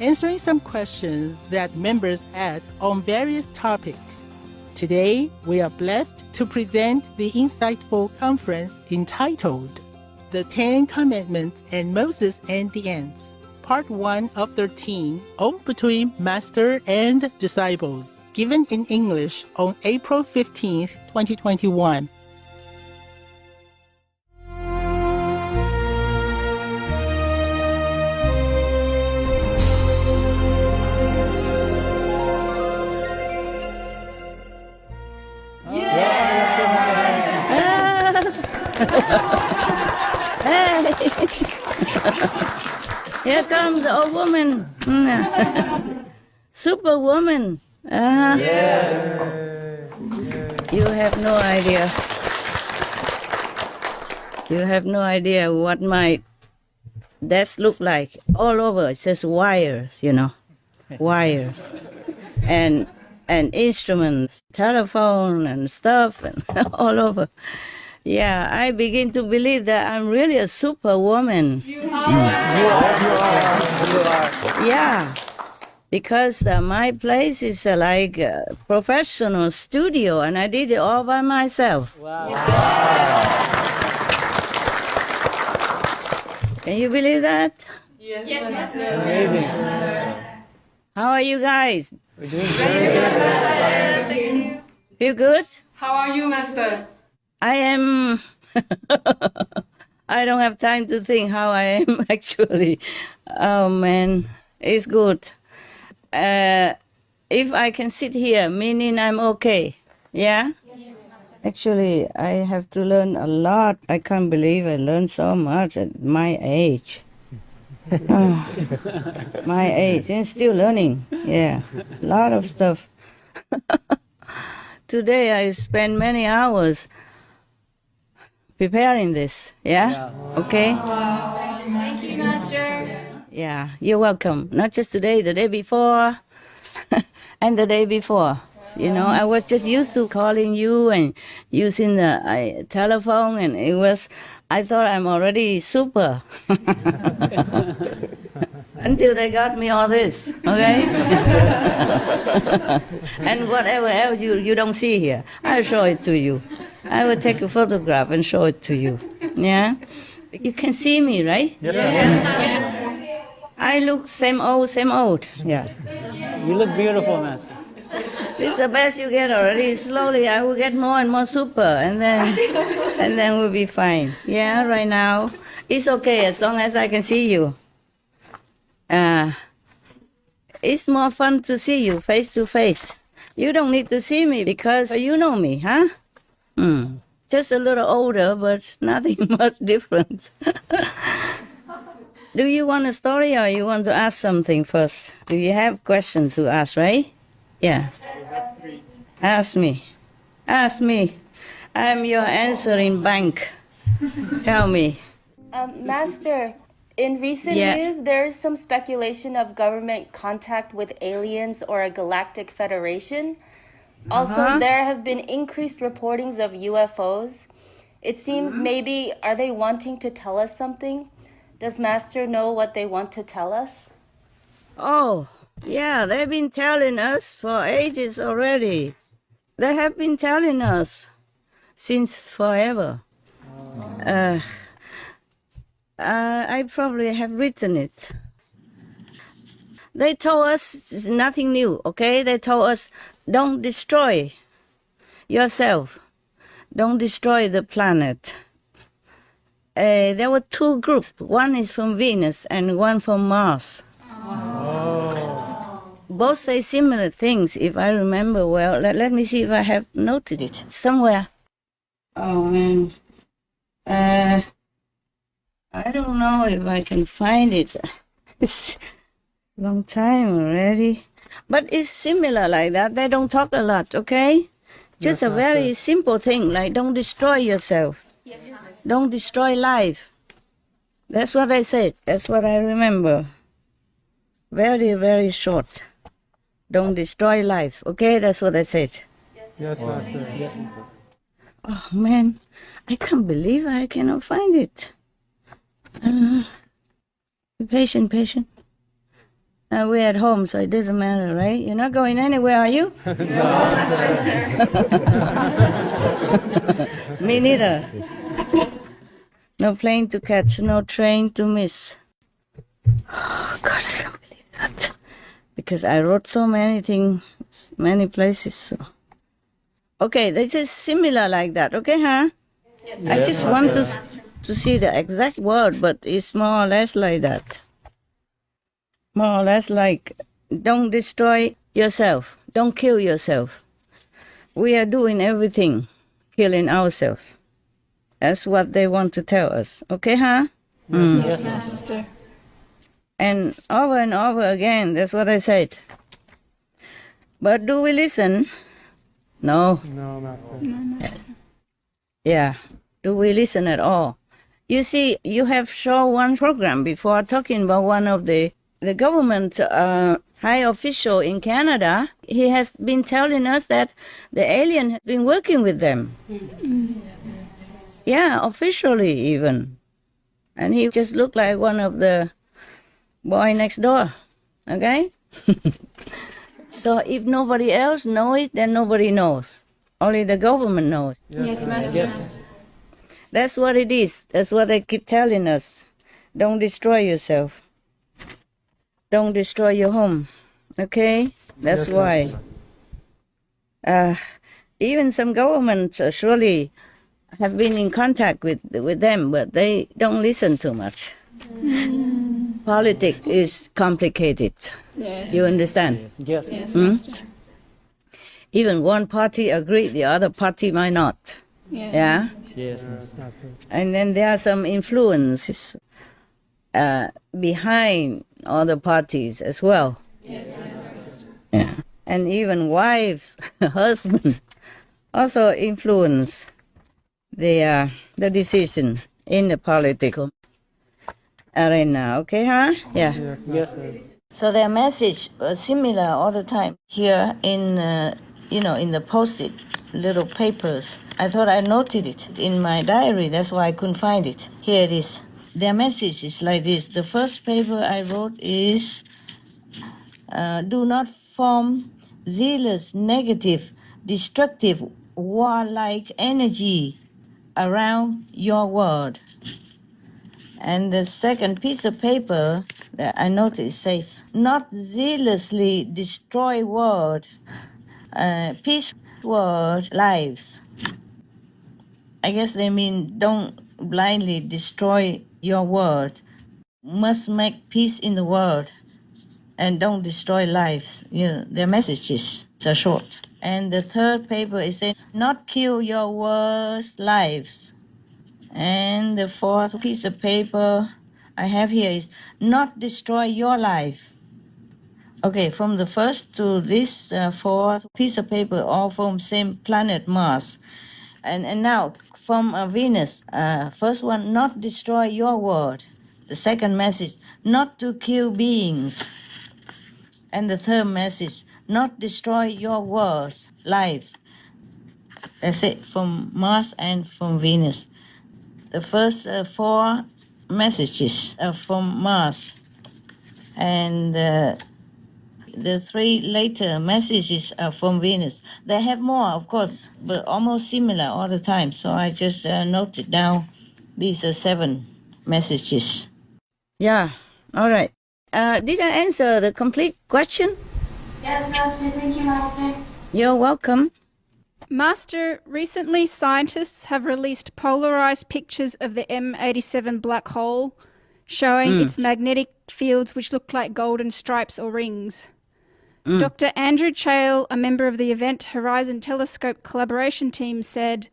answering some questions that members had on various topics. Today, we are blessed to present the insightful conference entitled The 10 Commandments and Moses and the Ants, Part 1 of 13, on between Master and Disciples, given in English on April 15, 2021. Hey. Here comes the old woman. Superwoman. You have no idea. You have no idea what my desk look like. All over, it's just wires, you know. Wires. And instruments, telephone and stuff, and all over. Yeah, I begin to believe that I'm really a superwoman. You are. Yeah, because my place is like a professional studio, and I did it all by myself. Wow. Can you believe that? Yes, Master. Amazing. How are you guys? We're doing good. Feel good? How are you, Master? I am. I don't have time to think how I am actually. Oh man, it's good. If I can sit here, meaning I'm okay. Yeah? Yes. Actually, I have to learn a lot. I can't believe I learned so much at my age. Oh, my age, and still learning. Yeah, a lot of stuff. Today I spent many hours preparing this, yeah? Okay? Wow. Thank you, Master. Yeah, you're welcome. Not just today, the day before, and the day before. You know, I was just used to calling you and using the telephone, and it was, I thought I'm already super. Until they got me all this, okay? And whatever else you don't see here, I'll show it to you. I will take a photograph and show it to you. Yeah? You can see me, right? Yes. I look same old. Yes. You look beautiful, Master. This is the best you get already. Slowly I will get more and more super, and then we'll be fine. Yeah, right now. It's okay as long as I can see you. It's more fun to see you face to face. You don't need to see me because you know me, huh? Just a little older, but nothing much different. Do you want a story or you want to ask something first? Do you have questions to ask, right? Yeah. Ask me. I'm your answering bank. Tell me. Master, in recent news, there is some speculation of government contact with aliens or a galactic federation. Also, there have been increased reportings of UFOs. It seems maybe, are they wanting to tell us something? Does Master know what they want to tell us? Oh, yeah, they've been telling us for ages already. They have been telling us since forever. I probably have written it. They told us it's nothing new, okay? They told us, don't destroy yourself. Don't destroy the planet. There were two groups. One is from Venus and one from Mars. Both say similar things, if I remember well. Let me see if I have noted it somewhere. Oh, man. I don't know if I can find it. It's a long time already. But it's similar like that. They don't talk a lot, okay? Just a very simple thing, like don't destroy yourself. Don't destroy life. That's what I said. That's what I remember. Very, very short. Don't destroy life, okay? That's what I said. Yes, Master. Yes, Master. Oh, man. I can't believe I cannot find it. Be patient. We're at home, so it doesn't matter, right? You're not going anywhere, are you? Me neither. No plane to catch, no train to miss. Oh, God, I can't believe that. Because I wrote so many things, many places. So. Okay, this is similar like that, okay, huh? Yes, I just want to see the exact word, but it's more or less like that. More or less like, don't destroy yourself. Don't kill yourself. We are doing everything, killing ourselves. That's what they want to tell us. Okay, huh? Yes, Master. And over again, that's what I said. But do we listen? No. No, Master. No, Master. Yeah. Do we listen at all? You see, you have shown one program before talking about one of the government high official in Canada. He has been telling us that the alien has been working with them. Yeah, officially even. And he just looked like one of the boy next door. Okay? So if nobody else knows it, then nobody knows. Only the government knows. Yes, Master. Yes. That's what it is. That's what they keep telling us. Don't destroy yourself. Don't destroy your home. Okay? That's why. Even some governments surely have been in contact with them, but they don't listen too much. Politics is complicated. Yes. You understand? Yes. Yes, Master. Even one party agrees, the other party might not. Yes. Yeah? Yes. And then there are some influences behind other parties as well. Yes, Master. Yeah. And even wives, husbands also influence the decisions in the political arena. Okay, huh? Yeah. Yes. So their message was similar all the time here in, in the post-it little papers. I thought I noted it in my diary. That's why I couldn't find it. Here it is. Their message is like this. The first paper I wrote is, do not form zealous, negative, destructive, warlike energy around your world. And the second piece of paper that I noticed says, not zealously destroy world, peace world lives. I guess they mean don't blindly destroy your world. Must make peace in the world and don't destroy lives. Their messages are short. And the third paper is says, not kill your world's lives. And the fourth piece of paper I have here is not destroy your life. Okay, from the first to this fourth piece of paper, all from same planet Mars. And now from Venus, first one, not destroy your world. The second message, not to kill beings. And the third message, not destroy your world's lives. That's it, from Mars and from Venus. The first four messages are from Mars, and the three later messages are from Venus. They have more, of course, but almost similar all the time. So I just noted down these are 7 messages. Yeah, all right. Did I answer the complete question? Yes, Master. Thank you, Master. You're welcome. Master, recently scientists have released polarized pictures of the M87 black hole, showing its magnetic fields which look like golden stripes or rings. Dr. Andrew Chale, a member of the Event Horizon Telescope collaboration team, said,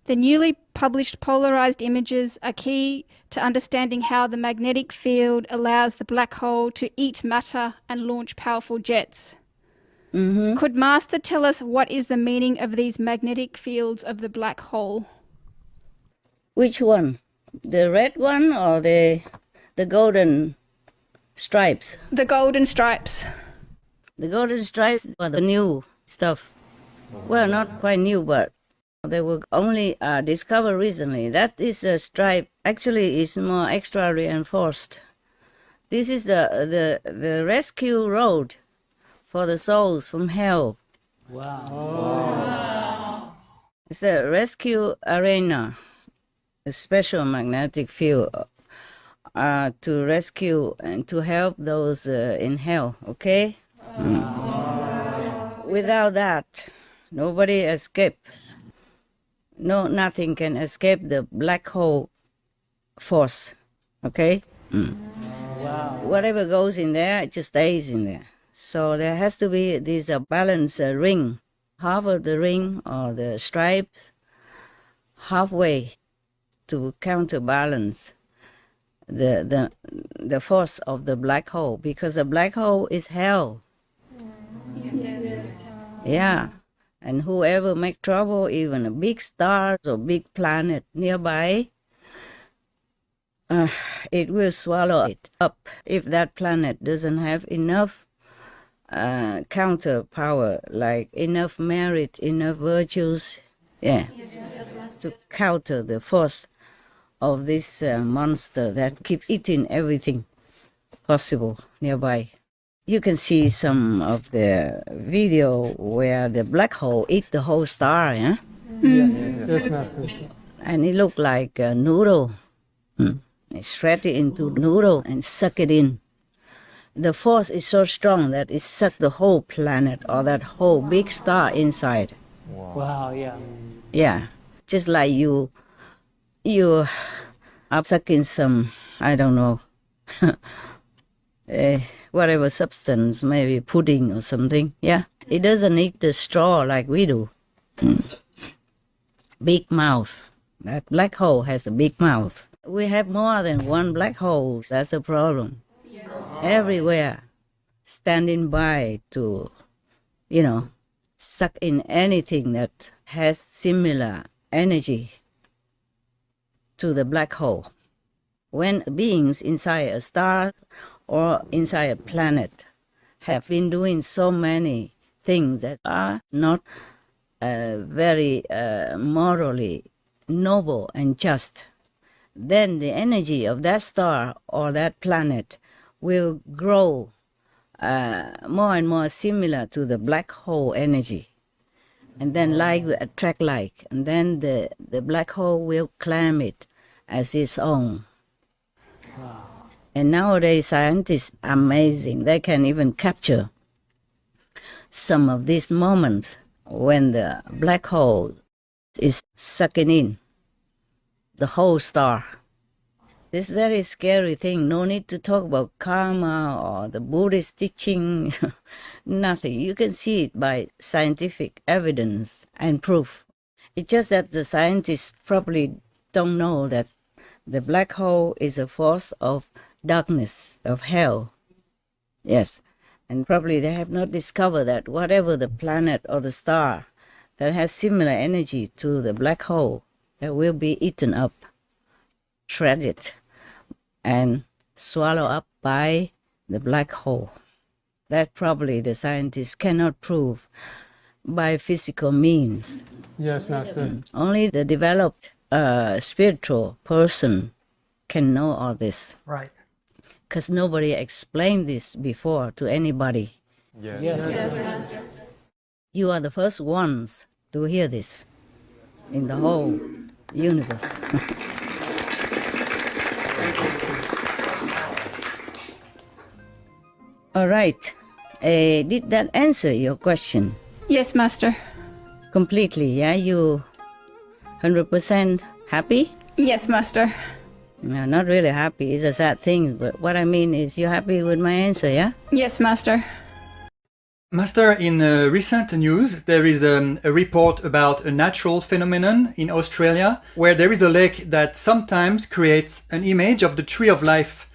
the newly published polarized images are key to understanding how the magnetic field allows the black hole to eat matter and launch powerful jets. Could Master tell us what is the meaning of these magnetic fields of the black hole? Which one? The red one or the golden stripes? The golden stripes. The golden stripes are the new stuff. Well, not quite new, but they were only discovered recently. That is a stripe. Actually, it's more extra reinforced This is the rescue road for the souls from hell. Wow. It's a rescue arena, a special magnetic field to rescue and to help those in hell, okay? Without that, nobody escapes. No, nothing can escape the black hole force, okay? Wow. Whatever goes in there, it just stays in there. So there has to be this balanced ring, half of the ring or the stripe, halfway to counterbalance the force of the black hole, because the black hole is hell. Yeah, and whoever make trouble, even a big star or big planet nearby, it will swallow it up if that planet doesn't have enough counter power, like enough merit, enough virtues, to counter the force of this monster that keeps eating everything possible nearby. You can see some of the video where the black hole eats the whole star, yeah? Yes, Master. And it looked like a noodle. It shred it into noodle and suck it in. The force is so strong that it sucks the whole planet or that whole big star inside. Wow, yeah. Yeah, just like you are sucking some, I don't know, whatever substance, maybe pudding or something. Yeah, it doesn't need the straw like we do. Big mouth. That black hole has a big mouth. We have more than one black hole. That's the problem. Everywhere, standing by to, suck in anything that has similar energy to the black hole. When beings inside a star or inside a planet have been doing so many things that are not very morally noble and just, then the energy of that star or that planet will grow more and more similar to the black hole energy. And then like will attract like, and then the black hole will claim it as its own. Wow. And nowadays scientists are amazing. They can even capture some of these moments when the black hole is sucking in the whole star. This very scary thing, no need to talk about karma or the Buddhist teaching, nothing. You can see it by scientific evidence and proof. It's just that the scientists probably don't know that the black hole is a force of darkness, of hell. Yes, and probably they have not discovered that whatever the planet or the star that has similar energy to the black hole, that will be eaten up, shredded, and swallowed up by the black hole. That probably the scientists cannot prove by physical means. Yes, Master. Only the developed spiritual person can know all this. Right. Because nobody explained this before to anybody. Yes, Master. You are the first ones to hear this in the whole universe. All right. Did that answer your question? Yes, Master. Completely, yeah? You 100% happy? Yes, Master. No, not really happy. It's a sad thing. But what I mean is, you happy with my answer, yeah? Yes, Master. Master, in recent news, there is a report about a natural phenomenon in Australia where there is a lake that sometimes creates an image of the tree of life.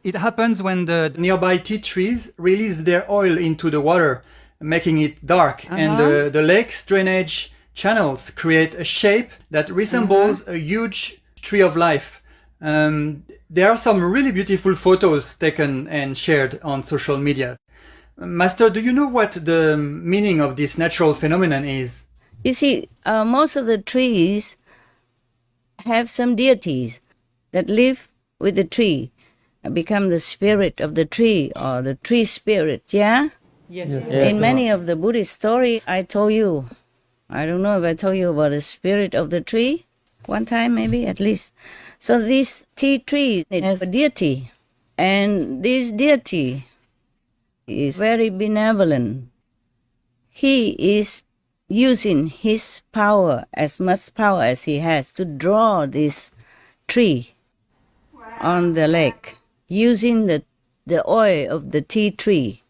It happens when the nearby tea trees release their oil into the water, making it dark, and the lake's drainage channels create a shape that resembles a huge tree of life. There are some really beautiful photos taken and shared on social media. Master, do you know what the meaning of this natural phenomenon is? You see, most of the trees have some deities that live with the tree. become the spirit of the tree or the tree spirit, yeah? Yes. In many of the Buddhist stories, I told you, I don't know if I told you about the spirit of the tree one time, maybe at least. So this tea tree, it has a deity, and this deity is very benevolent. He is using his power, as much power as he has, to draw this tree on the lake, using the oil of the tea tree.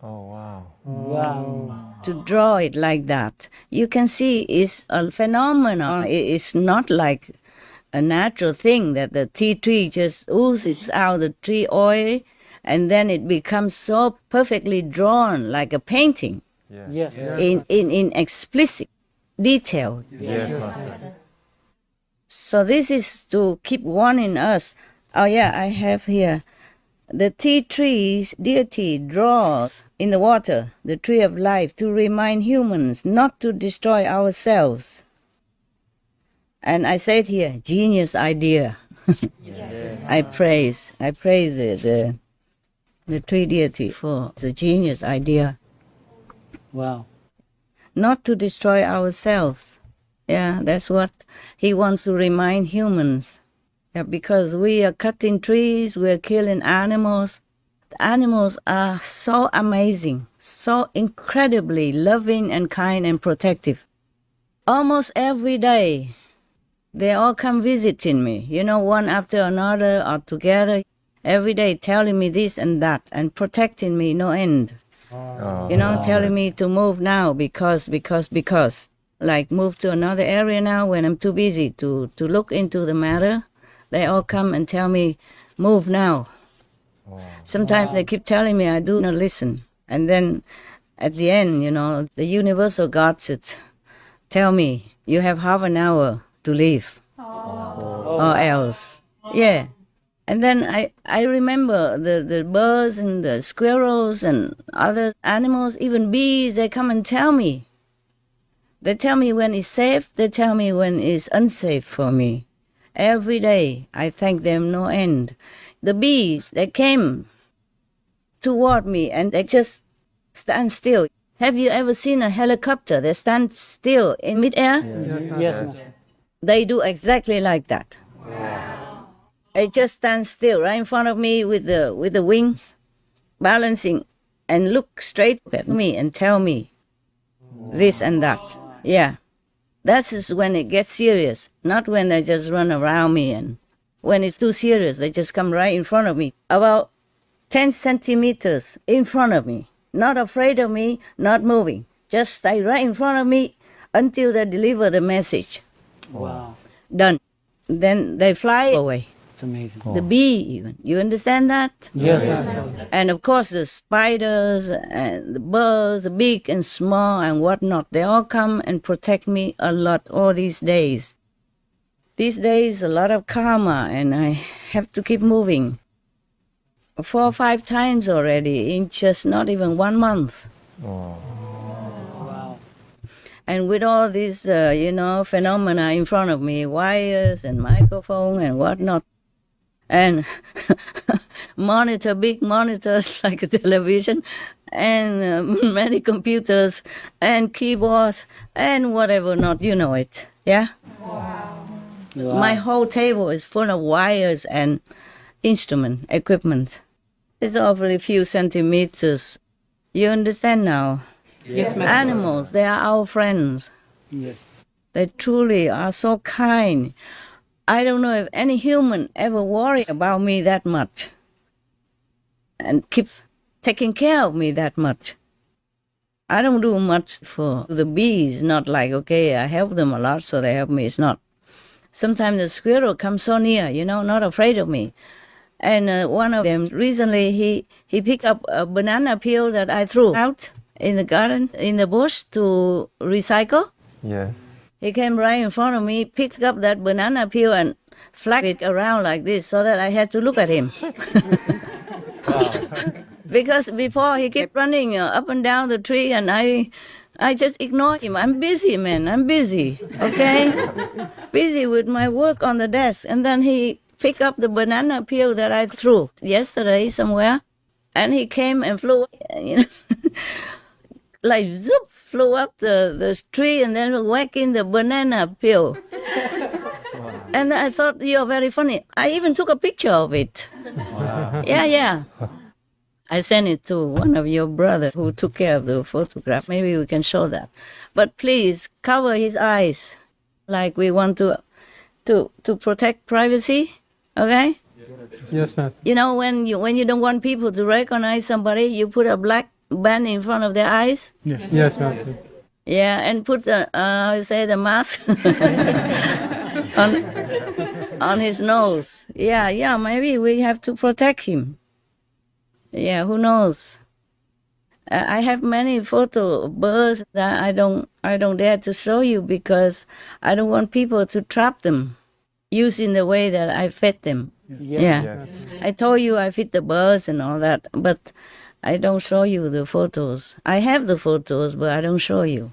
Oh, wow. Wow. To draw it like that. You can see it's a phenomenon. It's not like a natural thing that the tea tree just oozes out the tree oil and then it becomes so perfectly drawn like a painting Yes. in explicit detail. Yes, Master. So this is to keep warning us. Oh yeah, I have here. The tea tree's deity draws in the water, the tree of life, to remind humans not to destroy ourselves. And I said here, genius idea. I praise the tree deity for the genius idea. Wow. Not to destroy ourselves. Yeah, that's what he wants to remind humans. Yeah, because we are cutting trees, we are killing animals. The animals are so amazing, so incredibly loving and kind and protective. Almost every day, they all come visiting me, one after another or together, every day telling me this and that and protecting me no end. Telling me to move now because. Like move to another area now when I'm too busy to look into the matter. They all come and tell me, move now. Sometimes they keep telling me I do not listen. And then at the end, the universal God should tell me, you have half an hour to leave. Or else. Yeah. And then I remember the birds and the squirrels and other animals, even bees, they come and tell me. They tell me when it's safe, they tell me when it's unsafe for me. Every day, I thank them no end. The bees, they came toward me and they just stand still. Have you ever seen a helicopter that stands still in midair? Yes, Master. They do exactly like that. They just stand still right in front of me with the wings, balancing, and look straight at me and tell me this and that. Yeah. That is when it gets serious, not when they just run around me. And when it's too serious, they just come right in front of me, about 10 centimeters in front of me, not afraid of me, not moving. Just stay right in front of me until they deliver the message. Wow. Done. Then they fly away. It's amazing. The bee even. You understand that? Yes, Master. And of course the spiders and the birds, the big and small and whatnot, they all come and protect me a lot all these days. These days a lot of karma and I have to keep moving. 4 or 5 times already in just not even 1 month. Wow. And with all these, phenomena in front of me, wires and microphone and whatnot, and big monitors like a television, and many computers, and keyboards, and whatever not, you know it, yeah? Wow. My whole table is full of wires and equipment. It's awfully few centimeters. You understand now? Yes, Master. Animals, they are our friends. Yes. They truly are so kind. I don't know if any human ever worry about me that much and keep taking care of me that much. I don't do much for the bees, not like, okay, I help them a lot, so they help me. It's not. Sometimes the squirrel comes so near, not afraid of me. And one of them, recently, he picked up a banana peel that I threw out in the garden, in the bush to recycle. Yes. He came right in front of me, picked up that banana peel and flapped it around like this so that I had to look at him. Because before he kept running up and down the tree and I just ignored him. I'm busy, man. I'm busy, okay? Busy with my work on the desk. And then he pick up the banana peel that I threw yesterday somewhere, and he came and flew, like zoop, flew up the tree and then whack in the banana peel. And I thought, you're very funny. I even took a picture of it. Wow. Yeah. I sent it to one of your brothers who took care of the photograph. Maybe we can show that. But please cover his eyes, like we want to protect privacy. Okay? Yes, Master. You know, when you don't want people to recognize somebody, you put a black band in front of their eyes. Yes, Master. Yeah, and put the mask on his nose. Yeah, maybe we have to protect him. Yeah, who knows? I have many photo birds that I don't dare to show you because I don't want people to trap them using the way that I fed them. Yeah. Yes. I told you I feed the birds and all that, but I don't show you the photos. I have the photos, but I don't show you.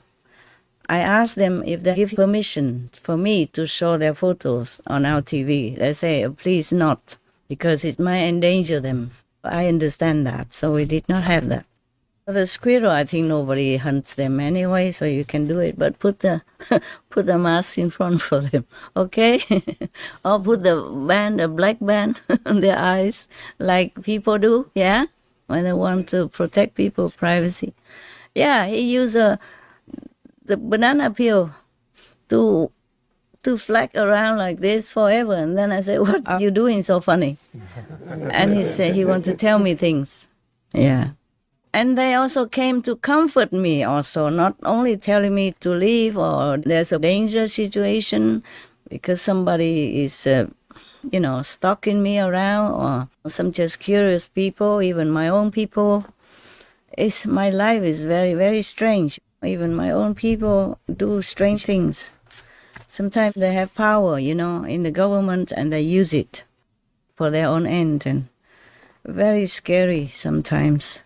I ask them if they give permission for me to show their photos on our TV. They say, please not, because it might endanger them. I understand that, so we did not have that. The squirrel, I think nobody hunts them anyway, so you can do it. But put the mask in front for them, okay? Or put the black band on their eyes, like people do, yeah? When they want to protect people's privacy. Yeah, he used the banana peel to flag around like this forever. And then I said, what are you doing so funny? And he said he wants to tell me things. Yeah. And they also came to comfort me also, not only telling me to leave or there's a danger situation because somebody is, stalking me around or some just curious people, even my own people. My life is very, very strange. Even my own people do strange things. Sometimes they have power, in the government and they use it for their own end and very scary sometimes.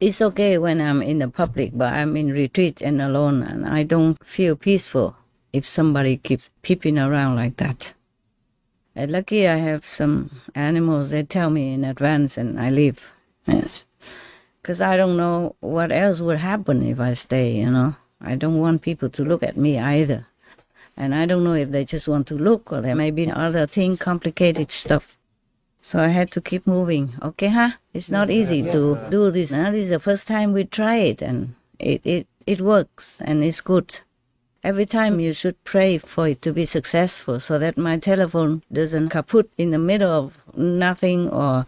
It's okay when I'm in the public, but I'm in retreat and alone and I don't feel peaceful if somebody keeps peeping around like that. And lucky I have some animals, they tell me in advance and I leave. Yes. Because I don't know what else would happen if I stay, I don't want people to look at me either. And I don't know if they just want to look or there may be other things, complicated stuff. So I had to keep moving. Okay, huh? It's not easy to do this. This is the first time we try it and it works and it's good. Every time you should pray for it to be successful so that my telephone doesn't kaput in the middle of nothing or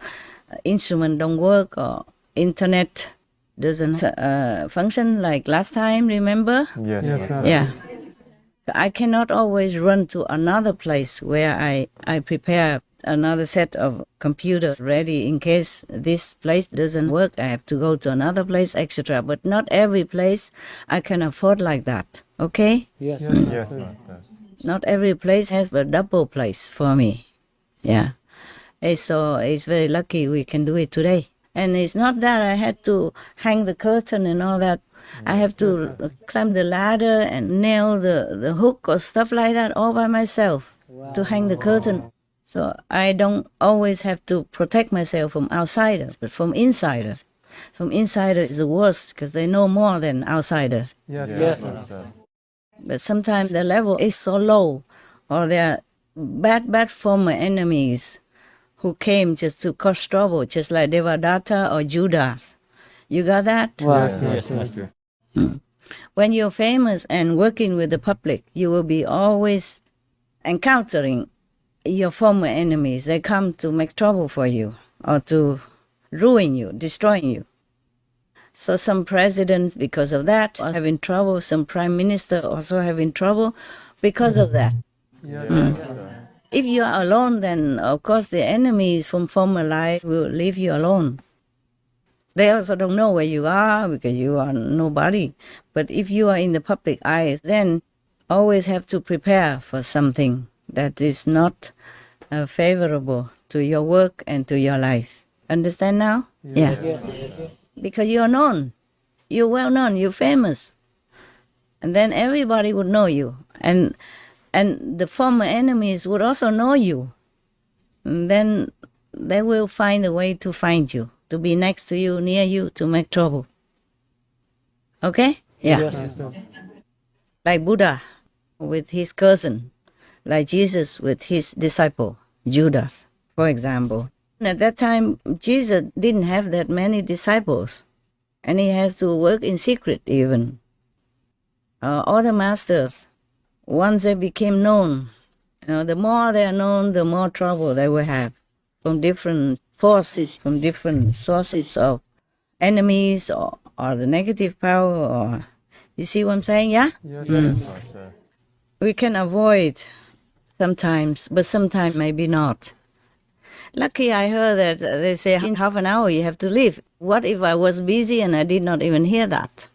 instrument don't work or internet doesn't function like last time, remember? Yes. Yeah. I cannot always run to another place where I prepare another set of computers ready in case this place doesn't work. I have to go to another place, etc. But not every place I can afford like that, okay? Yes, Yes, Master. Not every place has a double place for me. Yeah. So it's very lucky we can do it today. And it's not that I had to hang the curtain and all that. I have to climb the ladder and nail the hook or stuff like that all by myself to hang the curtain. So I don't always have to protect myself from outsiders, but from insiders. From insiders is the worst because they know more than outsiders. Yes, Master. But sometimes the level is so low or they're bad former enemies who came just to cause trouble, just like Devadatta or Judas. You got that? Yes, Master. When you're famous and working with the public, you will be always encountering your former enemies. They come to make trouble for you or to ruin you, destroying you. So some presidents, because of that, are having trouble. Some prime ministers also having trouble because of that. If you are alone, then of course the enemies from former life will leave you alone. They also don't know where you are because you are nobody. But if you are in the public eye, then always have to prepare for something that is not favorable to your work and to your life. Understand now? Yes. Because you're known. You're well known. You're famous. And then everybody would know you. And the former enemies would also know you. then they will find a way to find you, to be next to you, near you, to make trouble. Okay? Yeah. Yes, Master. Like Buddha with his cousin, like Jesus with his disciple, Judas, for example. At that time, Jesus didn't have that many disciples, and he has to work in secret even. All the masters, once they became known, the more they are known, the more trouble they will have from different forces, from different sources of enemies or the negative power. Or you see what I'm saying? Yeah? Yes, Master. We can avoid sometimes, but sometimes maybe not. Lucky I heard that they say in half an hour you have to leave. What if I was busy and I did not even hear that?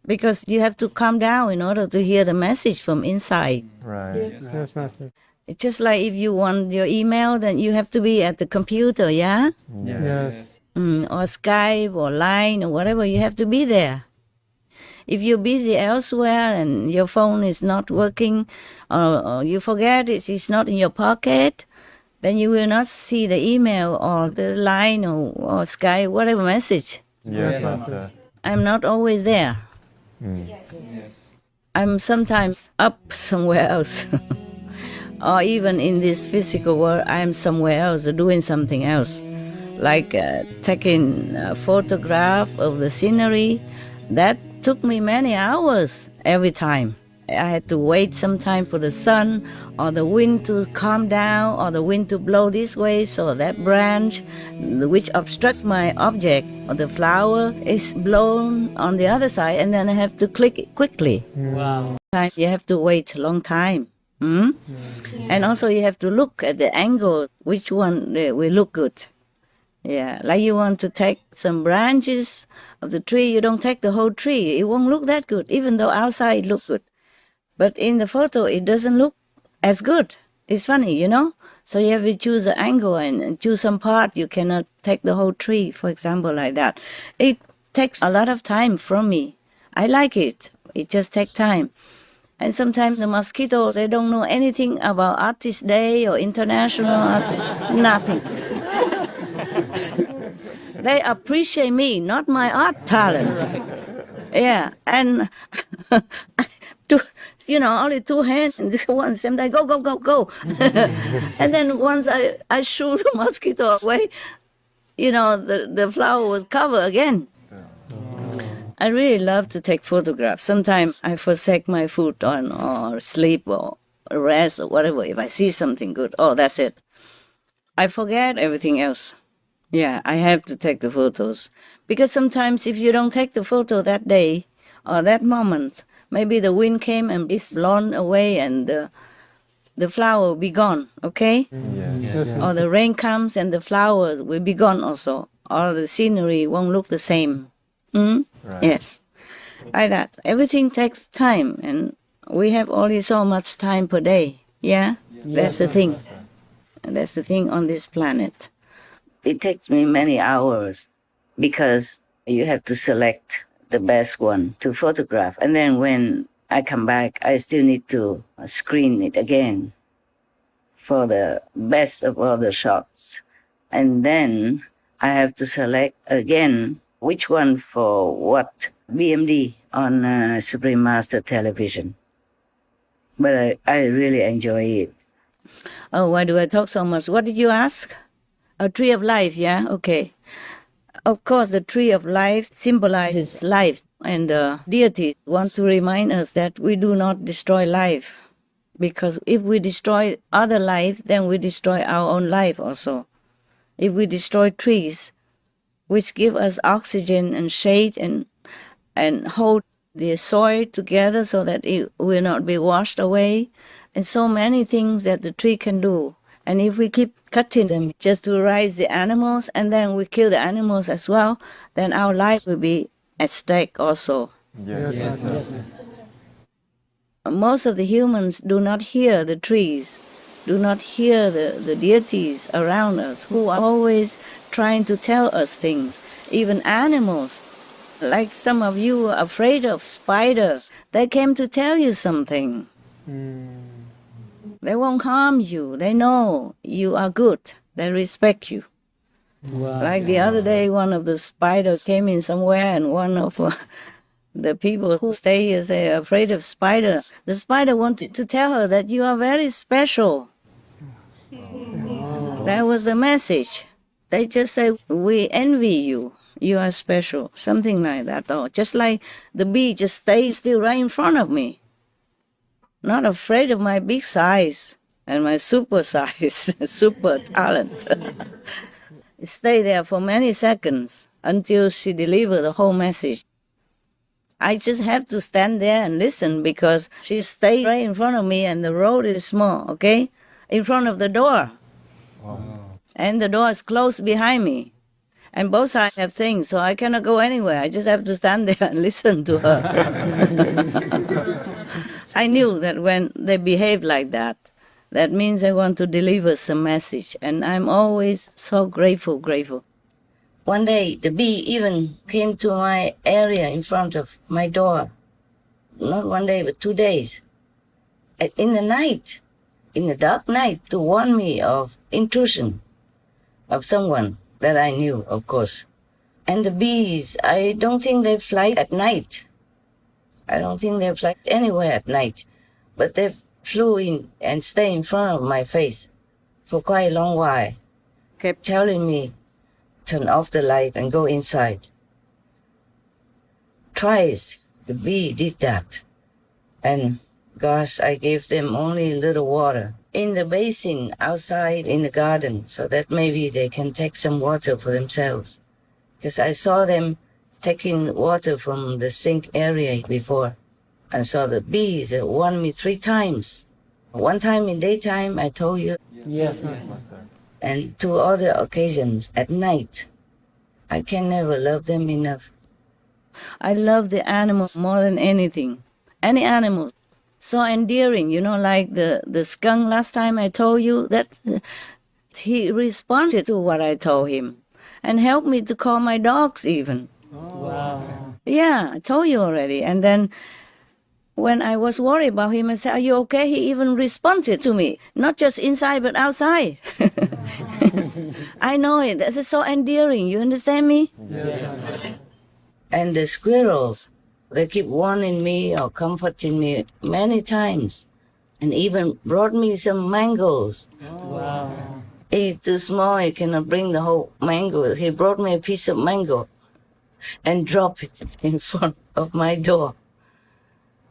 Because you have to calm down in order to hear the message from inside. Right. Yes, Master. It's just like if you want your email, then you have to be at the computer, yeah? Yes. Or Skype or Line or whatever, you have to be there. If you're busy elsewhere and your phone is not working, or you forget it's not in your pocket, then you will not see the email or the Line or Skype, whatever message. Yes, Master. I'm not always there. I'm sometimes up somewhere else. Or even in this physical world, I'm somewhere else doing something else. Like taking a photograph of the scenery. That took me many hours every time. I had to wait some time for the sun or the wind to calm down or the wind to blow this way, so that branch which obstructs my object or the flower is blown on the other side, and then I have to click it quickly. Wow. You have to wait a long time. And also you have to look at the angle, which one will look good. Yeah, like you want to take some branches of the tree, you don't take the whole tree. It won't look that good, even though outside it looks good. But in the photo, it doesn't look as good. It's funny, you know? So you have to choose an angle and choose some part. You cannot take the whole tree, for example, like that. It takes a lot of time from me. I like it. It just takes time. And sometimes the mosquito, they don't know anything about Artist Day or International Artist, nothing. They appreciate me, not my art talent. Yeah, and only two hands, and this one same time, go, go, go, go. And then once I shoot the mosquito away, the flower was covered again. I really love to take photographs. Sometimes I forsake my food on or sleep or rest or whatever. If I see something good, that's it. I forget everything else. Yeah, I have to take the photos. Because sometimes if you don't take the photo that day or that moment, maybe the wind came and it's blown away and the flower will be gone, okay? Yes, Or the rain comes and the flowers will be gone also. Or the scenery won't look the same. Right. Yes, like that. Everything takes time, and we have only so much time per day. Yeah, that's the thing. And that's the thing on this planet. It takes me many hours because you have to select the best one to photograph, and then when I come back, I still need to screen it again for the best of all the shots, and then I have to select again which one for what BMD on Supreme Master Television. But I really enjoy it. Oh, why do I talk so much? What did you ask? A tree of life, yeah? Okay. Of course, the tree of life symbolizes life, and the deity wants to remind us that we do not destroy life. Because if we destroy other life, then we destroy our own life also. If we destroy trees, which give us oxygen and shade and hold the soil together so that it will not be washed away, and so many things that the tree can do. And if we keep cutting them just to raise the animals, and then we kill the animals as well, then our life will be at stake also. Yes. Most of the humans do not hear the trees, do not hear the deities around us who are always trying to tell us things. Even animals, like some of you are afraid of spiders, they came to tell you something. They won't harm you. They know you are good. They respect you. Wow. Like the other day, one of the spiders came in somewhere, and one of the people who stay here say, afraid of spider. The spider wanted to tell her that you are very special. That was the message. They just say, we envy you. You are special. Something like that. Or just like the bee just stays still right in front of me. Not afraid of my big size and my super size, super talent. Stay there for many seconds until she delivers the whole message. I just have to stand there and listen because she stayed right in front of me and the road is small, okay? In front of the door. Wow. And the door is closed behind me. And both sides have things, so I cannot go anywhere. I just have to stand there and listen to her. I knew that when they behave like that, that means they want to deliver some message. And I'm always so grateful. One day, the bee even came to my area in front of my door. Not one day, but 2 days. In the night, in the dark night, to warn me of intrusion of someone that I knew, of course. And the bees, I don't think they fly at night. I don't think they fly anywhere at night. But they flew in and stayed in front of my face for quite a long while. Kept telling me, turn off the light and go inside. Twice the bee did that. And gosh, I gave them only a little water in the basin outside in the garden so that maybe they can take some water for themselves. Because I saw them taking water from the sink area before. And saw the bees warned me 3 times. One time in daytime, I told you. Yes, Master. And 2 other occasions at night. I can never love them enough. I love the animal more than anything. Any animal. So endearing, you know, like the skunk last time I told you, that he responded to what I told him and helped me to call my dogs even. Oh. Wow. Yeah, I told you already. And then when I was worried about him, I said, are you okay? He even responded to me, not just inside, but outside. I know it. This is so endearing. You understand me? Yes. And the squirrels, they keep warning me or comforting me many times, and even brought me some mangoes. Oh. Wow. He's too small, he cannot bring the whole mango. He brought me a piece of mango and dropped it in front of my door.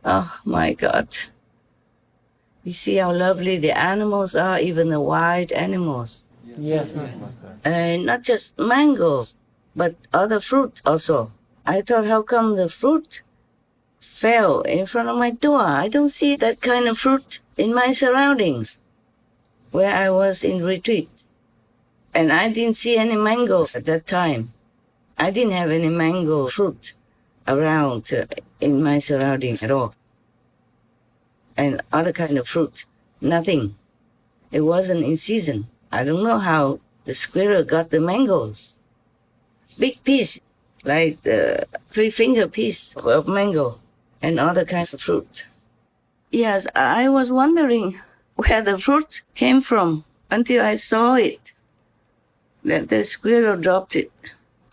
Oh my God. You see how lovely the animals are, even the wild animals. Yes, Master. And not just mangoes, but other fruit also. I thought, how come the fruit fell in front of my door? I don't see that kind of fruit in my surroundings where I was in retreat. And I didn't see any mangoes at that time. I didn't have any mango fruit around in my surroundings at all. And other kind of fruit, nothing. It wasn't in season. I don't know how the squirrel got the mangoes. Big piece, like the 3-finger piece of mango and other kinds of fruit. Yes, I was wondering where the fruit came from until I saw it, that the squirrel dropped it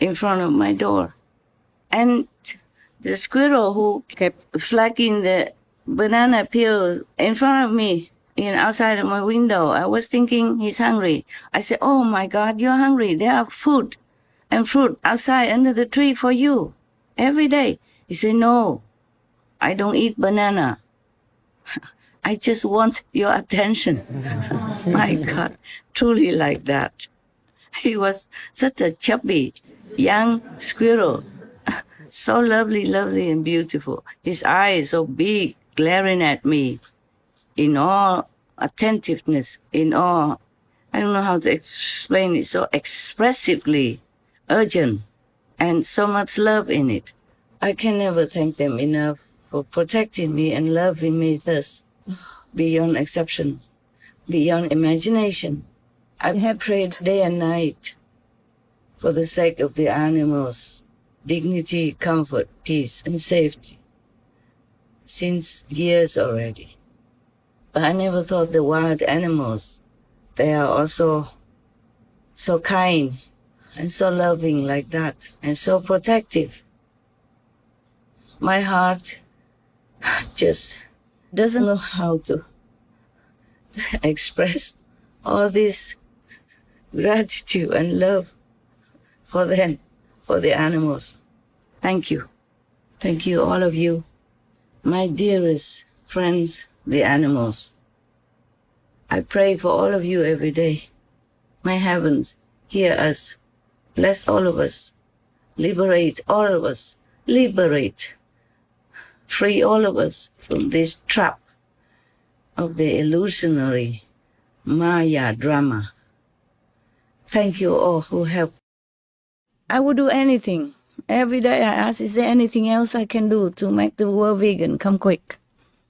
in front of my door. And the squirrel who kept flagging the banana peels in front of me outside of my window, I was thinking he's hungry. I said, oh my God, you're hungry. There are food and fruit outside under the tree for you every day. He said, no, I don't eat banana. I just want your attention. My God, truly like that. He was such a chubby, young squirrel. So lovely, lovely and beautiful. His eyes so big, glaring at me in all attentiveness, in all, I don't know how to explain it, so expressively urgent and so much love in it. I can never thank them enough for protecting me and loving me thus, beyond exception, beyond imagination. I have prayed day and night for the sake of the animals, dignity, comfort, peace, and safety since years already. I never thought the wild animals, they are also so kind and so loving like that and so protective. My heart just doesn't know how to express all this gratitude and love for them, for the animals. Thank you. Thank you, all of you, my dearest friends, the animals. I pray for all of you every day. My heavens, hear us. Bless all of us. Liberate all of us. Liberate. Free all of us from this trap of the illusionary Maya drama. Thank you all who help. I would do anything. Every day I ask, is there anything else I can do to make the world vegan come quick?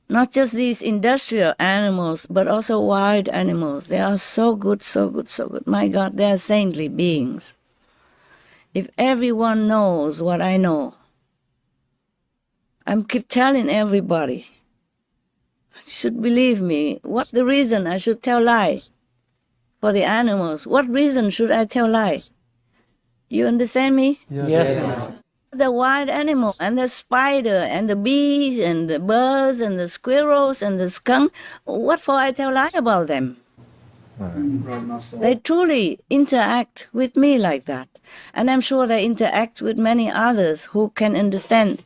Not just these industrial animals, but also wild animals. They are so good, so good, so good. My God, they are saintly beings. If everyone knows what I know, I keep telling everybody, should believe me. What the reason I should tell lies for the animals? What reason should I tell lies? You understand me? Yes, Master. The wild animal and the spider and the bees and the birds and the squirrels and the skunk, what for I tell lie about them? They truly interact with me like that. And I'm sure they interact with many others who can understand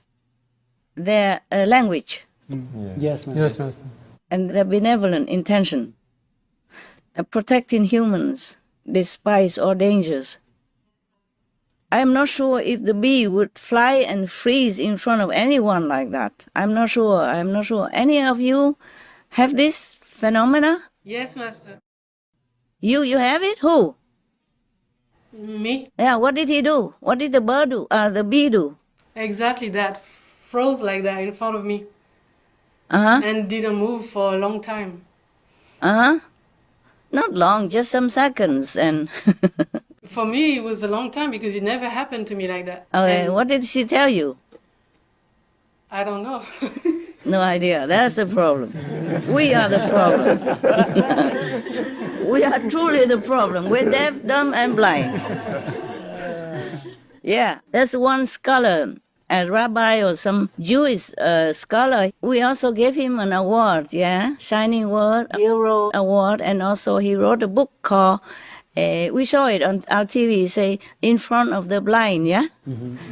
their language. Yes, Master. Yes, Master. And their benevolent intention. Protecting humans despite all dangers. I'm not sure if the bee would fly and freeze in front of anyone like that. I'm not sure. I'm not sure. Any of you have this phenomena? Yes, Master. You have it? Who? Me? Yeah, what did he do? What did the bird do? The bee do? Exactly that. Froze like that in front of me. Uh-huh. And didn't move for a long time. Uh-huh. Not long, just some seconds. And For me, it was a long time because it never happened to me like that. okay, And what did she tell you? I don't know. No idea. That's the problem. We are the problem. We are truly the problem. We're deaf, dumb, and blind. Yeah, that's one scholar, a rabbi or some Jewish scholar. We also gave him an award, yeah, Shining Word, Hero Award, and also he wrote a book called, we saw it on our TV, say, In Front of the Blind, yeah?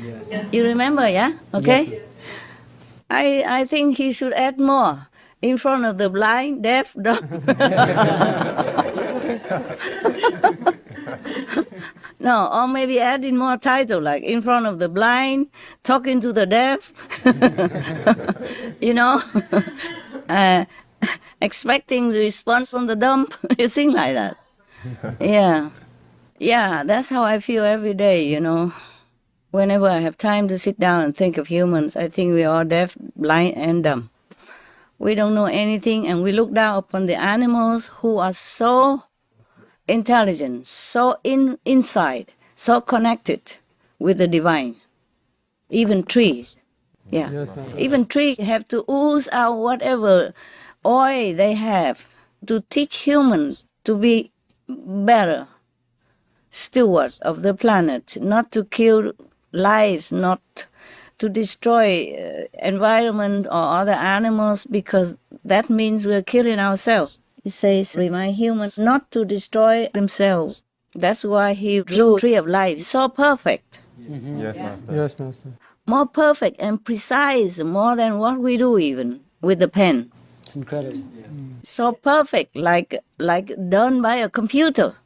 Yes. You remember, yeah? Okay? Yes. I think he should add more. In front of the blind, deaf, dumb. No, or maybe adding more title, like in front of the blind, talking to the deaf, you know, expecting the response from the dumb, you think like that. Yeah. Yeah, that's how I feel every day, you know. Whenever I have time to sit down and think of humans, I think we are deaf, blind, and dumb. We don't know anything, and we look down upon the animals who are so intelligent, so inside, so connected with the divine. Even trees. Yeah. Yes, Even trees have to ooze out whatever oil they have to teach humans to be better stewards of the planet, not to kill lives, not to destroy environment or other animals, because that means we're killing ourselves. It says, remind humans not to destroy themselves. That's why he drew Tree of Life. So perfect. Yes, Master. Yes, Master. More perfect and precise, more than what we do even with the pen. It's incredible. So perfect, like done by a computer.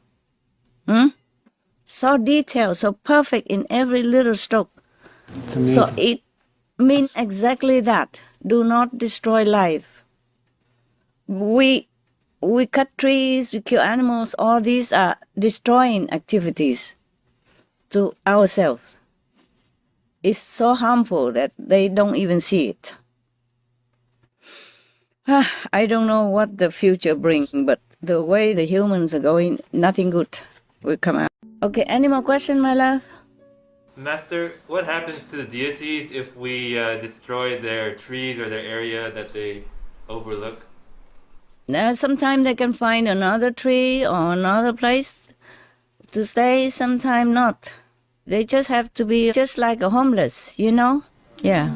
So detailed, so perfect in every little stroke. It's amazing. So it means exactly that. Do not destroy life. We cut trees, we kill animals. All these are destroying activities to ourselves. It's so harmful that they don't even see it. I don't know what the future brings, but the way the humans are going, nothing good will come out. Okay, any more questions, my love? Master, what happens to the deities if we destroy their trees or their area that they overlook? Sometimes they can find another tree or another place to stay, sometimes not. They just have to be just like a homeless, you know? Yeah.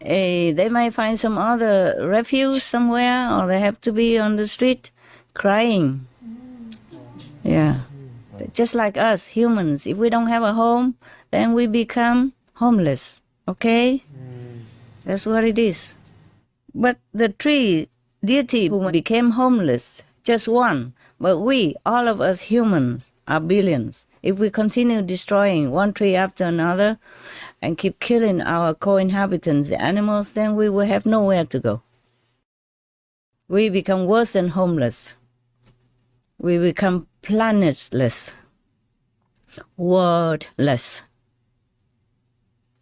They might find some other refuge somewhere, or they have to be on the street crying. Yeah. Just like us, humans. If we don't have a home, then we become homeless. Okay? That's what it is. But the tree, deity who became homeless, just one. But we, all of us humans, are billions. If we continue destroying one tree after another and keep killing our co-inhabitants, the animals, then we will have nowhere to go. We become worse than homeless. We become planetless, worldless.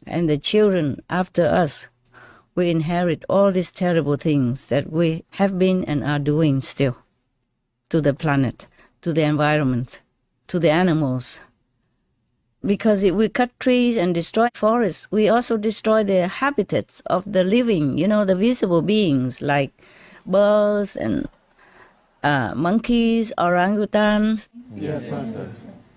And the children after us, we inherit all these terrible things that we have been and are doing still to the planet, to the environment, to the animals. Because if we cut trees and destroy forests, we also destroy the habitats of the living, you know, the visible beings like birds and monkeys, orangutans. Yes, Master.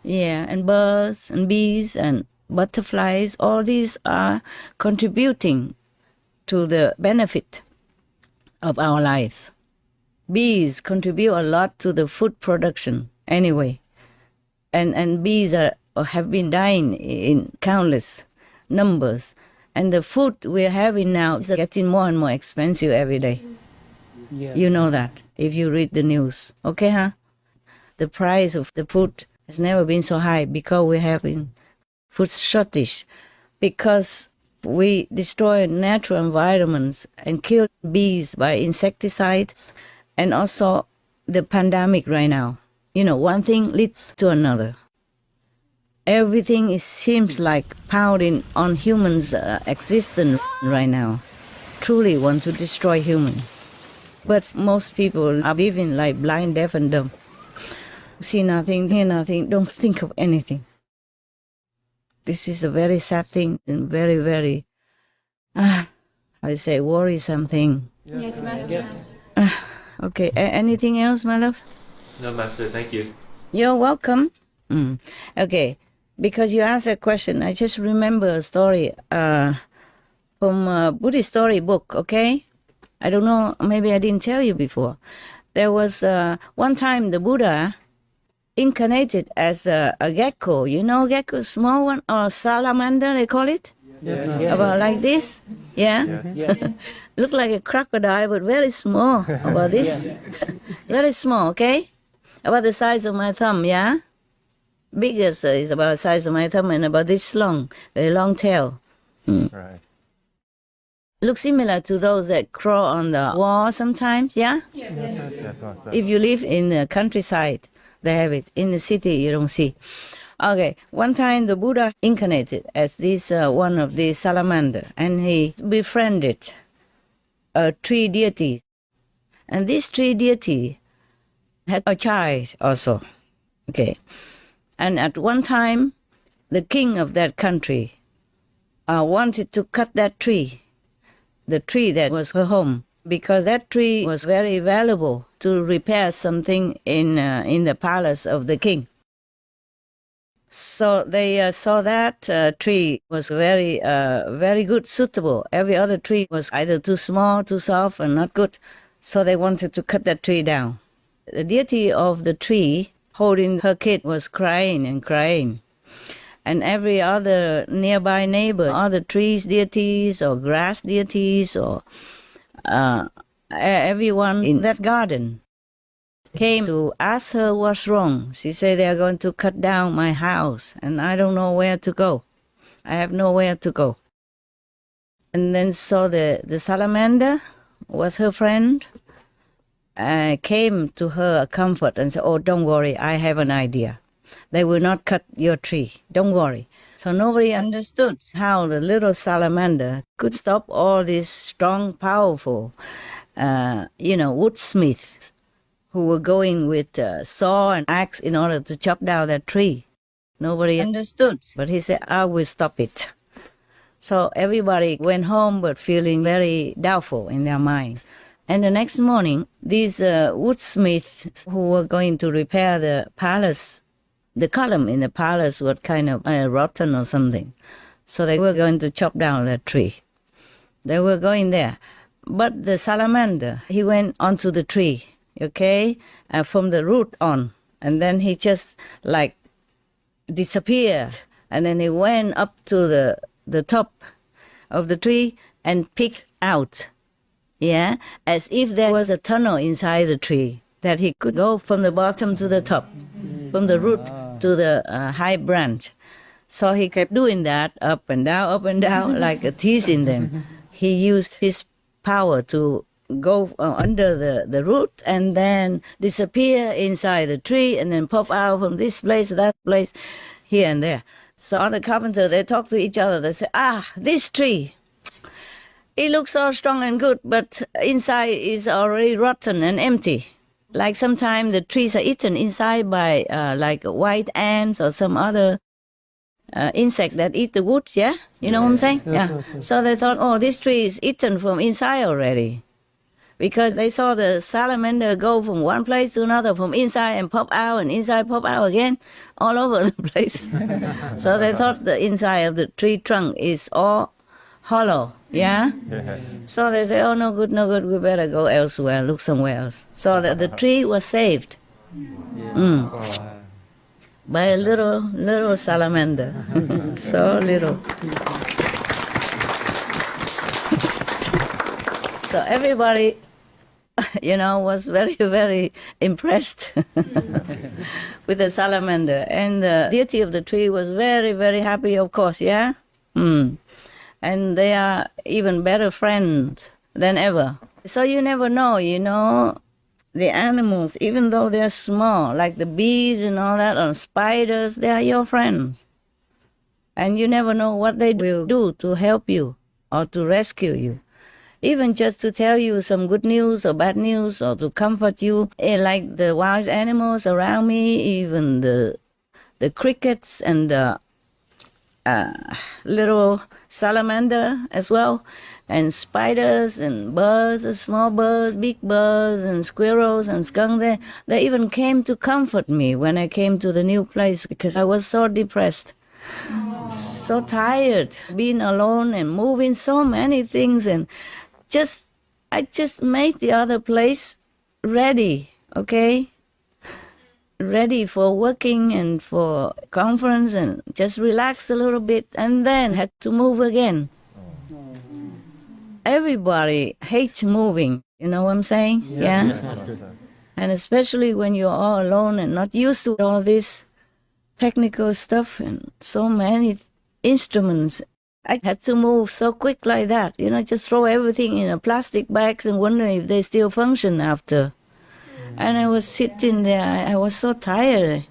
Yeah, and birds and bees and butterflies. All these are contributing to the benefit of our lives. Bees contribute a lot to the food production anyway. And bees have been dying in countless numbers. And the food we're having now is getting more and more expensive every day. Yes. You know that if you read the news. Okay, huh? The price of the food has never been so high because we're having food shortage. Because we destroy natural environments and kill bees by insecticides, and also the pandemic right now. You know, one thing leads to another. Everything seems like pounding on humans' existence right now. Truly want to destroy humans. But most people are living like blind, deaf, and dumb. See nothing, hear nothing, don't think of anything. This is a very sad thing and very, very, worrisome thing. Yes, Master. Okay, anything else, my love? No, Master, thank you. You're welcome. Okay, because you asked a question, I just remember a story from a Buddhist storybook, okay? I don't know, maybe I didn't tell you before. There was one time the Buddha incarnated as a gecko. You know gecko, small one, or salamander, they call it? Yes. About like this? Yeah? Yes. Looks like a crocodile, but very small. About this? Very small, okay? About the size of my thumb, yeah? Biggest is about the size of my thumb and about this long, very long tail. Right. Looks similar to those that crawl on the wall sometimes, yeah? Yes, Master. If you live in the countryside, they have it. In the city, you don't see. Okay, one time the Buddha incarnated as this one of the salamanders, and he befriended a tree deity. And this tree deity had a child also. Okay. And at one time, the king of that country wanted to cut that tree, the tree that was her home, because that tree was very valuable to repair something in the palace of the king. So they saw that tree was very good, suitable. Every other tree was either too small, too soft, and not good. So they wanted to cut that tree down. The deity of the tree, holding her kid, was crying and crying. And every other nearby neighbor, other trees deities or grass deities or everyone in that garden came to ask her what's wrong. She said, they are going to cut down my house and I don't know where to go. I have nowhere to go. And then so the salamander was her friend, came to her comfort and said, oh, don't worry, I have an idea. They will not cut your tree. Don't worry. So nobody understood how the little salamander could stop all these strong, powerful, woodsmiths who were going with saw and axe in order to chop down that tree. Nobody understood. But he said, I will stop it. So everybody went home but feeling very doubtful in their minds. And the next morning, these woodsmiths who were going to repair the palace, the column in the palace was kind of rotten or something. So they were going to chop down that tree. They were going there. But the salamander, he went onto the tree, okay, from the root on. And then he just like disappeared. And then he went up to the top of the tree and picked out, yeah, as if there was a tunnel inside the tree that he could go from the bottom to the top, from the root to the high branch. So he kept doing that up and down, like a teasing them. He used his power to go under the root and then disappear inside the tree and then pop out from this place, that place, here and there. So all the carpenters, they talk to each other. They say, this tree, it looks so strong and good, but inside is already rotten and empty. Like sometimes the trees are eaten inside by like white ants or some other insect that eat the wood, yeah? You know what I'm saying? Yeah. So they thought, this tree is eaten from inside already. Because they saw the salamander go from one place to another, from inside and pop out, and inside pop out again, all over the place. So they thought the inside of the tree trunk is all hollow, yeah? So they say, no good, we better go elsewhere, look somewhere else. So the tree was saved. By a little salamander. So little. So everybody, was very, very impressed with the salamander. And the deity of the tree was very, very happy, of course, yeah? And they are even better friends than ever. So you never know, the animals, even though they're small, like the bees and all that, or spiders, they are your friends. And you never know what they will do to help you or to rescue you. Even just to tell you some good news or bad news or to comfort you, like the wild animals around me, even the crickets and the little salamander as well, and spiders and birds, small birds, big birds, and squirrels and skunks. They even came to comfort me when I came to the new place because I was so depressed, so tired, being alone and moving so many things, and I just made the other place ready, okay? Ready for working and for conference, and just relax a little bit and then had to move again. Everybody hates moving, you know what I'm saying? Yeah? And especially when you're all alone and not used to all this technical stuff and so many instruments. I had to move so quick like that, just throw everything in a plastic bags and wonder if they still function after. And I was sitting there, I was so tired.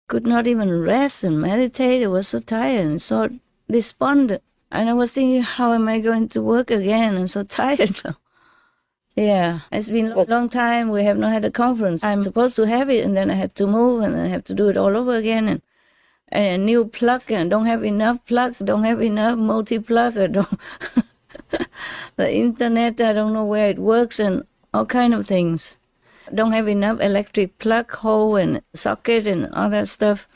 Could not even rest and meditate. I was so tired and so despondent. And I was thinking, how am I going to work again? I'm so tired now. Yeah, it's been a long time. We have not had a conference. I'm supposed to have it, and then I had to move, and I have to do it all over again. And a new plug, and don't have enough plugs, don't have enough multi-plugs, or don't... the internet, I don't know where it works, and all kind of things. Don't have enough electric plug hole and socket and all that stuff.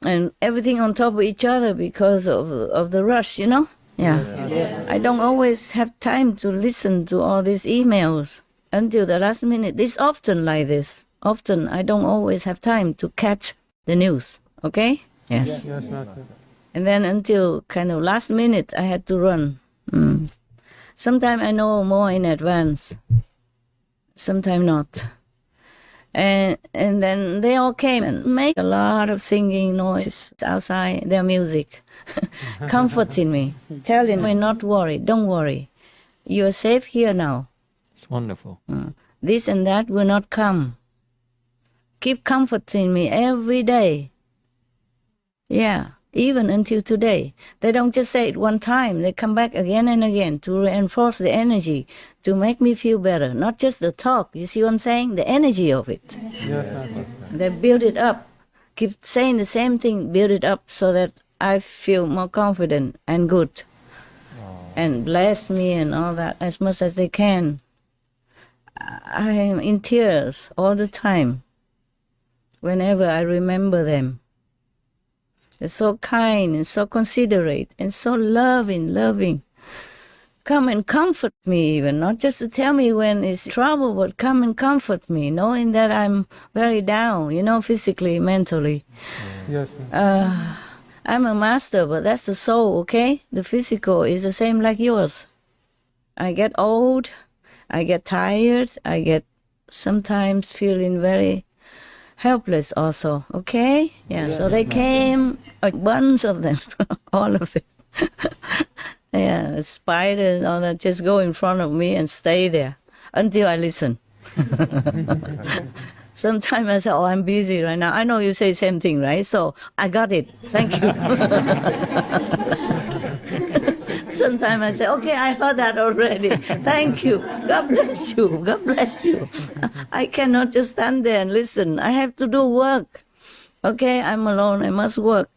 And everything on top of each other because of the rush, Yeah. Yes. I don't always have time to listen to all these emails until the last minute. It's often like this. Often I don't always have time to catch the news. Okay? Yes. And then until kind of last minute, I had to run. Sometimes I know more in advance. Sometimes not. And then they all came and make a lot of singing noise outside, their music, comforting me, telling me not to worry, don't worry. You are safe here now. It's wonderful. This and that will not come. Keep comforting me every day. Yeah, even until today. They don't just say it one time. They come back again and again to reinforce the energy, to make me feel better. Not just the talk, you see what I'm saying? The energy of it. Yes. They build it up. Keep saying the same thing, build it up so that I feel more confident and good. and bless me and all that as much as they can. I am in tears all the time whenever I remember them. They're so kind and so considerate and so loving. Come and comfort me even, not just to tell me when it's trouble, but come and comfort me, knowing that I'm very down, physically, mentally. Yes. I'm a master, but that's the soul, okay? The physical is the same like yours. I get old, I get tired, I get sometimes feeling very helpless also, okay? Yeah, so they came, a bunch of them, all of them. Yeah, spiders, all that, just go in front of me and stay there until I listen. Sometimes I say, oh, I'm busy right now. I know you say the same thing, right? So I got it. Thank you. Sometimes I say, okay, I heard that already. Thank you. God bless you. God bless you. I cannot just stand there and listen. I have to do work. Okay, I'm alone. I must work.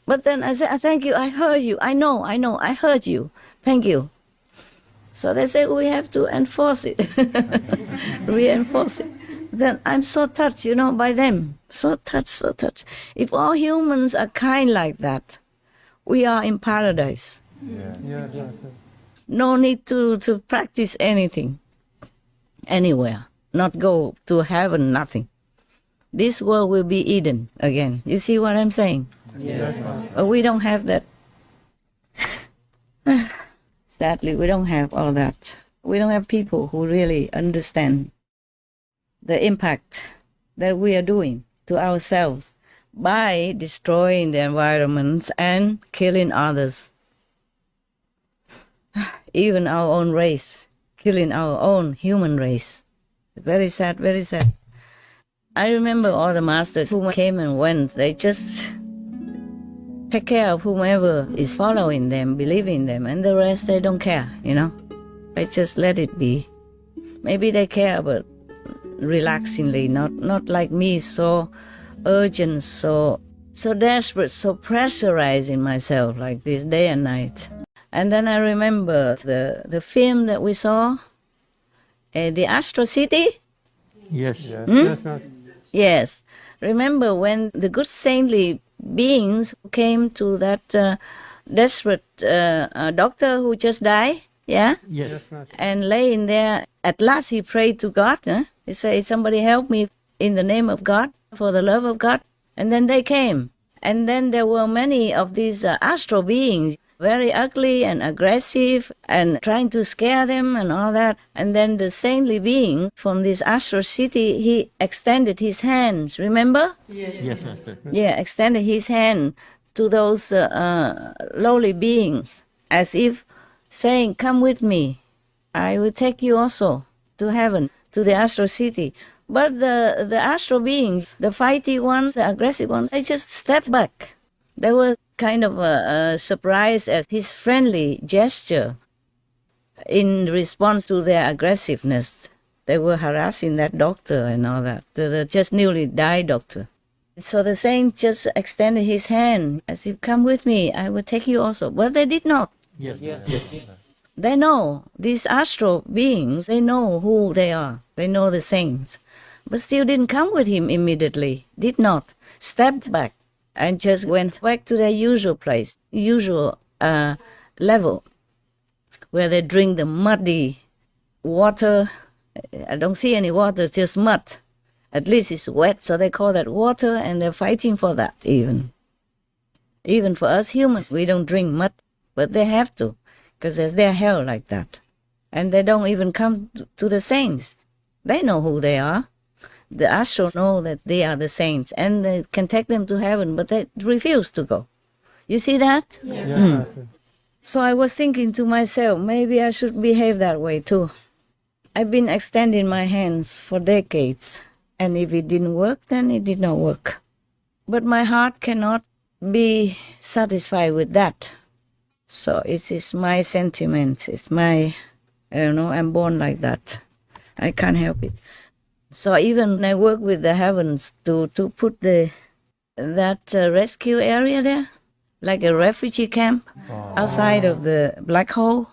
But then I say, thank you. I heard you. I know. I heard you. Thank you. So they say we have to enforce it, reinforce it. Then I'm so touched, by them. So touched. If all humans are kind like that, we are in paradise. Yes. No need to practice anything, anywhere. Not go to heaven, nothing. This world will be Eden again. You see what I'm saying? Yes. We don't have that. Sadly, we don't have all that. We don't have people who really understand the impact that we are doing to ourselves by destroying the environment and killing others. Even our own race, killing our own human race. Very sad, very sad. I remember all the masters who came and went, they just take care of whomever is following them, believing them, and the rest they don't care, They just let it be. Maybe they care, but relaxingly, not like me, so urgent, so desperate, so pressurizing myself like this day and night. And then I remember the film that we saw, the Astro City. Yes. Yes. Remember when the good saintly beings came to that desperate doctor who just died, yeah? Yes. And laying there, at last he prayed to God. He said, somebody help me in the name of God, for the love of God. And then they came. And then there were many of these astral beings, very ugly and aggressive and trying to scare them and all that. And then the saintly being from this Astro City, he extended his hands, remember? Yes. Yeah, extended his hand to those lowly beings as if saying, come with me. I will take you also to heaven, to the Astro City. But the astral beings, the fighty ones, the aggressive ones, they just stepped back. They were kind of surprised at his friendly gesture in response to their aggressiveness. They were harassing that doctor and all that, the just newly died doctor. So the saint just extended his hand as if, come with me, I will take you also. But they did not. Yes. They know, these astral beings, they know who they are. They know the saints. But still didn't come with him immediately. Did not. Stepped back and just went back to their usual place, usual level, where they drink the muddy water. I don't see any water, it's just mud. At least it's wet, so they call that water, and they're fighting for that even. Even for us humans, we don't drink mud, but they have to, because there's their hell like that. And they don't even come to the saints. They know who they are. The astral know that they are the saints, and they can take them to heaven, but they refuse to go. You see that? Yes. So I was thinking to myself, maybe I should behave that way too. I've been extending my hands for decades, and if it didn't work, then it did not work. But my heart cannot be satisfied with that. So it is my sentiment. It's my, I'm born like that. I can't help it. So even when I work with the heavens to put that rescue area there, like a refugee camp, outside of the black hole.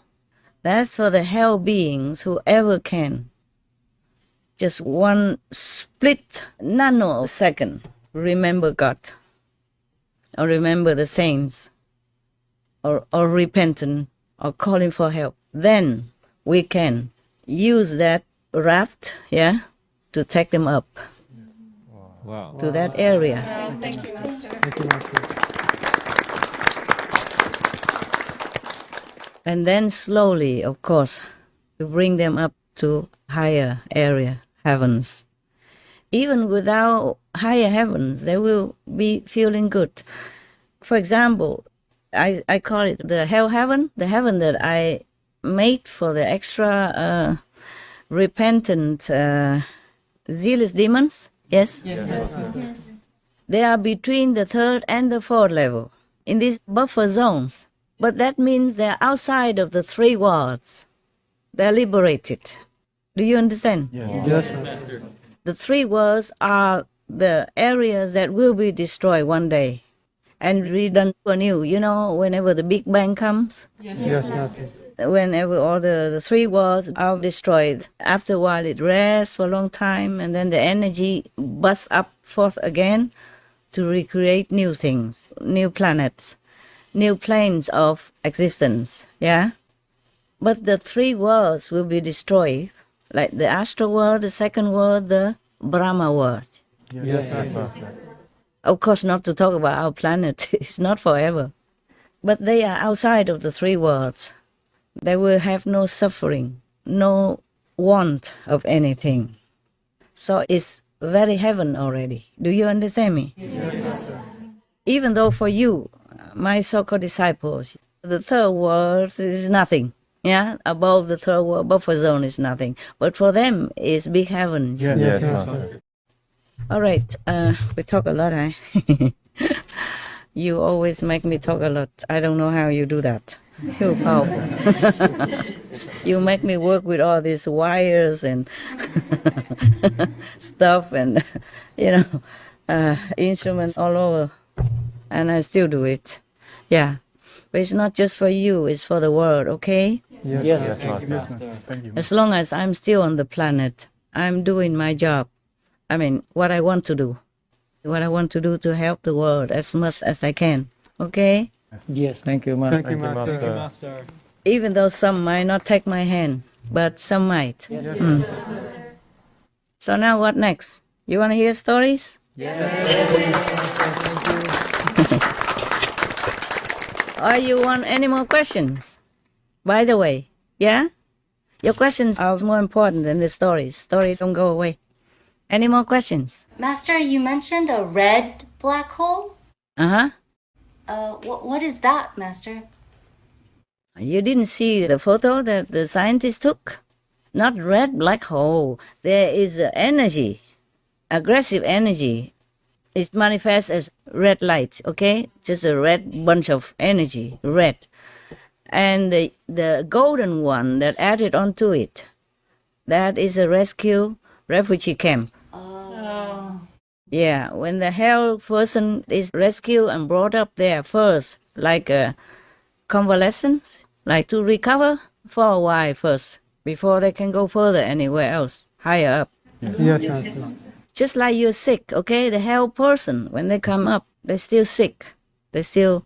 That's for the hell beings, whoever can. Just one split nanosecond, remember God, or remember the saints, or repentant, or calling for help. Then we can use that raft, to take them up to that area. Thank you, Master. Thank you, Master. And then slowly, of course, to bring them up to higher area, heavens. Even without higher heavens, they will be feeling good. For example, I call it the hell heaven, the heaven that I made for the extra repentant, zealous demons. Yes? Yes. They are between the third and the fourth level, in these buffer zones. But that means they're outside of the three worlds. They're liberated. Do you understand? Yes. The three worlds are the areas that will be destroyed one day and redone anew. You know, whenever the Big Bang comes, Yes, Master. whenever all the three worlds are destroyed, after a while it rests for a long time, and then the energy busts up forth again to recreate new things, new planets, new planes of existence, But the three worlds will be destroyed, like the astral world, the second world, the Brahma world. Yes, Master. Of course, not to talk about our planet, it's not forever. But they are outside of the three worlds. They will have no suffering, no want of anything. So it's very heaven already. Do you understand me? Yes, Master. Even though for you, my so-called disciples, the third world is nothing. Above the third world, buffer zone is nothing. But for them, it's big heavens. Yes, Master. All right, we talk a lot, You always make me talk a lot. I don't know how you do that. You're powerful. You make me work with all these wires and stuff and, instruments all over. And I still do it. Yeah. But it's not just for you, it's for the world, okay? Yes, Master. Thank you. As long as I'm still on the planet, I'm doing my job. I mean, what I want to do. What I want to do to help the world as much as I can. Okay? Yes, thank you, Master. Thank you, Master. Even though some might not take my hand, but some might. So now what next? You want to hear stories? Or you want any more questions? By the way, your questions are more important than the stories. Stories don't go away. Any more questions? Master, you mentioned a red black hole? What is that, Master? You didn't see the photo that the scientists took? Not red black hole. There is energy, aggressive energy. It manifests as red light, okay? Just a red bunch of energy, red. And the golden one that added onto it, that is a refugee camp. Yeah, when the hell person is rescued and brought up there first, like a convalescence, like to recover for a while first, before they can go further anywhere else, higher up. Yes, Master. Just like you're sick, okay? The hell person, when they come up, they're still sick. They're still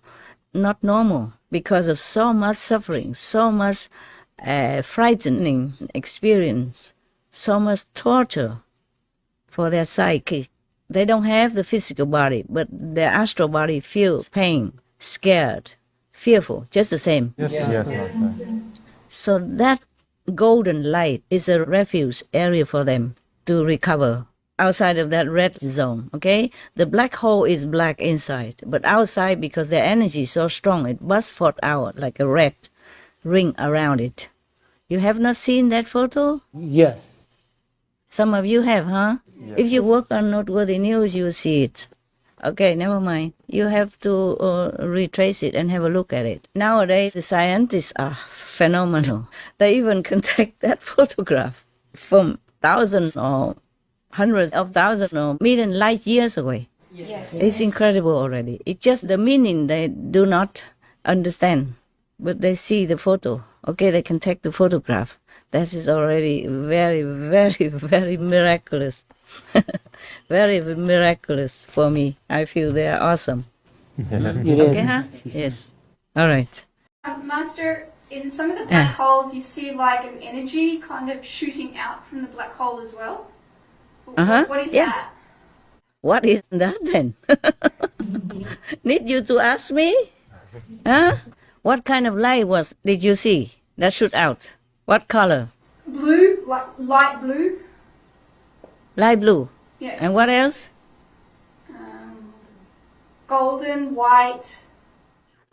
not normal because of so much suffering, so much frightening experience, so much torture for their psyche. They don't have the physical body, but their astral body feels pain, scared, fearful, just the same. Yes, Master. So that golden light is a refuge area for them to recover outside of that red zone, okay? The black hole is black inside, but outside, because their energy is so strong, it busts forth out like a red ring around it. You have not seen that photo? Yes. Some of you have, huh? Yes. If you work on Noteworthy News, you will see it. Okay, never mind. You have to retrace it and have a look at it. Nowadays, the scientists are phenomenal. They even can take that photograph from thousands or hundreds of thousands or million light years away. Yes. It's incredible already. It's just the meaning they do not understand. but they see the photo. Okay, they can take the photograph. That is already very, very, very miraculous. Very miraculous for me. I feel they are awesome. Okay, huh? Yes. All right. Master, in some of the black holes, you see like an energy kind of shooting out from the black hole as well. What is that? What is that then? Need you to ask me? Huh? What kind of light did you see that shoot out? What color? Blue, like light blue. Light blue. Yeah. And what else? Golden, white.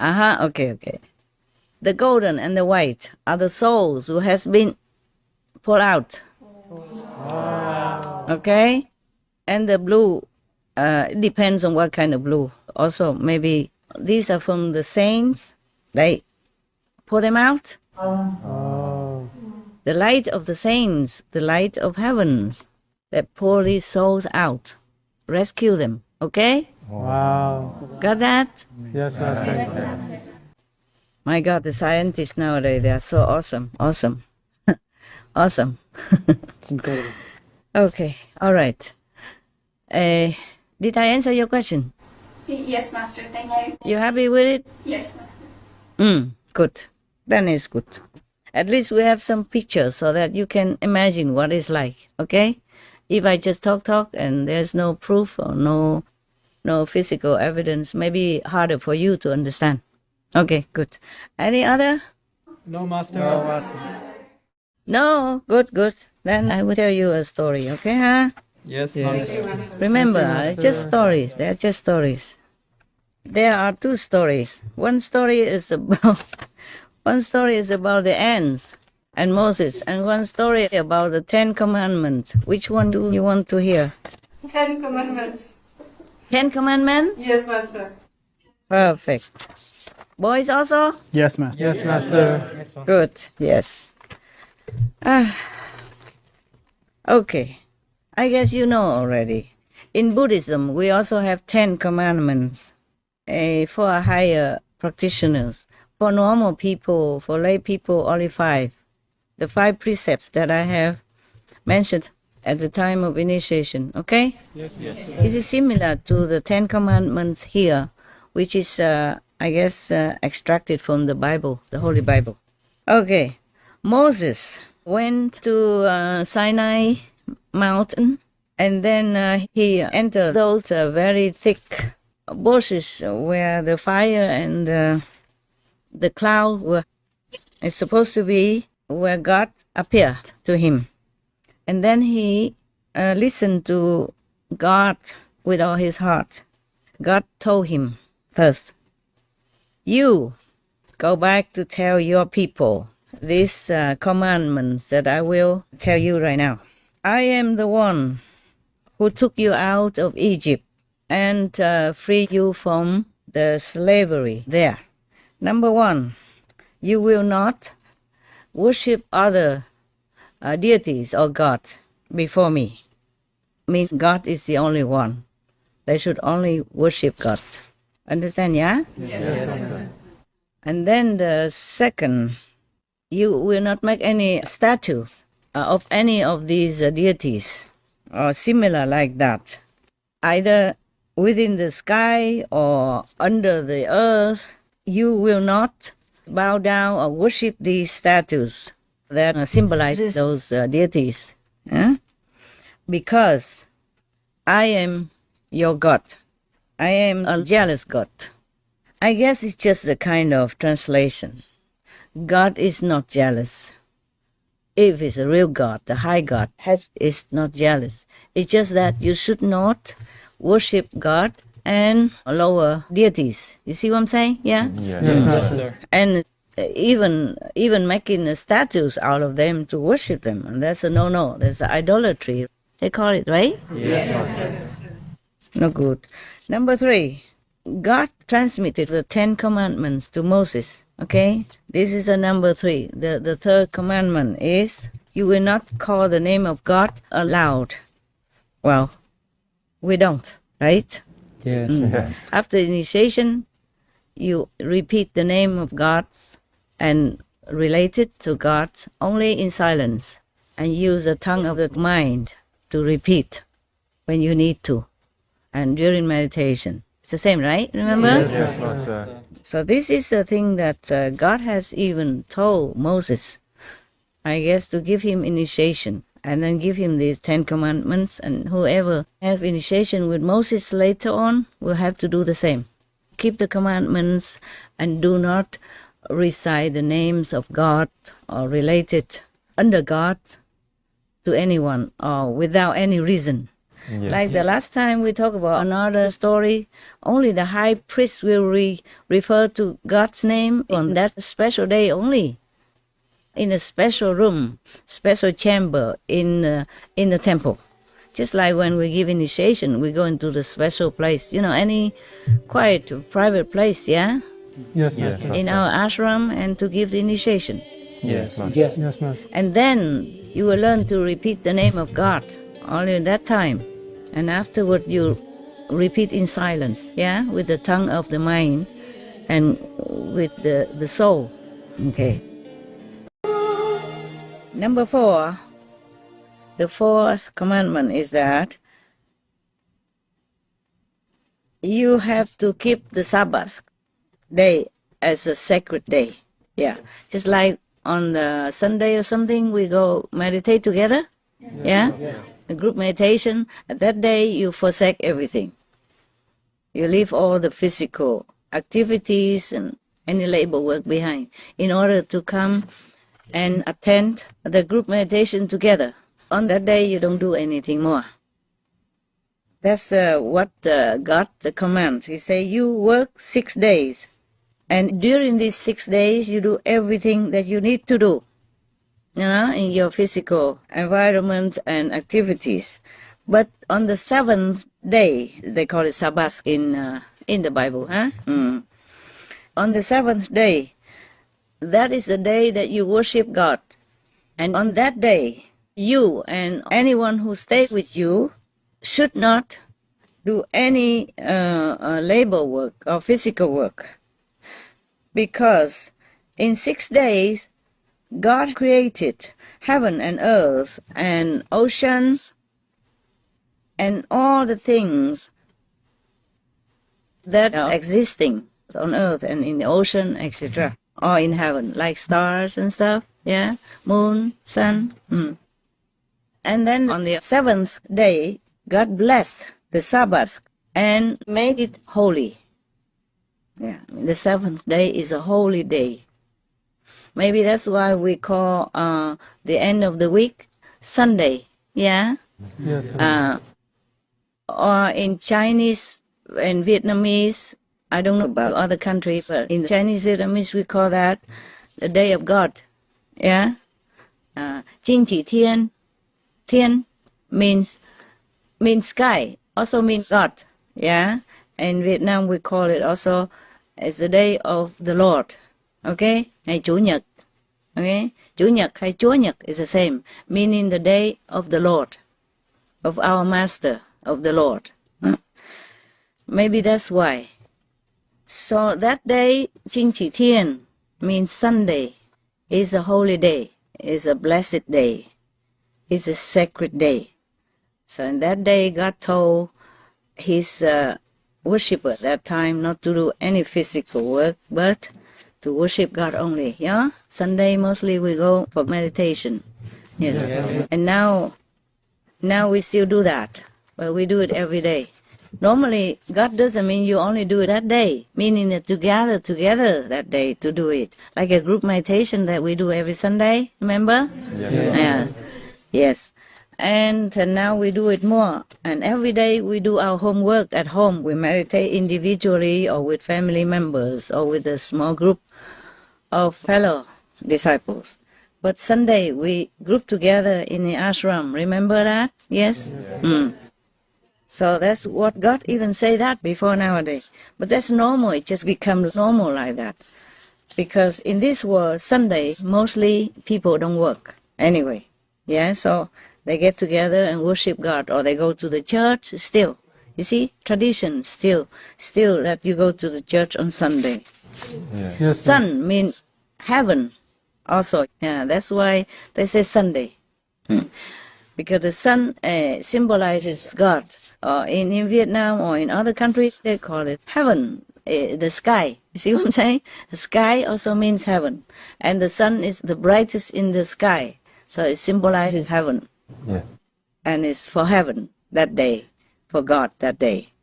Okay. The golden and the white are the souls who has been pulled out. Okay? And the blue, it depends on what kind of blue. Also, maybe these are from the saints. They pull them out. The light of the saints, the light of heavens, that pull these souls out. Rescue them. Okay? Wow. Got that? Yes, Master. My God, the scientists nowadays, they are so awesome. Awesome. Awesome. It's incredible. Okay, all right. Did I answer your question? Yes, Master. Thank you. You happy with it? Yes, Master. Good. Then it's good. At least we have some pictures so that you can imagine what it's like, okay? If I just talk and there's no proof or no physical evidence, maybe harder for you to understand. Okay, good. Any other? No, Master. No, Master. No? Good. Then I will tell you a story, okay, huh? Yes, Master. Remember, just stories. They're just stories. There are two stories. One story is about the ants and Moses, and one story is about the 10 Commandments. Which one do you want to hear? 10 Commandments. 10 Commandments? Yes, Master. Perfect. Boys also? Yes, Master. Yes, Master. Good, yes. Okay, I guess you know already. In Buddhism, we also have 10 Commandments for higher practitioners. For normal people, for lay people, only 5. The 5 precepts that I have mentioned at the time of initiation, okay? Yes. It is similar to the 10 Commandments here, which is, I guess, extracted from the Bible, the Holy Bible. Okay, Moses went to Sinai mountain, and then he entered those very thick bushes where the fire and the cloud were supposed to be, where God appeared to him. And then he listened to God with all his heart. God told him first, you go back to tell your people these commandments that I will tell you right now. I am the one who took you out of Egypt and freed you from the slavery there. Number 1, you will not worship other deities or God before me. Means God is the only one. They should only worship God. Understand, yeah? Yes. And then the second, you will not make any statues of any of these deities or similar like that, either within the sky or under the earth. You will not bow down or worship these statues that symbolize those deities. Because I am your God. I am a jealous God. I guess it's just a kind of translation. God is not jealous. If it's a real God, the high God, is not jealous. It's just that you should not worship God and lower deities. You see what I'm saying? Yeah? Yes, Master. And even making statues out of them to worship them. And that's a no-no. That's idolatry. They call it, right? Yes, Master. No good. Number 3, God transmitted the 10 Commandments to Moses. Okay? This is a number 3. The third commandment is, you will not call the name of God aloud. Well, we don't, right? Yes. After initiation, you repeat the name of God and related to God only in silence, and use the tongue of the mind to repeat when you need to, and during meditation. It's the same, right? Remember? Yes, Master. So this is the thing that God has even told Moses, I guess, to give him initiation, and then give him these 10 commandments, and whoever has initiation with Moses later on will have to do the same. Keep the commandments and do not recite the names of God or related under God to anyone or without any reason. Yes. Like the last time we talked about another story, only the high priest will refer to God's name on that special day only, in a special room, special chamber in the temple. Just like when we give initiation, we go into the special place, any quiet, private place, yeah? Yes, Yes, Master. In our ashram, and to give the initiation. Yes, Master. Yes, Master. And then you will learn to repeat the name of God only at that time. And afterward you repeat in silence, yeah, with the tongue of the mind and with the soul. Okay. Number 4, the 4th commandment is that you have to keep the Sabbath day as a sacred day. Yeah, just like on the Sunday or something, we go meditate together. Yeah, the group meditation. At that day, you forsake everything. You leave all the physical activities and any labor work behind in order to come and attend the group meditation together. On that day, you don't do anything more. That's what God commands. He say, you work 6 days. And during these 6 days, you do everything that you need to do, in your physical environment and activities. But on the 7th day, they call it Sabbath in the Bible, huh? On the 7th day, that is the day that you worship God. And on that day, you and anyone who stays with you should not do any labor work or physical work. Because in 6 days, God created heaven and earth and oceans and all the things that are existing on earth and in the ocean, etc., or in heaven, like stars and stuff, yeah, moon, sun. And then on the 7th day, God blessed the Sabbath and made it holy. Yeah, the 7th day is a holy day. Maybe that's why we call the end of the week Sunday, yeah? Yes, Or in Chinese and Vietnamese, I don't know about other countries, but in Chinese, Vietnamese, we call that the Day of God, yeah? THIêN. THIêN means sky, also means God, yeah? In Vietnam, we call it also as the Day of the Lord, okay? Ngày Chủ nhật, okay? Chủ nhật hay Chúa nhật is the same, meaning the day of the Lord, of our Master, of the Lord. Maybe that's why. So that day, THIêN means Sunday, is a holy day, is a blessed day, is a sacred day. So in that day, God told his worshipper at that time not to do any physical work, but to worship God only, yeah? Sunday, mostly we go for meditation, yes. And now we still do that, but we do it every day. Normally, God doesn't mean you only do it that day, meaning that you gather together that day to do it. Like a group meditation that we do every Sunday, remember? Yeah. Yes. And now we do it more. And every day we do our homework at home. We meditate individually or with family members or with a small group of fellow disciples. But Sunday we group together in the ashram. Remember that? Yes? So that's what God even say that before nowadays. But that's normal. It just becomes normal like that. Because in this world, Sunday, mostly people don't work anyway. Yeah, so they get together and worship God, or they go to the church still. You see, tradition still that you go to the church on Sunday. Yes, Sun means heaven also. Yeah, that's why they say Sunday. Because the sun symbolizes God. In Vietnam or in other countries, they call it heaven, the sky. You see what I'm saying? The sky also means heaven. And the sun is the brightest in the sky. So it symbolizes heaven. Yes. And it's for heaven that day, for God that day.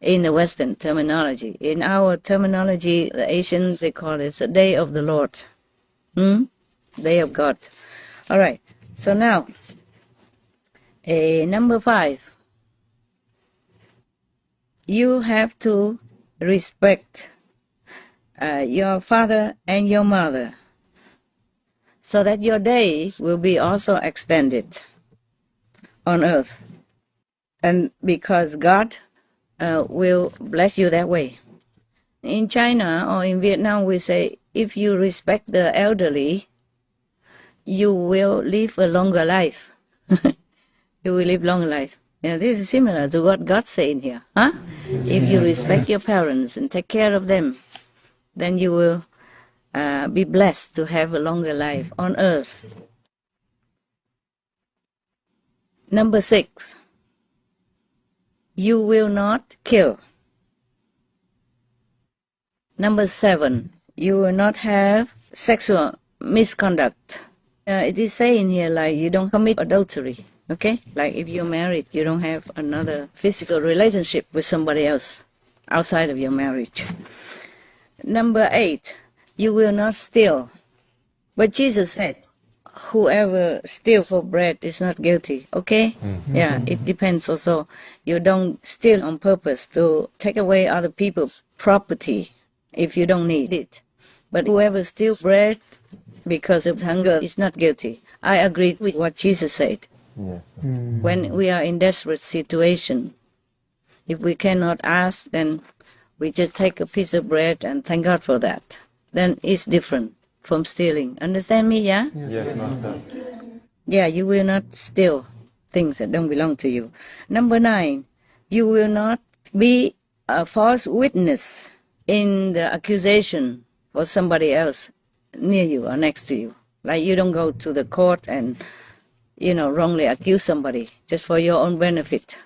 In the Western terminology. In our terminology, the Asians, they call it the day of the Lord. Day of God. All right. So now, number 5. You have to respect your father and your mother so that your days will be also extended on earth. And because God will bless you that way. In China or in Vietnam, we say, if you respect the elderly, you will live a longer life. You will live longer life. Yeah, this is similar to what God's saying here. Huh? If you respect your parents and take care of them, then you will be blessed to have a longer life on earth. Number 6. You will not kill. Number 7. You will not have sexual misconduct. It is saying here like you don't commit adultery. Okay? Like if you're married, you don't have another physical relationship with somebody else outside of your marriage. Number 8, you will not steal. But Jesus said, whoever steals for bread is not guilty. Okay? Yeah, it depends also. You don't steal on purpose to take away other people's property if you don't need it. But whoever steals bread because of hunger is not guilty. I agree with what Jesus said. Yes. When we are in desperate situation, if we cannot ask, then we just take a piece of bread and thank God for that. Then it's different from stealing. Understand me, yeah? Yes, Master. Yeah, you will not steal things that don't belong to you. Number 9, you will not be a false witness in the accusation for somebody else near you or next to you. Like you don't go to the court and wrongly accuse somebody just for your own benefit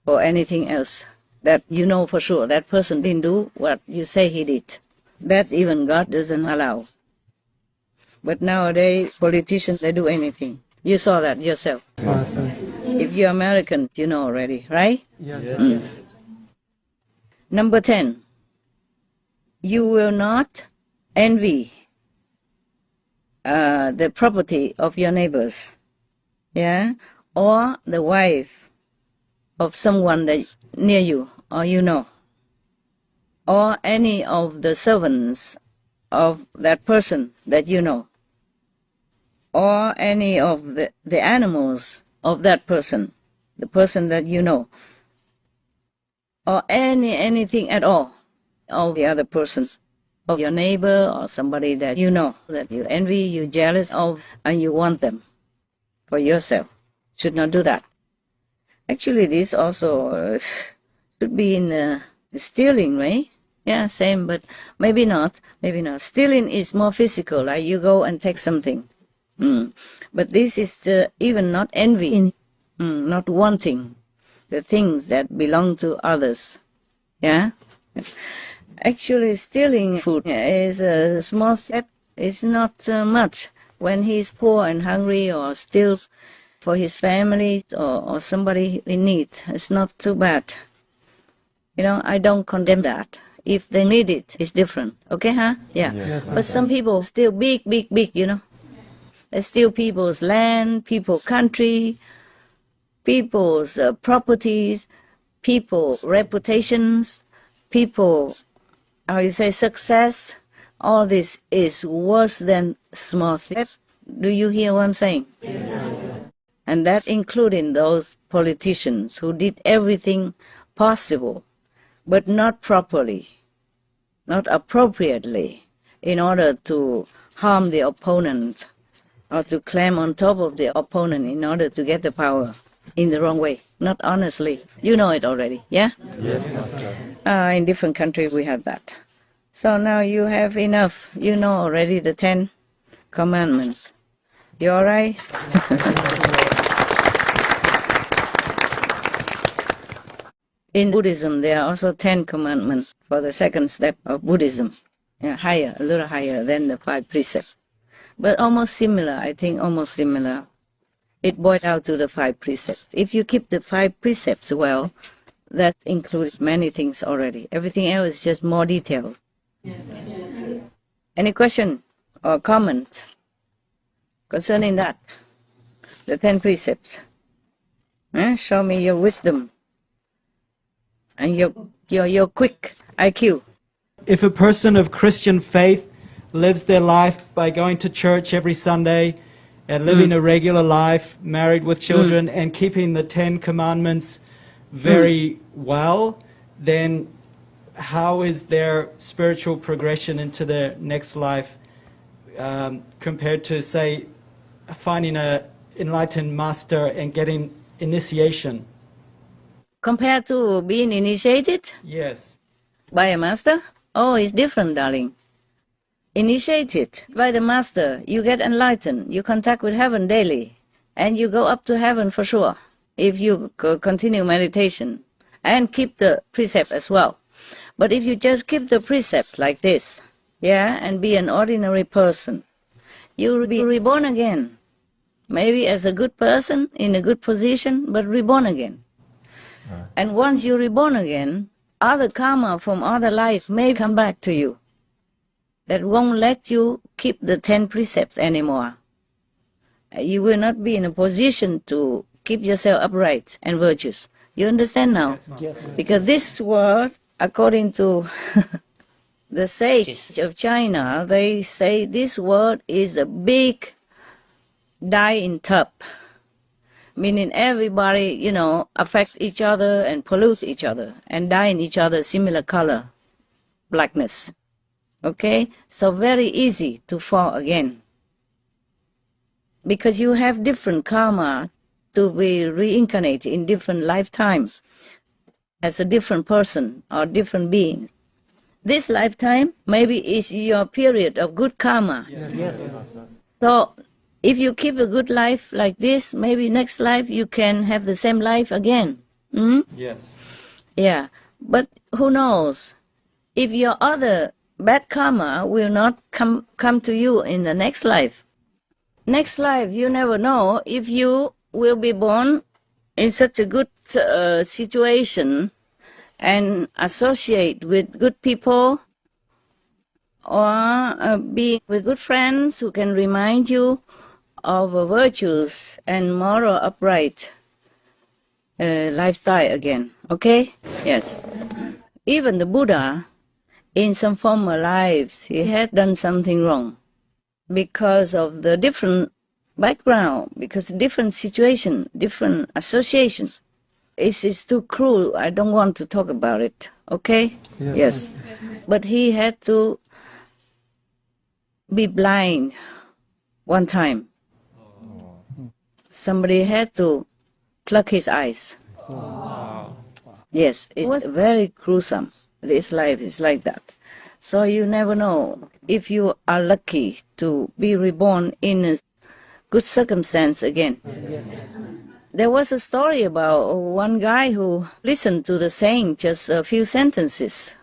or anything else that you know for sure that person didn't do what you say he did. That's even God doesn't allow. But nowadays, politicians, they do anything. You saw that yourself. Master. If you're American, you know already, right? Yes. Number 10, you will not envy the property of your neighbors. Yeah, or the wife of someone that's near you or you know, or any of the servants of that person that you know, or any of the animals of that person, the person that you know, or anything at all of the other persons, of your neighbor or somebody that you know, that you envy, you're jealous of, and you want them for yourself. Should not do that. Actually, this also should be in stealing, right? Yeah, same, but maybe not. Maybe not. Stealing is more physical, like you go and take something. But this is even not envy, not wanting the things that belong to others. Yeah? Actually, stealing food is a small step. It's not much. When he's poor and hungry or steals for his family or somebody in need, it's not too bad. I don't condemn that. If they need it, it's different. Okay, huh? Yeah. Yes. But some people steal big, They steal people's land, people's country, people's properties, people's reputations, people's, success. All this is worse than small things. Do you hear what I'm saying? Yes. And that including those politicians who did everything possible, but not properly, not appropriately, in order to harm the opponent or to climb on top of the opponent in order to get the power in the wrong way, not honestly. You know it already, yeah? Yes, Master. In different countries we have that. So now you have enough. You know already the 10 commandments. You all right? In Buddhism, there are also 10 commandments for the second step of Buddhism. Yeah, higher, a little higher than the 5 precepts. But almost similar, I think, almost similar. It boils down to the 5 precepts. If you keep the 5 precepts well, that includes many things already. Everything else is just more detailed. Any question or comment concerning that? The 10 precepts. Show me your wisdom and your quick IQ. If a person of Christian faith lives their life by going to church every Sunday and living a regular life, married with children, and keeping the 10 commandments very well, then how is their spiritual progression into the next life compared to, say, finding an enlightened master and getting initiation? Compared to being initiated? Yes. By a master? Oh, it's different, darling. Initiated by the master, you get enlightened, you contact with heaven daily, and you go up to heaven for sure, if you continue meditation and keep the precept as well. But if you just keep the precept like this, yeah, and be an ordinary person, you will be reborn again. Maybe as a good person, in a good position, but reborn again. And once you're reborn again, other karma from other lives may come back to you. That won't let you keep the 10 precepts anymore. You will not be in a position to keep yourself upright and virtuous. You understand now? Yes. Because this word, according to the sages of China, they say this word is a big dye-in tub. Meaning everybody, affect each other and pollute each other and dye in each other similar color, blackness. Okay? So very easy to fall again. Because you have different karma to be reincarnated in different lifetimes as a different person or different being. This lifetime maybe is your period of good karma. Yes. So if you keep a good life like this, maybe next life you can have the same life again. Yes. Yeah, but who knows? If your other bad karma will not come to you in the next life. Next life, you never know if you will be born in such a good situation and associate with good people or be with good friends who can remind you of virtues and moral upright lifestyle again. Okay? Yes. Even the Buddha, in some former lives, he had done something wrong because of the different background, because the different situation, different associations. It's too cruel. I don't want to talk about it. Okay? Yes. But he had to be blind one time. Somebody had to pluck his eyes. Yes, it was very gruesome. This life is like that. So you never know if you are lucky to be reborn in a good circumstance again. There was a story about one guy who listened to the saint just a few sentences,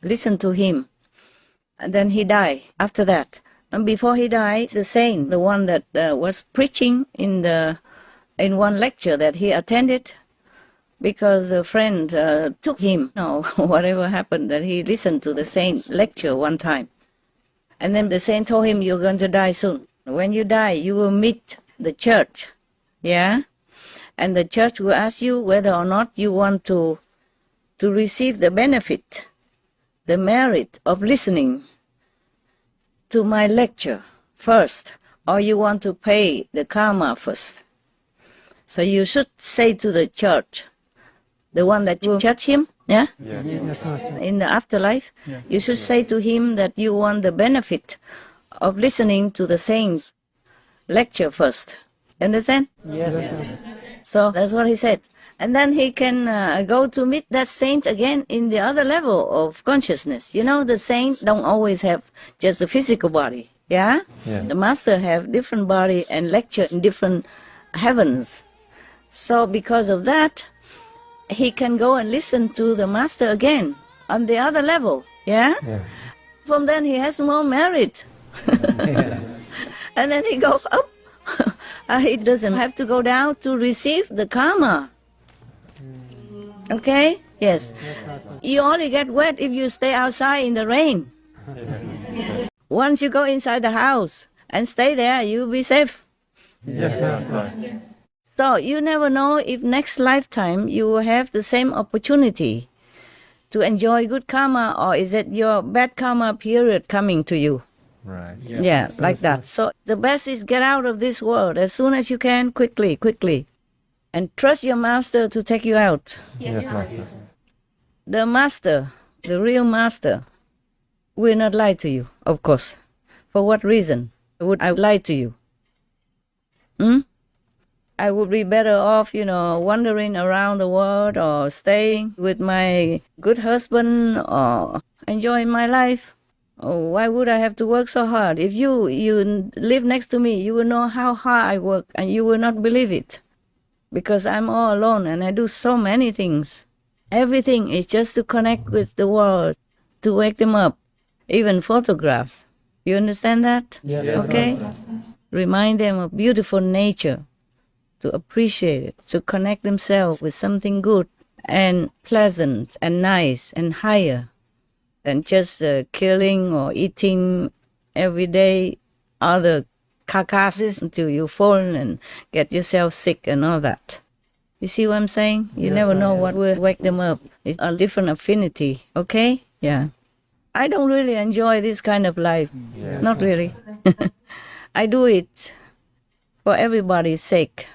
listened to him, and then he died after that. And before he died, the saint, the one that was preaching in one lecture that he attended, because a friend took him, whatever happened, that he listened to the saint lecture one time. And then the saint told him, you're going to die soon. When you die, you will meet the church, yeah? And the church will ask you whether or not you want to receive the benefit, the merit of listening to my lecture first, or you want to pay the karma first. So you should say to the church, the one that you judge him, yeah? In the afterlife, you should say to him that you want the benefit of listening to the saint's lecture first. Understand? Yes. So that's what he said. And then he can go to meet that saint again in the other level of consciousness. You know, the saints don't always have just a physical body. Yeah? Yes. The master have different body and lecture in different heavens. So because of that, he can go and listen to the master again on the other level. Yeah? Yeah. From then he has more merit. And then he goes up. He doesn't have to go down to receive the karma. Okay? Yes. You only get wet if you stay outside in the rain. Once you go inside the house and stay there, you'll be safe. Yes. So you never know if next lifetime you will have the same opportunity to enjoy good karma, or is it your bad karma period coming to you? Right. Yeah, like that. So the best is get out of this world as soon as you can, quickly. And trust your master to take you out. Yes, Master. The master, the real master, will not lie to you, of course. For what reason would I lie to you? I would be better off, wandering around the world or staying with my good husband or enjoying my life. Oh, why would I have to work so hard? If you live next to me, you will know how hard I work and you will not believe it. Because I'm all alone and I do so many things. Everything is just to connect with the world, to wake them up. Even photographs. You understand that? Yes. Okay? Remind them of beautiful nature, to appreciate it, to connect themselves with something good and pleasant and nice and higher than just killing or eating every day other carcasses until you fall and get yourself sick and all that. You see what I'm saying? You never know what will wake them up. It's a different affinity, okay? Yeah. I don't really enjoy this kind of life. Yeah. Not really. I do it for everybody's sake.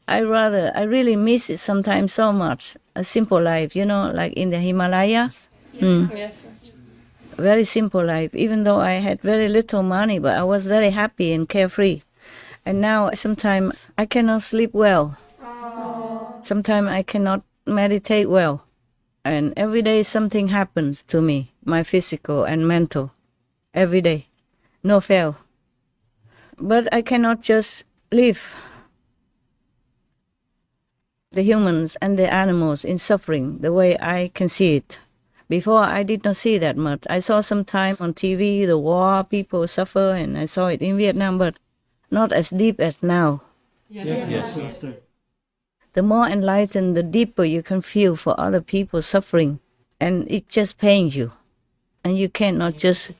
I really miss it sometimes so much. A simple life, like in the Himalayas. Yes. Very simple life, even though I had very little money, but I was very happy and carefree. And now sometimes I cannot sleep well. Sometimes I cannot meditate well. And every day something happens to me, my physical and mental. Every day. No fail. But I cannot just live the humans and the animals in suffering the way I can see it. Before, I did not see that much. I saw sometimes on TV the war, people suffer, and I saw it in Vietnam, but not as deep as now. Yes, Master. The more enlightened, the deeper you can feel for other people suffering, and it just pains you. And you cannot just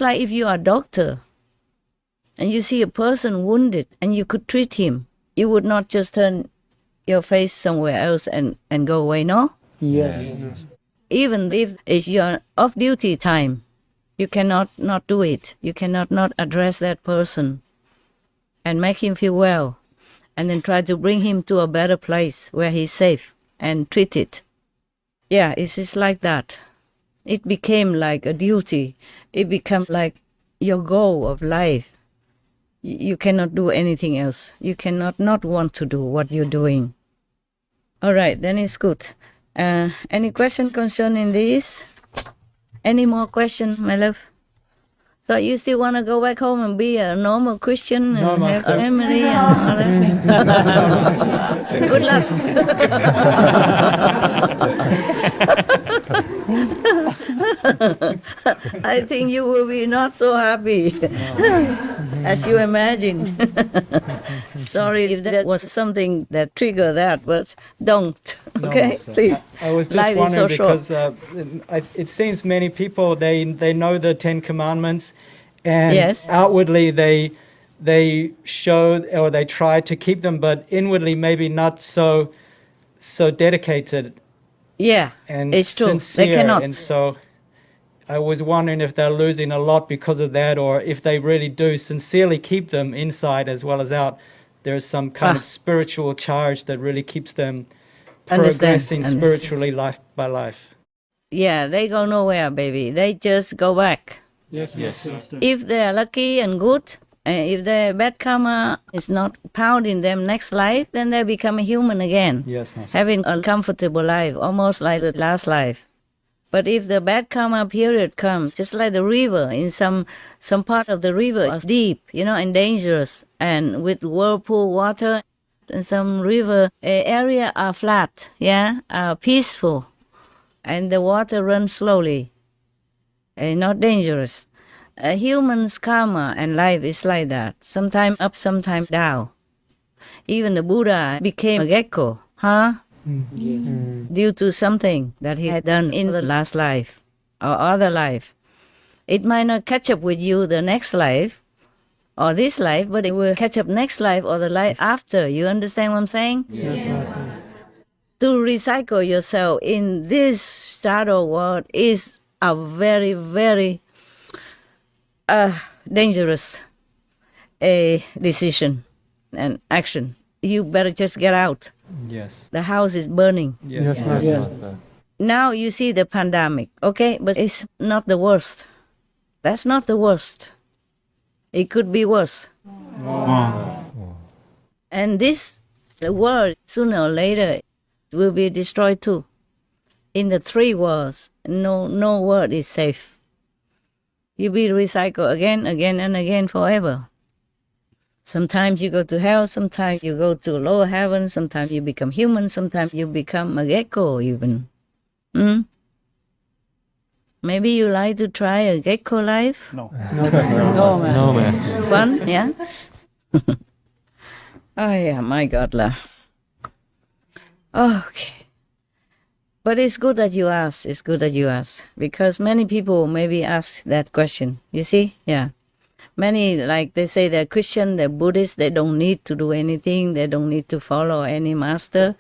like if you are a doctor, and you see a person wounded, and you could treat him, you would not just turn your face somewhere else and go away, no? Yes. Even if it's your off-duty time, you cannot not do it. You cannot not address that person and make him feel well, and then try to bring him to a better place where he's safe and treated. Yeah, it's just like that. It became like a duty. It becomes like your goal of life. You cannot do anything else. You cannot not want to do what you're doing. All right, then it's good. Any question concerning this? Any more questions, my love? So you still want to go back home and be a normal Christian and have a family and all that? Good luck. I think you will be not so happy as you imagined. Sorry if that was something that triggered that, but don't. Okay, please. I was just Life is so wondering short. because it seems many people, they know the 10 Commandments, and Yes. outwardly they show or they try to keep them, but inwardly maybe not so dedicated Yeah, and it's true. sincere. They cannot. And so I was wondering if they're losing a lot because of that, or if they really do sincerely keep them inside as well as out. There's some kind of spiritual charge that really keeps them progressing spiritually life by life. Yeah, they go nowhere, baby. They just go back. Yes, Master. If they are lucky and good, If the bad karma is not found in them next life, then they become a human again. Yes, Master. Having a comfortable life, almost like the last life. But if the bad karma period comes, just like the river, in some part of the river is deep, and dangerous, and with whirlpool water, and some river area are flat, are peaceful, and the water runs slowly, not dangerous. A human's karma and life is like that, sometimes up, sometimes down. Even the Buddha became a gecko, Yes. due to something that he had done in the last life or other life. It might not catch up with you the next life or this life, but it will catch up next life or the life after. You understand what I'm saying? Yes. To recycle yourself in this shadow world is a very, very dangerous decision and action. You better just get out. Yes. The house is burning. Yes. Master. Now you see the pandemic, okay? But it's not the worst. That's not the worst. It could be worse. And this world, sooner or later, will be destroyed too. In the 3 worlds, no world is safe. You be recycled again, and again forever. Sometimes you go to hell, sometimes you go to lower heaven, sometimes you become human, sometimes you become a gecko even. Maybe you like to try a gecko life? No. No, Master. Fun, yeah? Oh yeah, my God lah. Okay. But it's good that you ask, because many people maybe ask that question, you see? Yeah. Many, like they say they're Christian, they're Buddhist, they don't need to do anything, they don't need to follow any master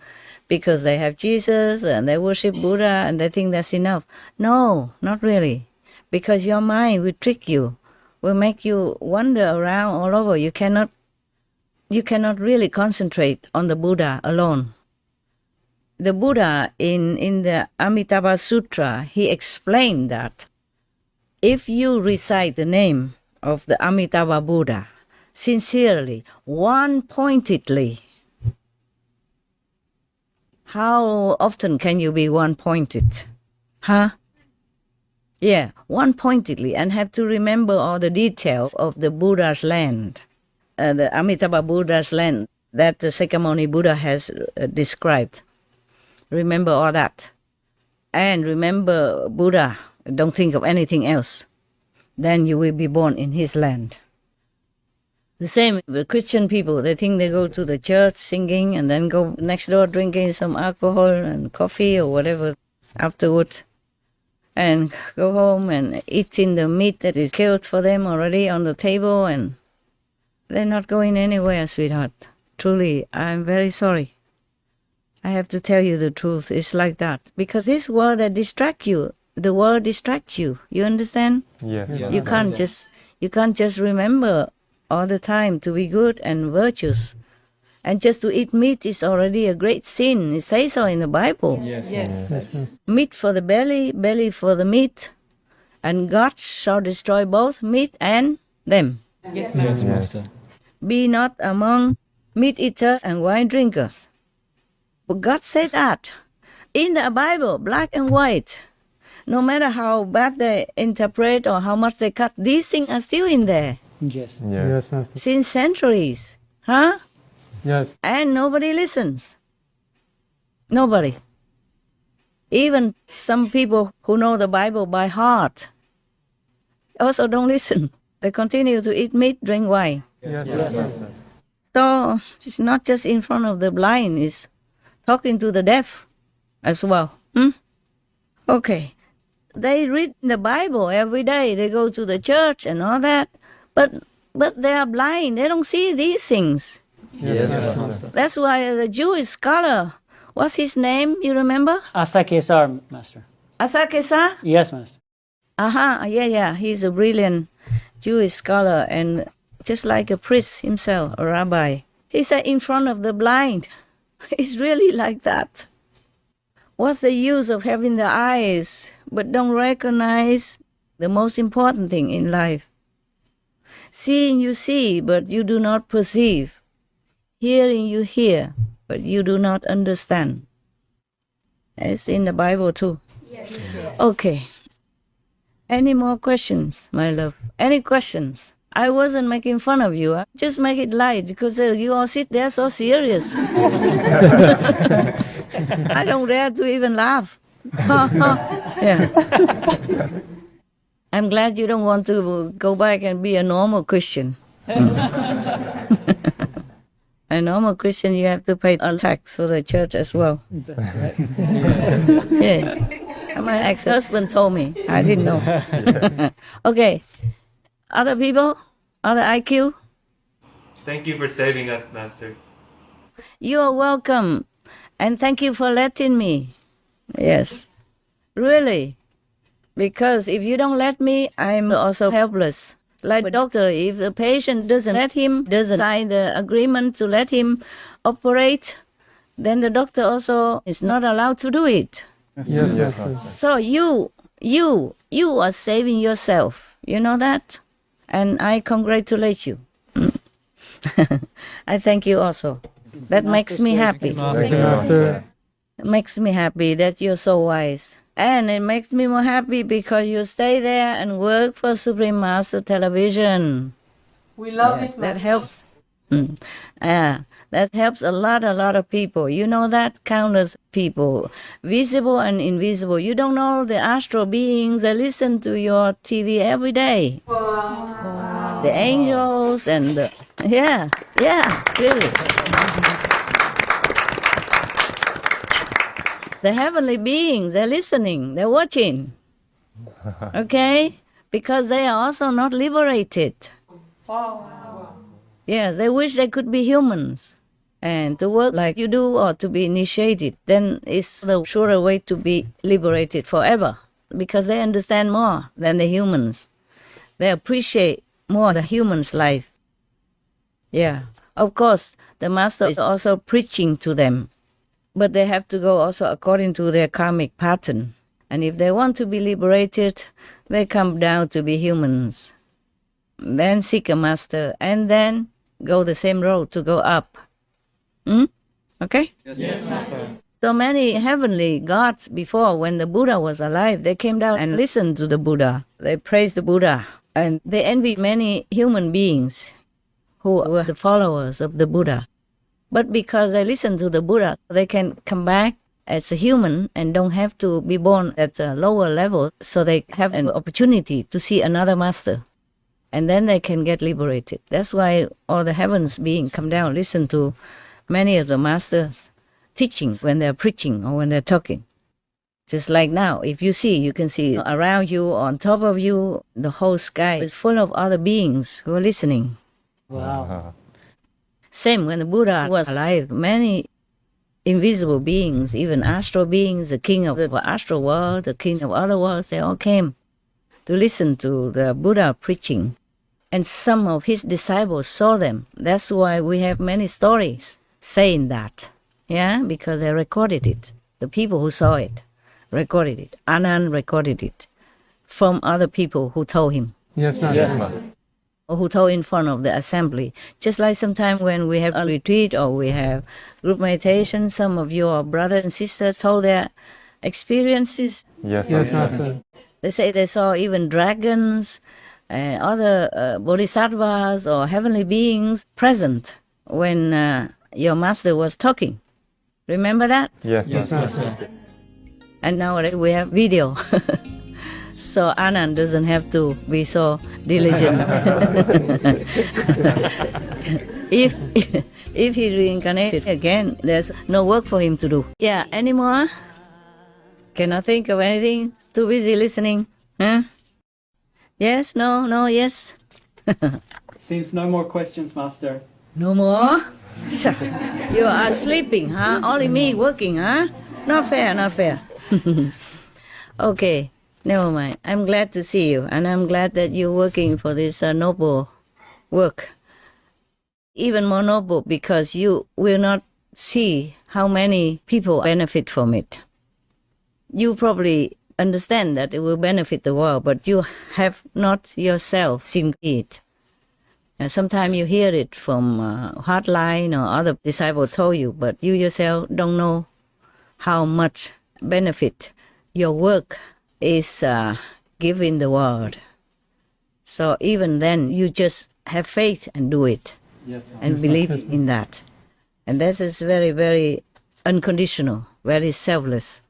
because they have Jesus and they worship Buddha and they think that's enough. No, not really. Because your mind will trick you, will make you wander around all over. You cannot really concentrate on the Buddha alone. The Buddha in the Amitabha Sutra, he explained that if you recite the name of the Amitabha Buddha sincerely, one-pointedly. How often can you be one-pointed? Yeah, one-pointedly, and have to remember all the details of the Buddha's land, the Amitabha Buddha's land that the Sakyamuni Buddha has described. Remember all that. And remember Buddha, don't think of anything else. Then you will be born in his land. The same with Christian people. They think they go to the church singing and then go next door drinking some alcohol and coffee or whatever afterwards. And go home and eating the meat that is killed for them already on the table, and they're not going anywhere, sweetheart. Truly, I'm very sorry. I have to tell you the truth. It's like that. Because this world that distracts you, the world distracts you. You understand? Yes. You can't just remember all the time to be good and virtuous. And just to eat meat is already a great sin. It says so in the Bible. Yes. Meat for the belly, belly for the meat. And God shall destroy both meat and them. Yes, Yes, Master. Master. Be not among meat eaters and wine drinkers. But God said that in the Bible, black and white. No matter how bad they interpret or how much they cut, these things are still in there. Yes. Yes. Master. Since centuries. Huh? Yes. And nobody listens. Nobody. Even some people who know the Bible by heart also don't listen. They continue to eat meat, drink wine. Yes. Master. So it's not just in front of the blind, it's talking to the deaf as well. Okay. They read the Bible every day. They go to the church and all that. But they are blind. They don't see these things. Yes. Master. That's why the Jewish scholar, what's his name? You remember? Asakesar, Master. Asakesa? Yes, Master. Yeah. He's a brilliant Jewish scholar and just like a priest himself, a rabbi. He said in front of the blind. It's really like that. What's the use of having the eyes but don't recognize the most important thing in life? Seeing you see, but you do not perceive. Hearing you hear, but you do not understand. It's in the Bible too. Yes. Okay. Any more questions, my love? Any questions? I wasn't making fun of you. Just make it light because you all sit there so serious. I don't dare to even laugh. Yeah. I'm glad you don't want to go back and be a normal Christian. A normal Christian, you have to pay a tax for the church as well. That's right. Yeah. My ex-husband told me. I didn't know. Okay. Other people? Other IQ? Thank you for saving us, Master. You are welcome. And thank you for letting me. Yes. Really. Because if you don't let me, I'm also helpless. Like a doctor, if the patient doesn't sign the agreement to let him operate, then the doctor also is not allowed to do it. Yes, yes. So you are saving yourself. You know that? And I congratulate you. I thank you also. That makes me happy. Thank you, Master. It makes me happy that you're so wise. And it makes me more happy because you stay there and work for Supreme Master Television. We love this That Master. helps. That helps a lot of people. You know that? Countless people, visible and invisible. You don't know the astral beings that listen to your TV every day. Wow. The angels and the... Yeah, really. The heavenly beings, they're listening, they're watching. Okay? Because they are also not liberated. Wow. Yes, they wish they could be humans and to work like you do or to be initiated. Then it's the surer way to be liberated forever because they understand more than the humans. They appreciate more the human's life. Yeah. Of course, the Master is also preaching to them. But they have to go also according to their karmic pattern. And if they want to be liberated, they come down to be humans. Then seek a master, and then go the same road to go up. Okay? Yes, Master. So many heavenly gods before, when the Buddha was alive, they came down and listened to the Buddha. They praised the Buddha. And they envied many human beings who were the followers of the Buddha. But because they listen to the Buddha, they can come back as a human and don't have to be born at a lower level, so they have an opportunity to see another master. And then they can get liberated. That's why all the heavens beings come down, listen to many of the masters' teaching when they're preaching or when they're talking. Just like now, if you see, you can see around you, on top of you, the whole sky is full of other beings who are listening. Wow. Same when the Buddha was alive, many invisible beings, even astral beings, the king of the astral world, the king of other worlds, they all came to listen to the Buddha preaching. And some of his disciples saw them. That's why we have many stories saying that. Yeah, because they recorded it. The people who saw it recorded it. Anand recorded it from other people who told him. Yes, Master. Yes, Master. Or who told in front of the assembly. Just like sometimes when we have a retreat or we have group meditation, some of your brothers and sisters told their experiences. Yes, Yes, Master. Master. They say they saw even dragons and other bodhisattvas or heavenly beings present when your master was talking. Remember that? Yes, Yes, Master. Master. And nowadays we have video. So Anand doesn't have to be so diligent. If he reincarnated again, there's no work for him to do. Yeah, anymore? Cannot think of anything? Too busy listening? Huh? Yes? No? Yes? Seems no more questions, Master. No more? You are sleeping, huh? Only me working, huh? Not fair. Okay. Never mind. I'm glad to see you, and I'm glad that you're working for this noble work. Even more noble because you will not see how many people benefit from it. You probably understand that it will benefit the world, but you have not yourself seen it. And sometimes you hear it from hotline or other disciples told you, but you yourself don't know how much benefit your work is giving the world. So even then, you just have faith and do it, and believe in that. And this is very, very unconditional, very selfless.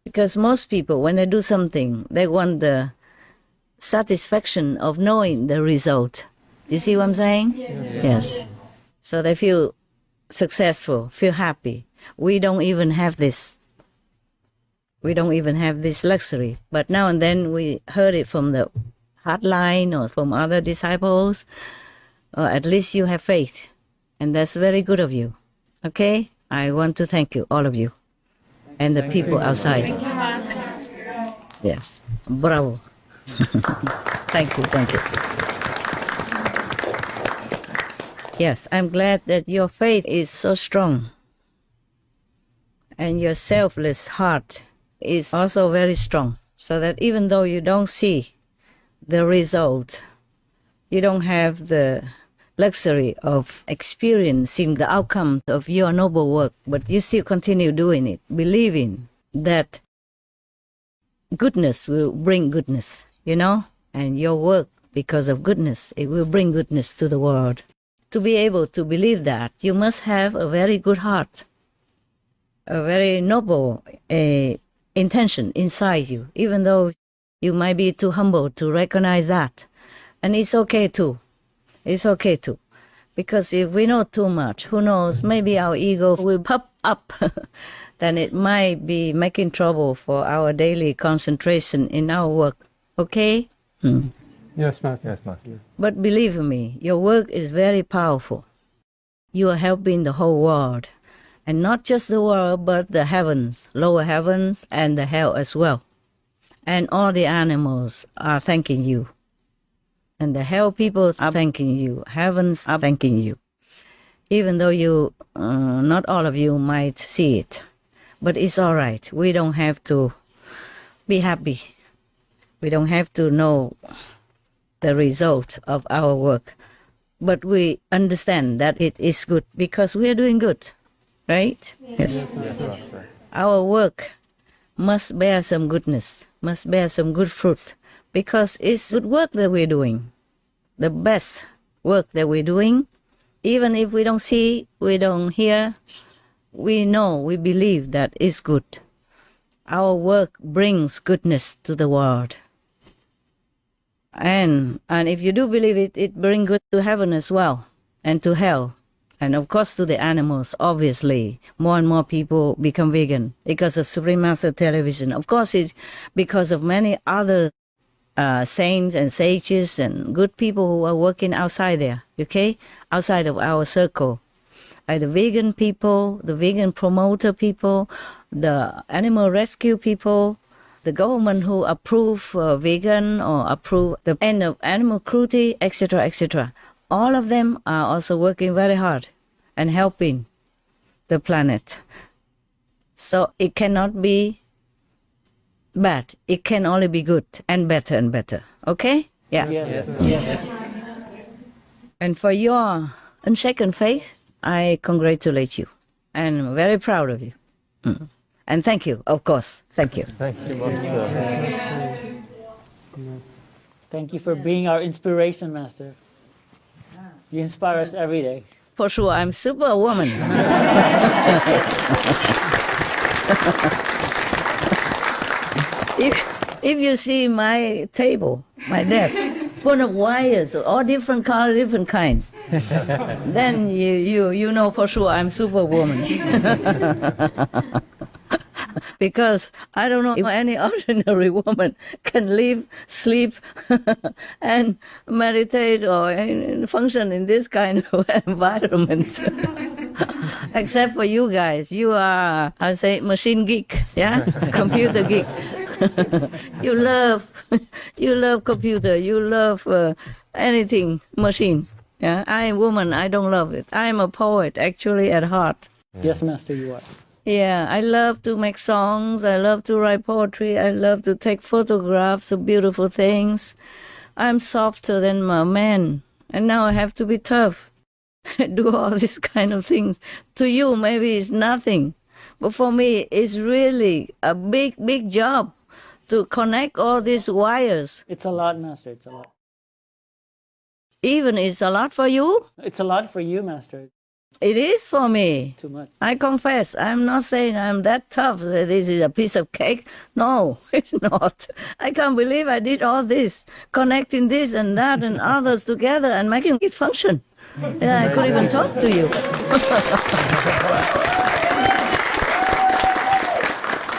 Because most people, when they do something, they want the satisfaction of knowing the result. You see what I'm saying? Yes. So they feel successful, feel happy. We don't even have this. We don't even have this luxury. But now and then we heard it from the hotline or from other disciples. Or at least you have faith. And that's very good of you. Okay? I want to thank you, all of you. And the people outside. Yes. Bravo. Thank you, thank you. Yes, I'm glad that your faith is so strong. And your selfless heart is also very strong. So that even though you don't see the result, you don't have the luxury of experiencing the outcome of your noble work, but you still continue doing it, believing that goodness will bring goodness, you know? And your work, because of goodness, it will bring goodness to the world. To be able to believe that, you must have a very good heart, a very noble intention inside you, even though you might be too humble to recognize that. And it's okay too. It's okay too. Because if we know too much, who knows, maybe our ego will pop up. Then it might be making trouble for our daily concentration in our work. Okay? Yes, Master. Yes, Master. But believe me, your work is very powerful. You are helping the whole world. And not just the world, but the heavens, lower heavens, and the hell as well. And all the animals are thanking you. And the hell people are thanking you. Heavens are thanking you. Even though you, not all of you might see it. But it's all right. We don't have to be happy. We don't have to know the result of our work. But we understand that it is good because we are doing good. Right? Yes. Our work must bear some goodness, must bear some good fruit. Because it's good work that we're doing. The best work that we're doing. Even if we don't see, we don't hear, we know, we believe that it's good. Our work brings goodness to the world. And if you do believe it, it brings good to heaven as well, and to hell. And of course to the animals, obviously. More and more people become vegan because of Supreme Master Television. Of course, it's because of many other saints and sages and good people who are working outside there, okay? Outside of our circle. Like the vegan people, the vegan promoter people, the animal rescue people, the government who approve vegan or approve the end of animal cruelty, etc., etc. All of them are also working very hard and helping the planet. So it cannot be bad. It can only be good and better. Okay? Yeah. Yes. And for your unshaken faith, I congratulate you. And I'm very proud of you. And thank you, of course. Thank you. Thank you, Master. Thank you for being our inspiration, Master. You inspire us every day. For sure, I'm superwoman. If you see my table, my desk, full of wires, all different colors, different kinds, then you know for sure I'm superwoman. Because I don't know if any ordinary woman can live, sleep, and meditate or function in this kind of environment. Except for you guys. You are, I say, machine geeks, yeah? Computer geeks. You love computer. You love anything machine. Yeah, I am woman. I don't love it. I am a poet, actually, at heart. Yes, Master, you are. Yeah, I love to make songs. I love to write poetry. I love to take photographs of beautiful things. I'm softer than my man, And now I have to be tough, do all these kind of things. To you, maybe it's nothing. But for me, it's really a big, big job to connect all these wires. It's a lot, Master. It's a lot. Even it's a lot for you? It's a lot for you, Master. It is for me. Too much. I confess, I'm not saying I'm that tough, that this is a piece of cake. No, it's not. I can't believe I did all this, connecting this and that and others together and making it function. Yeah, I could even talk to you.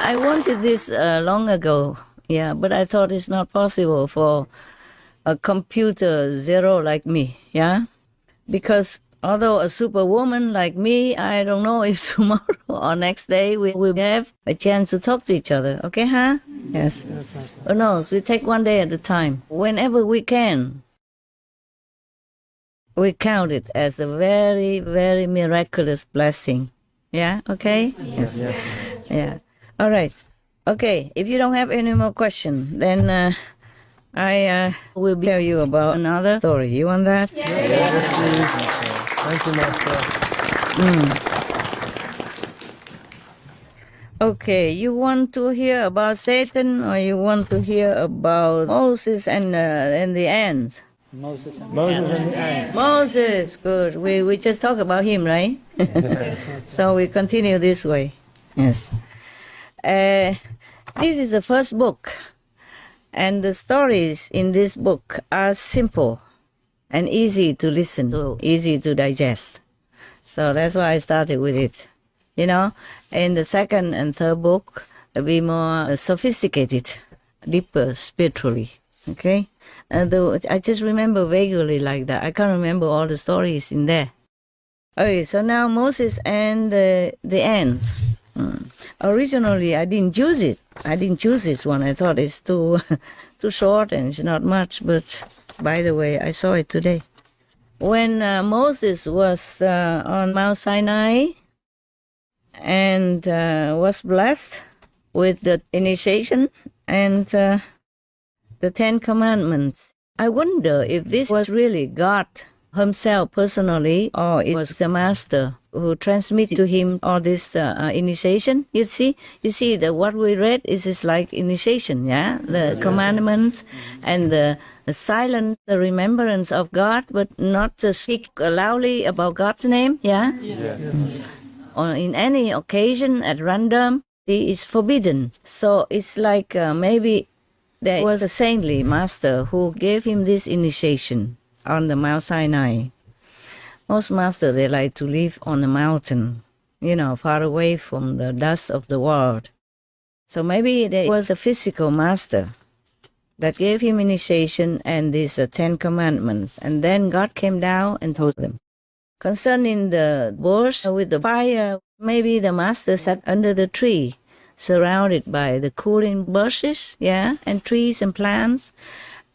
I wanted this long ago, yeah, but I thought it's not possible for a computer zero like me, yeah? Because although a superwoman like me, I don't know if tomorrow or next day we will have a chance to talk to each other. Okay, huh? Yes. Who knows? We take one day at a time. Whenever we can, we count it as a very, very miraculous blessing. Yeah? Okay? Yes. Yeah. All right. Okay. If you don't have any more questions, then I will tell you about another story. You want that? Yes. Thank you, Master. Okay, you want to hear about Satan or you want to hear about Moses and the ants? Moses and the ants. Moses, good. We just talked about him, right? So we continue this way. Yes. This is the first book. And the stories in this book are simple and easy to listen to, easy to digest. So that's why I started with it. You know, in the second and third book, it'll be more sophisticated, deeper spiritually. Okay? I just remember vaguely like that. I can't remember all the stories in there. Okay, so now Moses and the ants. Originally, I didn't choose it. I didn't choose this one. I thought it's too short and it's not much. But by the way, I saw it today. When Moses was on Mount Sinai and was blessed with the initiation and the 10 Commandments, I wonder if this was really God himself personally, or it was the master who transmitted to him all this initiation. You see that what we read is like initiation, yeah? The commandments and the silent, the remembrance of God, but not to speak loudly about God's name, yeah? Yes. Or in any occasion at random, it is forbidden. So it's like maybe there was a saintly master who gave him this initiation on the Mount Sinai. Most masters, they like to live on a mountain, you know, far away from the dust of the world. So maybe there was a physical master that gave him initiation and these 10 Commandments. And then God came down and told them. Concerning the bush with the fire, maybe the master sat under the tree, surrounded by the cooling bushes, yeah, and trees and plants.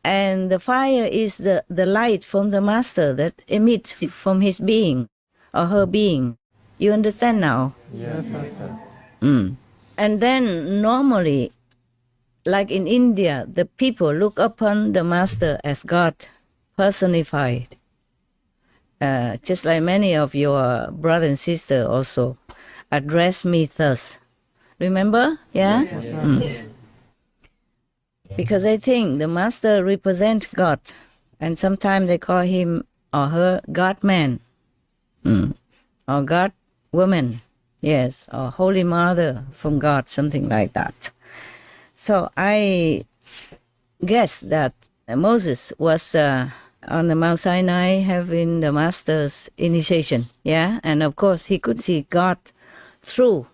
And the fire is the light from the master that emits from his being or her being. You understand now? Yes, Master. And then normally, like in India, the people look upon the master as God personified. Just like many of your brother and sister also address me thus. Remember? Yeah? Yes. Because I think the master represents God, and sometimes they call him or her God-man, or God-woman, yes, or Holy Mother from God, something like that. So I guess that Moses was on the Mount Sinai having the master's initiation, yeah, and of course he could see God through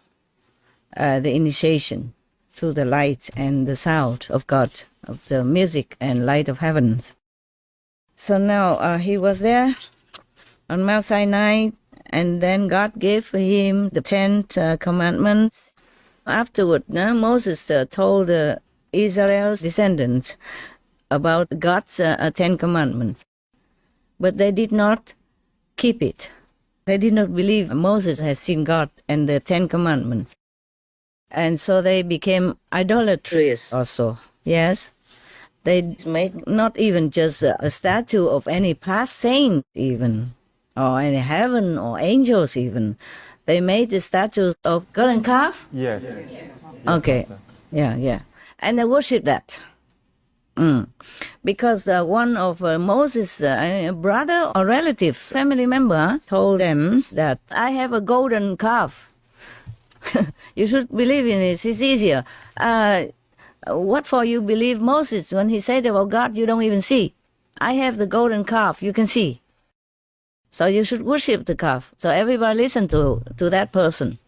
the initiation, through the light and the sound of God, of the music and light of heavens. So now he was there on Mount Sinai, and then God gave him the 10 Commandments. Afterward, Moses told Israel's descendants about God's 10 Commandments. But they did not keep it. They did not believe Moses had seen God and the 10 Commandments. And so they became idolatrous also, yes. They made not even just a statue of any past saint even, or any heaven or angels even. They made the statues of golden calf? Yes. Okay. Yeah. And they worship that. Because one of Moses' brother or relatives, family member, told them that I have a golden calf. You should believe in it. It's easier. What for you believe Moses when he said about God you don't even see? I have the golden calf you can see. So you should worship the calf. So everybody listen to that person.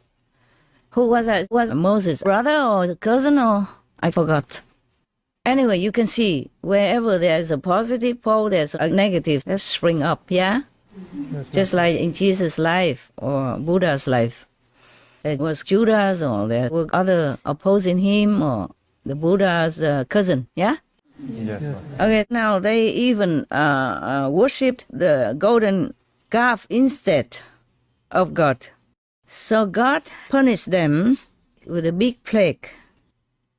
Who was that? Was Moses' brother or cousin or I forgot. Anyway, you can see wherever there's a positive pole, there's a negative that spring up, yeah? Just like in Jesus' life or Buddha's life. There was Judas or there were other opposing him or the Buddha's cousin, yeah? Yes. Okay, now they even worshipped the golden calf instead of God. So God punished them with a big plague.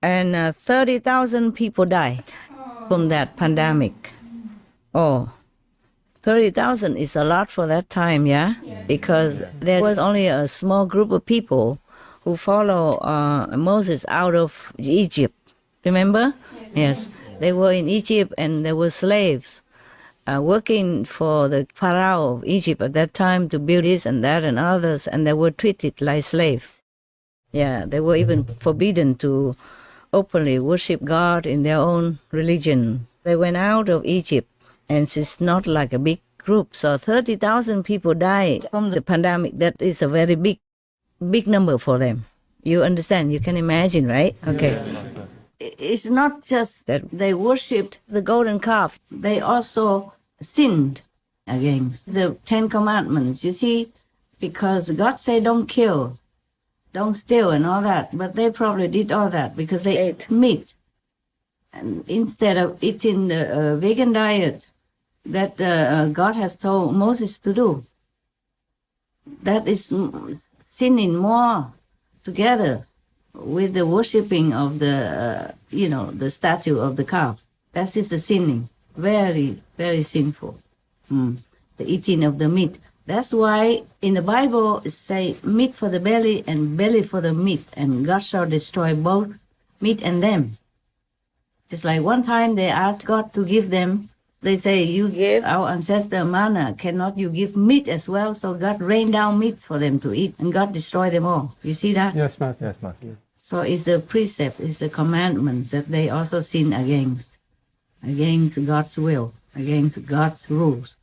And 30,000 people died from that pandemic. Oh, 30,000 is a lot for that time, yeah? Because there was only a small group of people who follow Moses out of Egypt. Remember? Yes. They were in Egypt and they were slaves working for the Pharaoh of Egypt at that time to build this and that and others, and they were treated like slaves. Yeah, they were even forbidden to openly worship God in their own religion. They went out of Egypt, and it's not like a big group. So 30,000 people died from the pandemic. That is a very big number for them. You understand? You can imagine, right? Okay. It's not just that they worshipped the golden calf. They also sinned against the 10 Commandments. You see, because God said don't kill, don't steal and all that. But they probably did all that because they ate meat. And instead of eating the vegan diet that God has told Moses to do. That is sinning more together with the worshipping of the, the statue of the calf. That is the sinning. Very, very sinful. The eating of the meat. That's why in the Bible it says meat for the belly and belly for the meat, and God shall destroy both meat and them. Just like one time they asked God to give them, they say, you gave our ancestor manna, cannot you give meat as well? So God rained down meat for them to eat, and God destroyed them all. You see that? Yes, Master. Yes, Master. So it's a precept, it's a commandment that they also sin against God's will, against God's rules.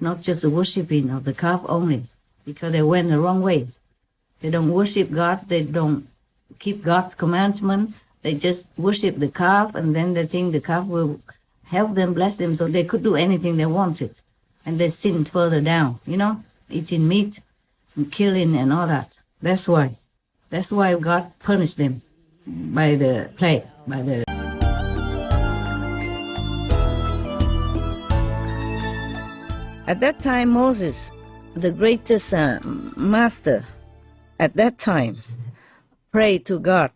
Not just the worshipping of the calf only, because they went the wrong way. They don't worship God, they don't keep God's commandments, they just worship the calf, and then they think the calf will help them, bless them, so they could do anything they wanted. And they sinned further down, eating meat and killing and all that. That's why God punished them by the plague, by the... At that time, Moses, the greatest master at that time, prayed to God,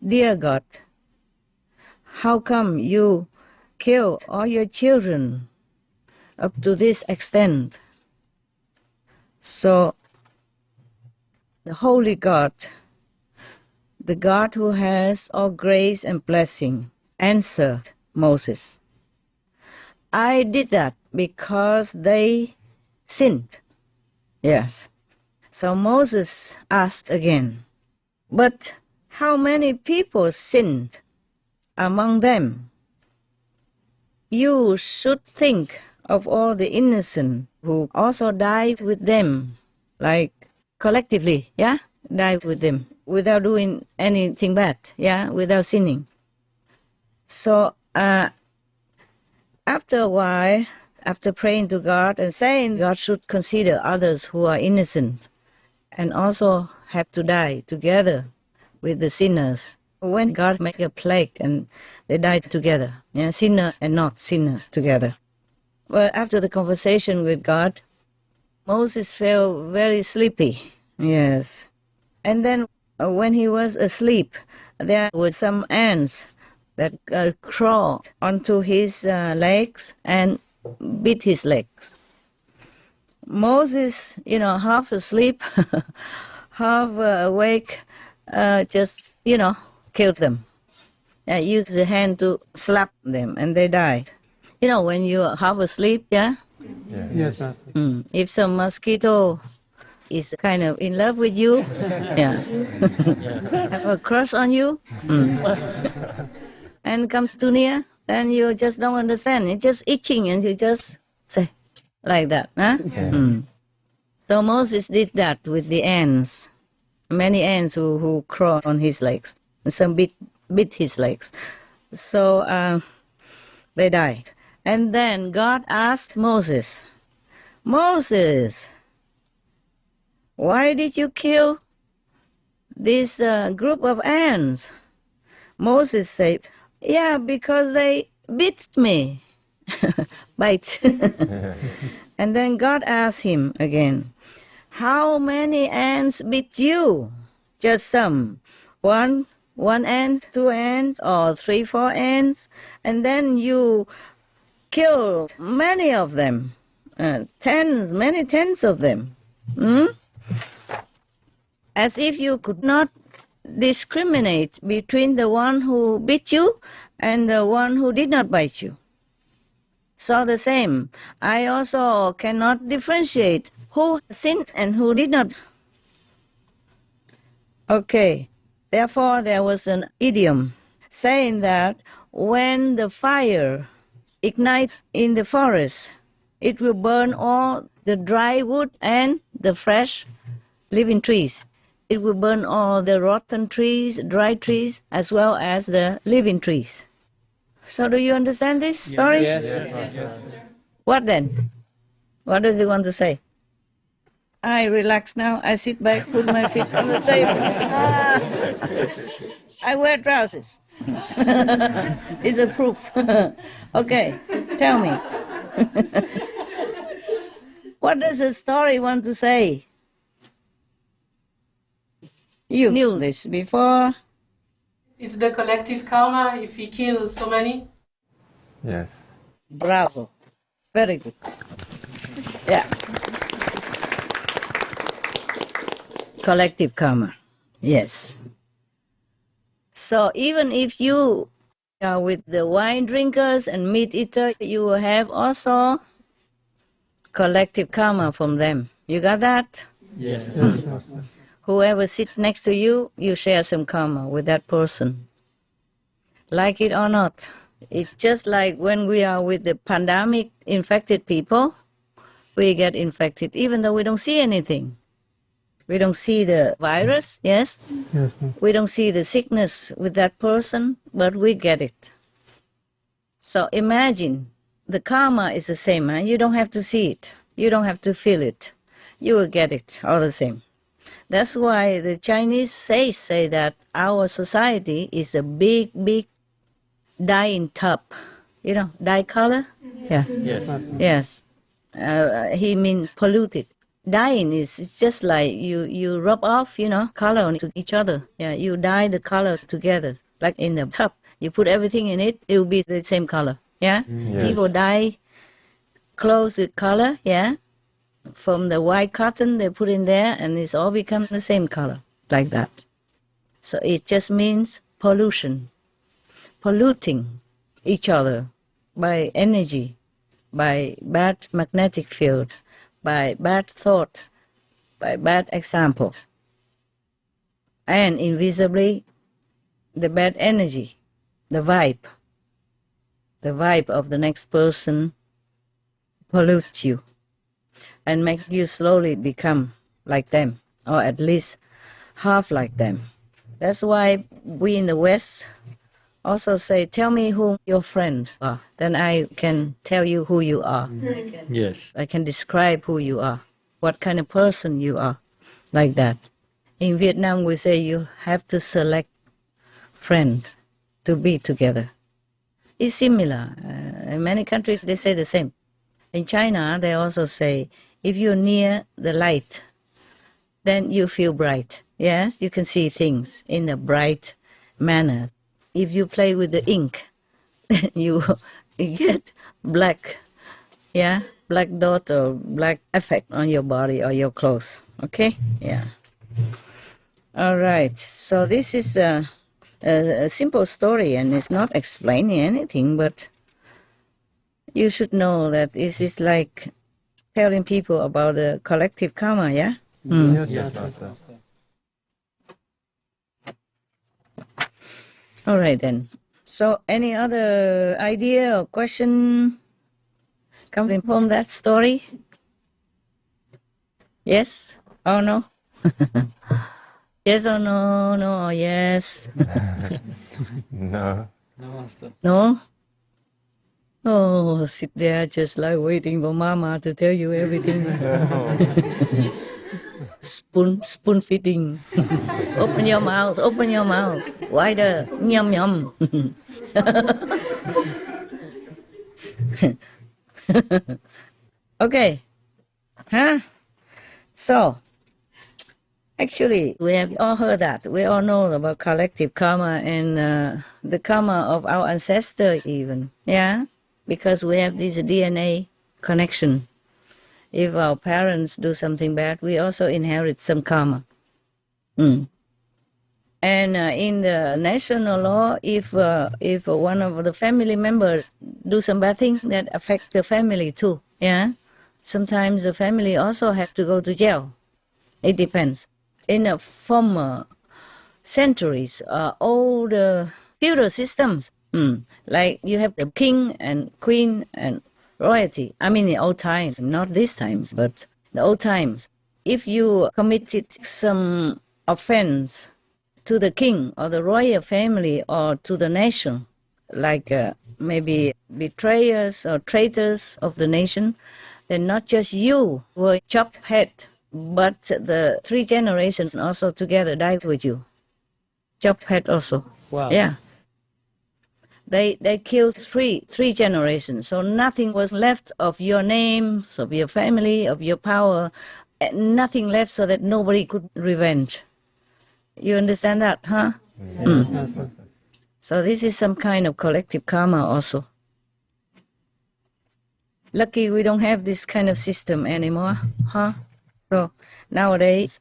Dear God, how come you kill all your children up to this extent? So the Holy God, the God who has all grace and blessing, answered Moses, I did that because they sinned. Yes. So Moses asked again, but how many people sinned among them? You should think of all the innocent who also died with them, like collectively, died with them, without doing anything bad, without sinning. So after a while, after praying to God and saying God should consider others who are innocent and also have to die together with the sinners, when God make a plague and they died together, sinners and not sinners together. But after the conversation with God, Moses felt very sleepy, yes. And then when he was asleep, there were some ants that crawled onto his legs and bit his legs. Moses, half asleep, half awake, just, killed them. Used the hand to slap them and they died. When you're half asleep, yeah? Yes, Master. If some mosquito is kind of in love with you, have a crush on you, and comes too near, then you just don't understand. It's just itching and you just say like that. Huh? So Moses did that with the ants. Many ants who crawled on his legs. And some bit his legs. So they died. And then God asked Moses, Moses, why did you kill this group of ants? Moses said, yeah, because they bit me. Bite. And then God asked him again, how many ants bit you? Just some. One ant, 2 ants, or 3, 4 ants. And then you killed many of them. Many tens of them. As if you could not discriminate between the one who bit you and the one who did not bite you. So the same, I also cannot differentiate who sinned and who did not. Okay, therefore there was an idiom saying that when the fire ignites in the forest, it will burn all the dry wood and the fresh living trees. It will burn all the rotten trees, dry trees, as well as the living trees. So do you understand this story? Yes. What then? What does he want to say? I relax now. I sit back, put my feet on the table. I wear trousers. It's a proof. Okay, tell me. What does the story want to say? You knew this before. It's the collective karma if he kills so many. Yes. Bravo. Very good. Yeah. Collective karma. Yes. So even if you are with the wine drinkers and meat eaters, you will have also collective karma from them. You got that? Yes. Whoever sits next to you, you share some karma with that person. Like it or not. It's just like when we are with the pandemic infected people, we get infected even though we don't see anything. We don't see the virus, yes? Yes. We don't see the sickness with that person, but we get it. So imagine, the karma is the same. Huh? You don't have to see it. You don't have to feel it. You will get it all the same. That's why the Chinese say that our society is a big dyeing tub. You know, dye color? Yeah. Yes. Yes. He means polluted. Dyeing it's just like you rub off, color on each other. Yeah, you dye the color together. Like in the tub, you put everything in it, it will be the same color. Yeah? Yes. People dye clothes with color, yeah? From the white cotton they put in there and it's all become the same color, like that. So it just means pollution. Polluting each other by energy, by bad magnetic fields, by bad thoughts, by bad examples. And invisibly, the bad energy, the vibe of the next person pollutes you and makes you slowly become like them, or at least half like them. That's why we in the West also say, tell me who your friends are. Then I can tell you who you are. Yes. I can describe who you are, what kind of person you are, like that. In Vietnam, we say you have to select friends to be together. It's similar. In many countries, they say the same. In China, they also say, if you're near the light, then you feel bright. Yes, you can see things in a bright manner. if you play with the ink, you get black, black dot or black effect on your body or your clothes. Okay? Yeah. All right. So this is a simple story, and it's not explaining anything, but you should know that this is like telling people about the collective karma, yeah? Yes, Master. All right then. So any other idea or question coming from that story? Yes or no? Yes or no? No or yes? No. No, Master. No? Oh, sit there just like waiting for Mama to tell you everything. Spoon feeding. Open your mouth, wider. Yum, yum. Okay. Huh? So, actually, we have all heard that. We all know about collective karma and the karma of our ancestors even. Yeah? Because we have this DNA connection. If our parents do something bad, we also inherit some karma. And in the national law, if one of the family members do some bad things, that affects the family too. Yeah, sometimes the family also have to go to jail. It depends. In the former centuries, all the feudal systems, like you have the king and queen and royalty. I mean, in old times, not these times, but the old times. If you committed some offense to the king or the royal family or to the nation, like maybe betrayers or traitors of the nation, then not just you were chopped head, but the 3 generations also together died with you. Chopped head also. Wow. Yeah. They killed three generations, so nothing was left of your name, of your family, of your power, nothing left so that nobody could revenge. You understand that, huh? Yes. So this is some kind of collective karma also. Lucky we don't have this kind of system anymore, huh? So nowadays,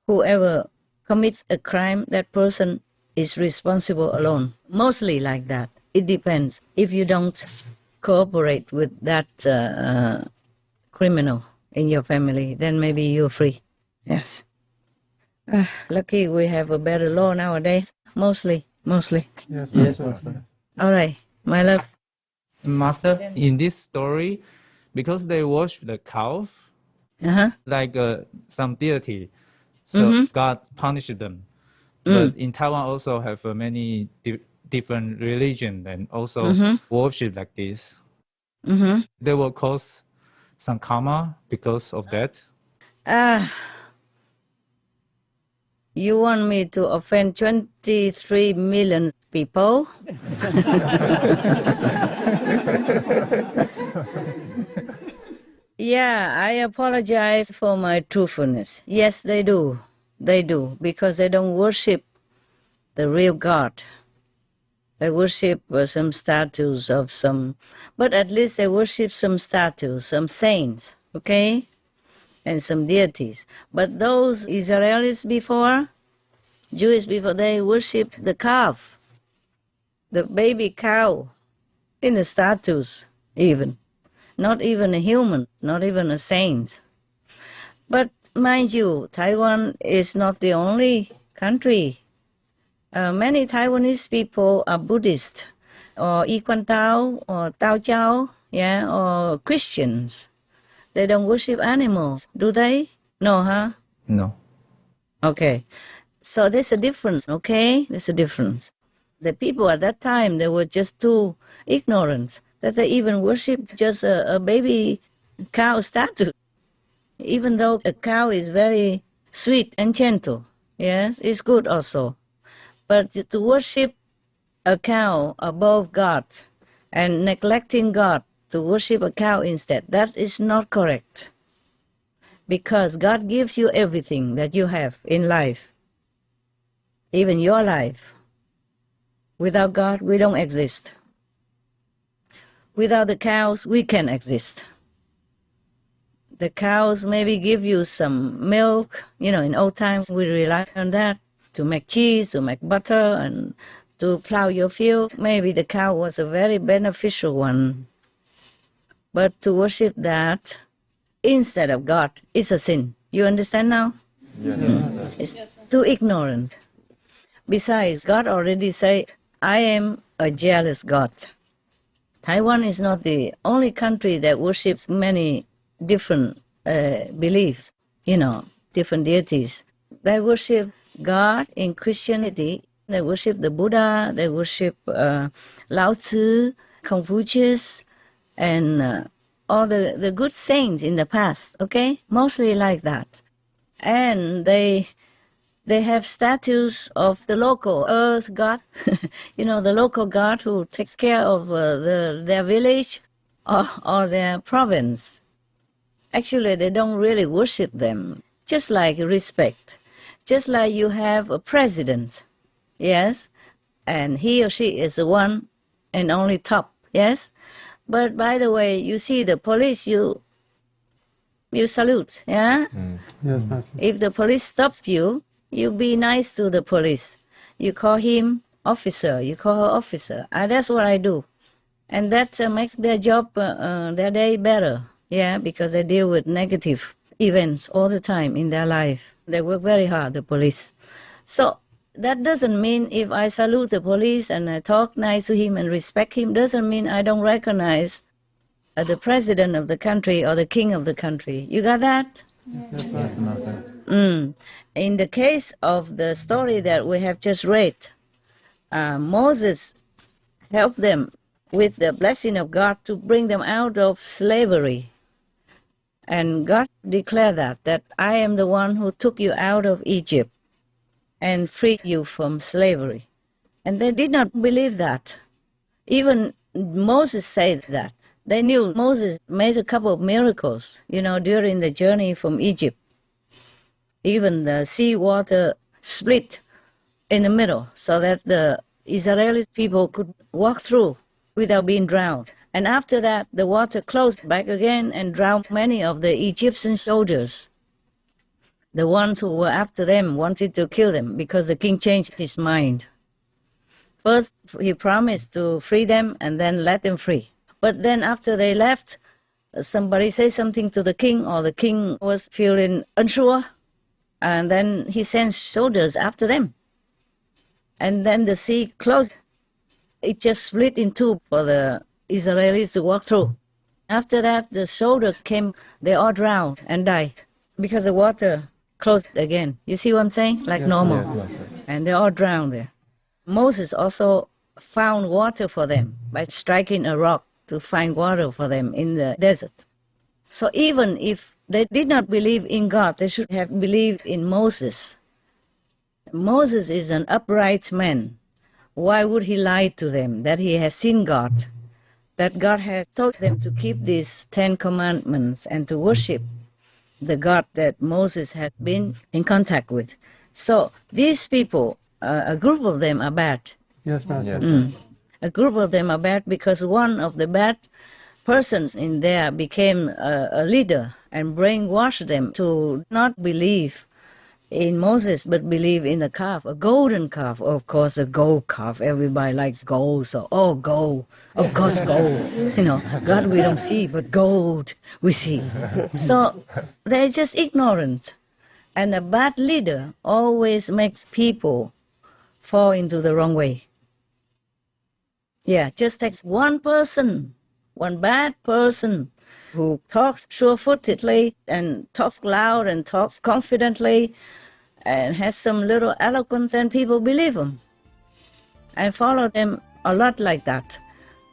whoever commits a crime, that person is responsible alone. Mostly like that. It depends. If you don't cooperate with that criminal in your family, then maybe you're free. Yes. Lucky we have a better law nowadays. Mostly. Yes, Master. All right, my love. Master, in this story, because they worship the cow, like some deity, so God punished them. But in Taiwan also have many different religion and also worship like this. They will cause some karma because of that. You want me to offend 23 million people? Yeah, I apologize for my truthfulness. Yes, they do. They do, because they don't worship the real God. They worship some statues of some, but at least they worship some statues, some saints, okay? And some deities. But those Israelis before, Jewish before, they worshipped the calf, the baby cow, in the statues even. Not even a human, not even a saint. But mind you, Taiwan is not the only country. Many Taiwanese people are Buddhist, or Yiquan Tao, or Tao Chao, yeah, or Christians. They don't worship animals, do they? No, huh? No. Okay. So there's a difference, okay? There's a difference. The people at that time, they were just too ignorant that they even worshipped just a baby cow statue. Even though a cow is very sweet and gentle, yes, it's good also. But to worship a cow above God and neglecting God to worship a cow instead, that is not correct. Because God gives you everything that you have in life, even your life. Without God, we don't exist. Without the cows, we can exist. The cows maybe give you some milk. You know, in old times, we relied on that to make cheese, to make butter, and to plow your field. Maybe the cow was a very beneficial one. But to worship that instead of God is a sin. You understand now? Yes. It's too ignorant. Besides, God already said, I am a jealous God. Taiwan is not the only country that worships many different beliefs, you know, different deities. They worship God in Christianity. They worship the Buddha. They worship Lao Tzu, Confucius, and all the good saints in the past, okay? Mostly like that. And they have statues of the local earth god, you know, the local god who takes care of their village or their province. Actually, they don't really worship them, just like respect. Just like you have a president, yes, and he or she is the one and only top, yes? But by the way, you see the police, you salute, yeah? Yes, Master. If the police stops you, you be nice to the police. You call him officer, you call her officer. That's what I do. And that makes their job, their day better, yeah, because they deal with negative events all the time in their life. They work very hard, the police. So that doesn't mean if I salute the police and I talk nice to him and respect him, doesn't mean I don't recognize the president of the country or the king of the country. You got that? Yes, Master. In the case of the story that we have just read, Moses helped them with the blessing of God to bring them out of slavery. And God declared that I am the one who took you out of Egypt and freed you from slavery. And they did not believe that. Even Moses said that. They knew Moses made a couple of miracles, you know, during the journey from Egypt. Even the sea water split in the middle so that the Israeli people could walk through without being drowned. And after that, the water closed back again and drowned many of the Egyptian soldiers. The ones who were after them wanted to kill them because the king changed his mind. First, he promised to free them and then let them free. But then after they left, somebody said something to the king, or the king was feeling unsure, and then he sent soldiers after them. And then the sea closed. It just split in two for the Israelis to walk through. After that, the soldiers came, they all drowned and died because the water closed again. You see what I'm saying? Like normal. Yes. And they all drowned there. Moses also found water for them by striking a rock to find water for them in the desert. So even if they did not believe in God, they should have believed in Moses. Moses is an upright man. Why would he lie to them that he has seen God? That God has told them to keep these 10 commandments and to worship the God that Moses had been in contact with. So these people, a group of them are bad. Yes, Master. A group of them are bad because one of the bad persons in there became a leader and brainwashed them to not believe in Moses but believe in a calf, a golden calf. Of course, a gold calf. Everybody likes gold, so gold. Of course, gold. You know, God we don't see, but gold we see. So they're just ignorant. And a bad leader always makes people fall into the wrong way. Yeah, just takes one person, one bad person who talks sure-footedly and talks loud and talks confidently and has some little eloquence, and people believe him and follow them a lot like that.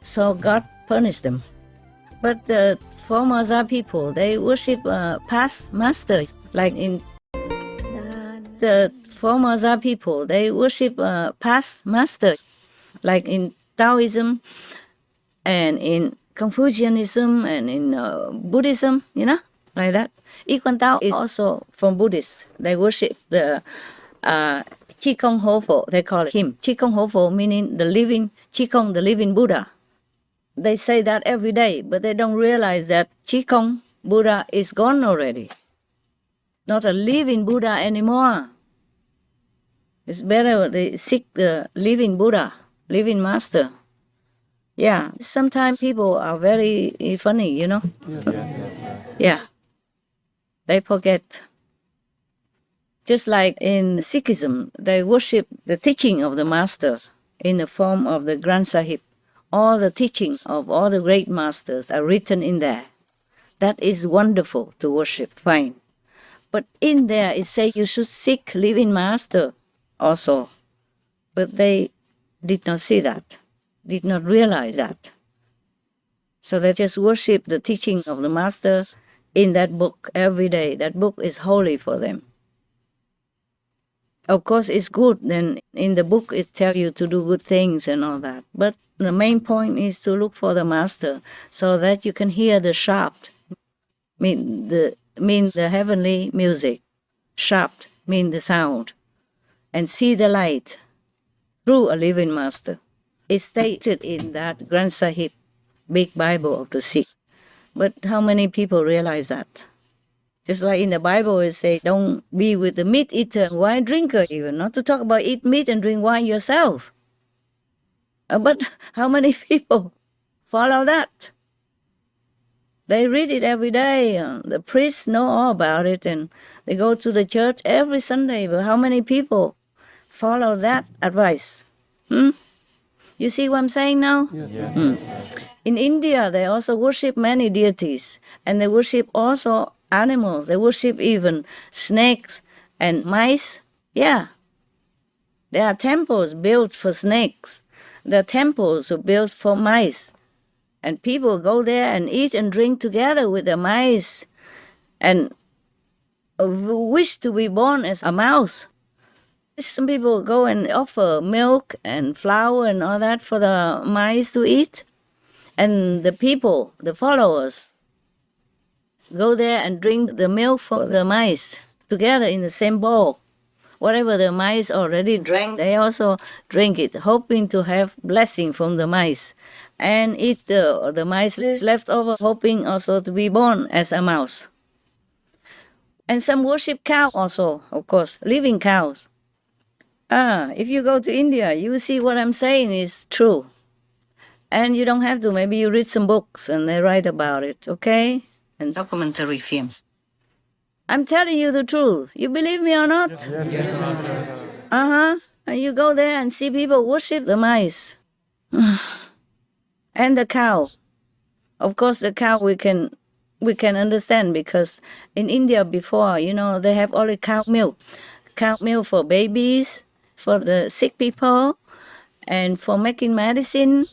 So God punished them. But the Formosa people, they worship past masters, like in the Formosa people, they worship past masters, like in Taoism and in Confucianism and in Buddhism, you know, like that. Equan Tao is also from Buddhists. They worship the Chi Kong Hofo, they call him. Chi Kong Hofo meaning the living, Chi Kong, the living Buddha. They say that every day, but they don't realize that Chi Kong Buddha is gone already. Not a living Buddha anymore. It's better they seek the living Buddha, living master. Yeah, sometimes people are very funny, you know? Yeah, they forget. Just like in Sikhism, they worship the teaching of the master in the form of the Granth Sahib. All the teachings of all the great masters are written in there. That is wonderful to worship, fine. But in there it says you should seek living master also. But they did not see that, did not realize that. So they just worship the teaching of the master in that book every day. That book is holy for them. Of course, it's good. Then in the book, it tells you to do good things and all that. But the main point is to look for the master so that you can hear the sharp, mean the heavenly music. Sharp mean the sound. And see the light through a living master. It's stated in that Granth Sahib, big Bible of the Sikh. But how many people realize that? Just like in the Bible, it says, don't be with the meat eater, wine drinker even, not to talk about eat meat and drink wine yourself. But how many people follow that? They read it every day. The priests know all about it, and they go to the church every Sunday. But how many people follow that advice? You see what I'm saying now? Yes. In India, they also worship many deities, and they worship also animals. They worship even snakes and mice. Yeah. There are temples built for snakes. There are temples built for mice. And people go there and eat and drink together with the mice and wish to be born as a mouse. Some people go and offer milk and flour and all that for the mice to eat. And the people, the followers, go there and drink the milk for the mice together in the same bowl. Whatever the mice already drank, they also drink it, hoping to have blessing from the mice. And eat the mice left over, hoping also to be born as a mouse. And some worship cow also, of course, living cows. If you go to India, you see what I'm saying is true. And you don't have to. Maybe you read some books and they write about it, okay? And documentary films. I'm telling you the truth. You believe me or not? Yes. And you go there and see people worship the mice. And the cow. Of course, the cow we can understand because in India before, you know, they have only cow milk. Cow milk for babies, for the sick people, and for making medicine,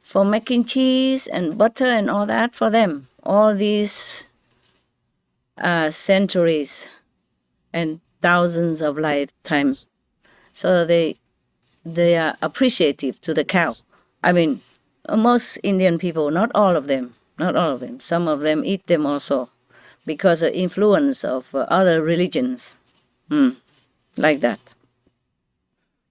for making cheese and butter and all that for them. All these centuries and thousands of lifetimes. So they are appreciative to the cow. I mean, most Indian people, not all of them. Some of them eat them also because of influence of other religions. Like that.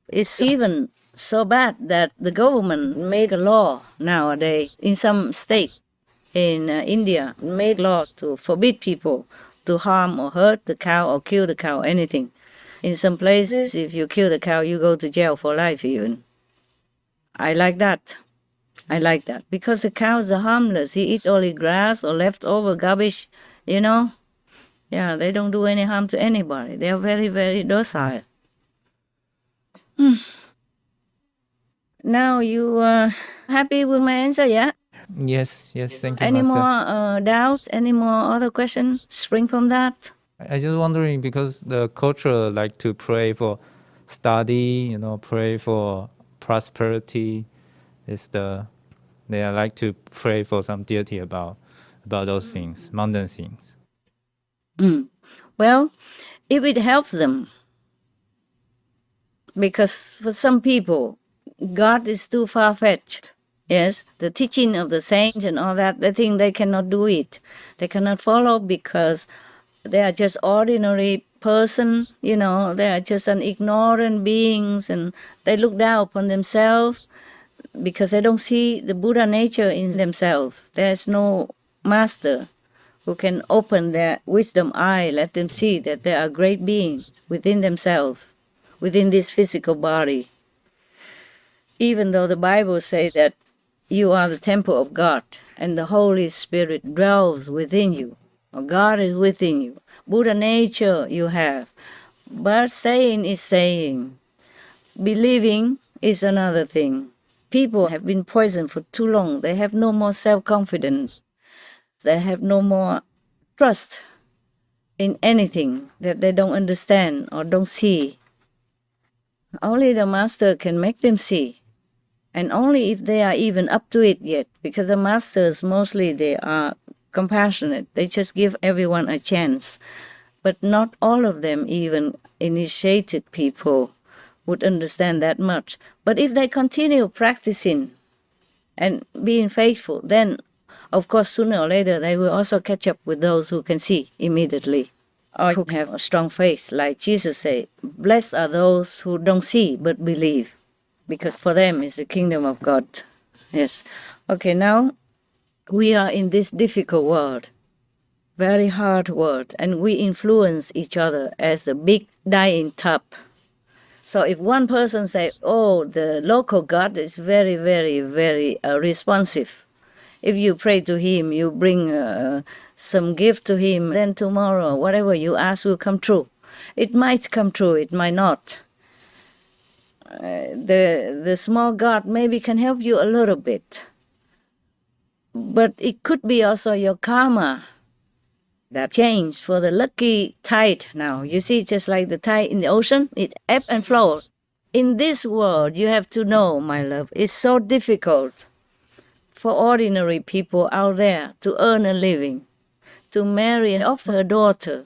It's even so bad that the government made a law nowadays in some states in India, made law to forbid people to harm or hurt the cow or kill the cow, anything. In some places, if you kill the cow, you go to jail for life even. I like that. Because the cows are harmless. He eats only grass or leftover garbage, you know. Yeah, they don't do any harm to anybody. They are very, very docile. Now you are happy with my answer, yeah? Yes, thank you, Any Master. more doubts? Any more other questions spring from that? I just wondering because the culture like to pray for study, pray for prosperity. They like to pray for some deity about those things, mountain things. Well, if it helps them, because for some people, God is too far-fetched. Yes, the teaching of the saints and all that, they think they cannot do it. They cannot follow because they are just ordinary person, you know, they are just an ignorant beings and they look down upon themselves because they don't see the Buddha nature in themselves. There's no master who can open their wisdom eye, let them see that there are great beings within themselves, within this physical body. Even though the Bible says that you are the temple of God and the Holy Spirit dwells within you, or God is within you, Buddha nature you have. But saying is saying. Believing is another thing. People have been poisoned for too long. They have no more self-confidence. They have no more trust in anything that they don't understand or don't see. Only the Master can make them see. And only if they are even up to it yet. Because the Masters, mostly they are compassionate. They just give everyone a chance. But not all of them, even initiated people, would understand that much. But if they continue practicing and being faithful, then, of course, sooner or later, they will also catch up with those who can see immediately, or who have a strong faith. Like Jesus said, blessed are those who don't see but believe, because for them is the kingdom of God. Yes. Okay, now we are in this difficult world, very hard world, and we influence each other as a big dying tub. So if one person says, oh, the local God is very, very, very responsive. If you pray to him, you bring some gift to him, then tomorrow, whatever you ask will come true. It might come true, it might not. The small God maybe can help you a little bit. But it could be also your karma that changed for the lucky tide now. You see, just like the tide in the ocean, it ebbs and flows. In this world, you have to know, my love, it's so difficult for ordinary people out there to earn a living, to marry off her daughter,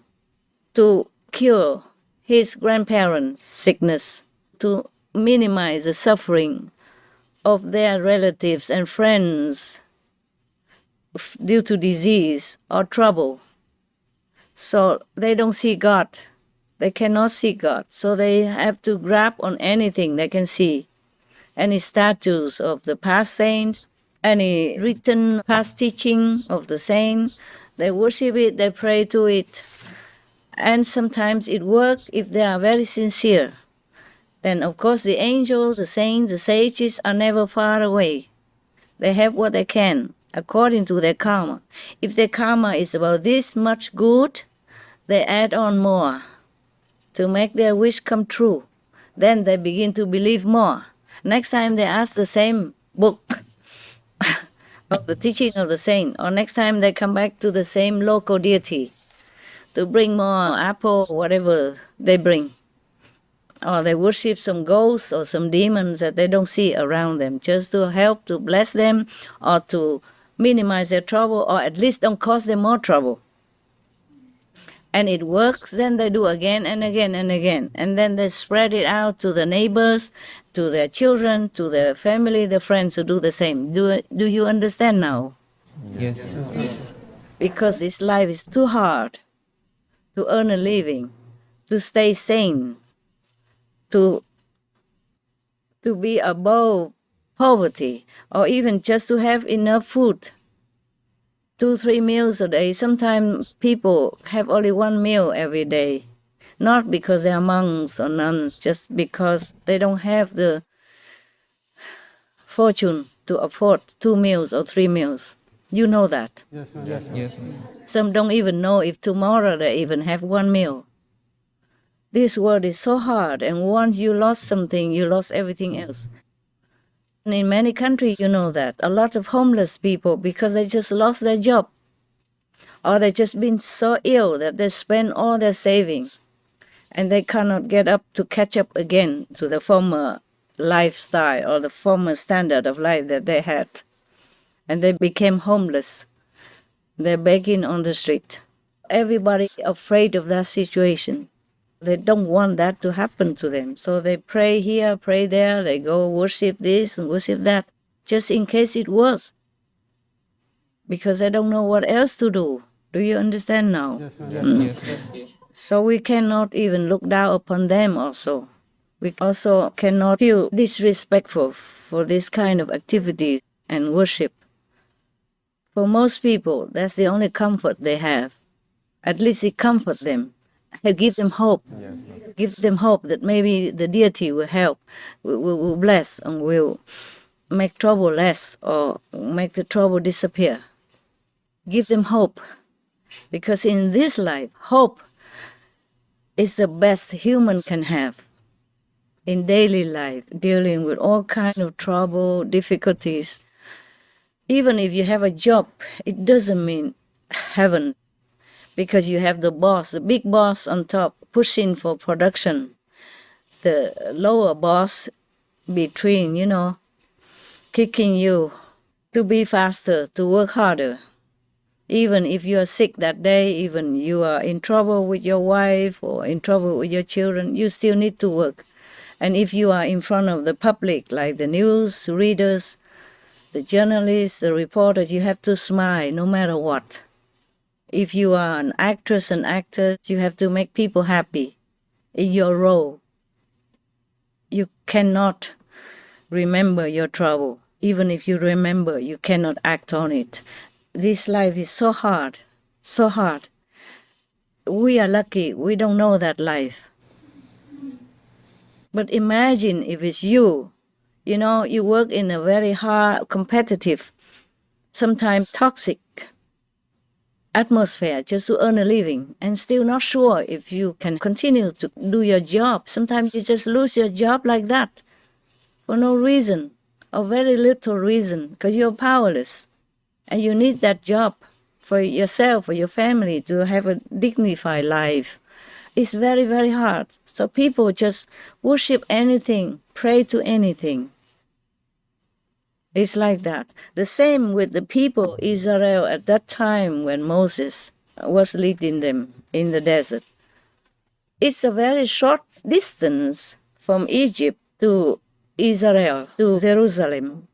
to cure his grandparents' sickness, to minimize the suffering of their relatives and friends due to disease or trouble. So they don't see God. They cannot see God. So they have to grab on anything they can see. Any statues of the past saints, any written past teaching of the saints. They worship it, they pray to it. And sometimes it works if they are very sincere. Then, of course, the angels, the saints, the sages are never far away. They have what they can, according to their karma. If their karma is about this much good, they add on more to make their wish come true. Then they begin to believe more. Next time they ask the same book of the teaching of the saint, or next time they come back to the same local deity to bring more apple, whatever they bring. Or they worship some ghosts or some demons that they don't see around them, just to help, to bless them, or to minimize their trouble, or at least don't cause them more trouble. And it works, then they do again and again and again. And then they spread it out to the neighbors, to their children, to their family, their friends who do the same. Do you understand now? Yes. Because this life is too hard to earn a living, to stay sane, to be above poverty, or even just to have enough food. 2-3 meals a day. Sometimes people have only 1 meal every day. Not because they are monks or nuns, just because they don't have the fortune to afford 2 meals or 3 meals. You know that. Yes, ma'am. Yes. Some don't even know if tomorrow they even have 1 meal. This world is so hard, and once you lost something, you lost everything else. And in many countries, you know that, a lot of homeless people, because they just lost their job, or they just been so ill that they spend all their savings, and they cannot get up to catch up again to the former lifestyle or the former standard of life that they had. And they became homeless. They're begging on the street. Everybody afraid of that situation. They don't want that to happen to them. So they pray here, pray there, they go worship this and worship that, just in case it works. Because they don't know what else to do. Do you understand now? Yes, ma'am. Yes. So we cannot even look down upon them also. We also cannot feel disrespectful for this kind of activities and worship. For most people, that's the only comfort they have. At least it comforts them. It gives them hope. Gives them hope that maybe the deity will help, will bless, and will make trouble less or make the trouble disappear. Give them hope. Because in this life, hope is the best human can have. In daily life, dealing with all kinds of trouble, difficulties. Even if you have a job, it doesn't mean heaven. Because you have the boss, the big boss on top, pushing for production. The lower boss between, kicking you to be faster, to work harder. Even if you are sick that day, even you are in trouble with your wife or in trouble with your children, you still need to work. And if you are in front of the public, like the news readers, the journalists, the reporters, you have to smile no matter what. If you are an actress and actor, you have to make people happy in your role. You cannot remember your trouble. Even if you remember, you cannot act on it. This life is so hard, so hard. We are lucky, we don't know that life. But imagine if it's you. You work in a very hard, competitive, sometimes toxic atmosphere just to earn a living and still not sure if you can continue to do your job. Sometimes you just lose your job like that for no reason or very little reason because you're powerless and you need that job for yourself, for your family to have a dignified life. It's very, very hard. So people just worship anything, pray to anything. It's like that. The same with the people Israel at that time when Moses was leading them in the desert. It's a very short distance from Egypt to Israel, to Jerusalem.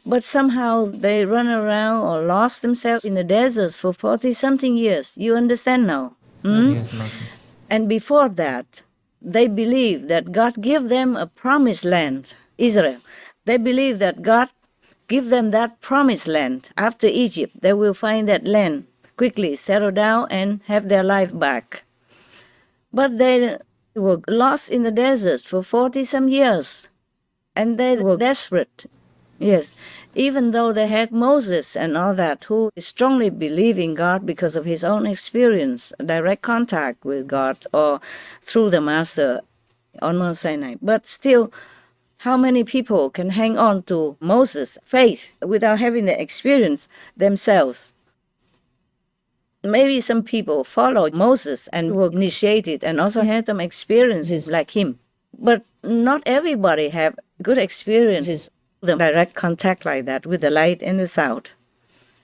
But somehow they run around or lost themselves in the deserts for 40-something years. You understand now? Yes, And before that, they believed that God gave them a promised land, Israel. They believed that God give them that promised land. After Egypt, they will find that land, quickly settle down and have their life back. But they were lost in the desert for 40-some years. And they were desperate. Yes, even though they had Moses and all that, who strongly believed in God because of his own experience, direct contact with God or through the Master on Mount Sinai. But still, how many people can hang on to Moses' faith without having the experience themselves? Maybe some people followed Moses and were initiated and also had some experiences like him. But not everybody have good experiences, the direct contact like that with the light and the sound.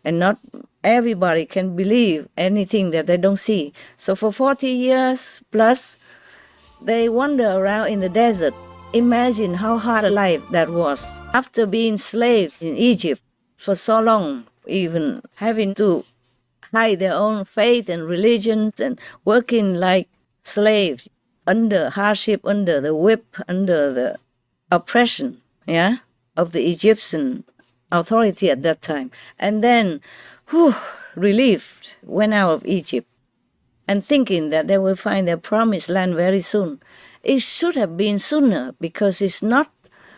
And not everybody can believe anything that they don't see. So for 40 years plus, they wander around in the desert. Imagine how hard a life that was. After being slaves in Egypt for so long, even having to hide their own faith and religions and working like slaves under hardship, under the whip, under the oppression, of the Egyptian authority at that time. And then, relieved, went out of Egypt and thinking that they will find their promised land very soon. It should have been sooner because it's not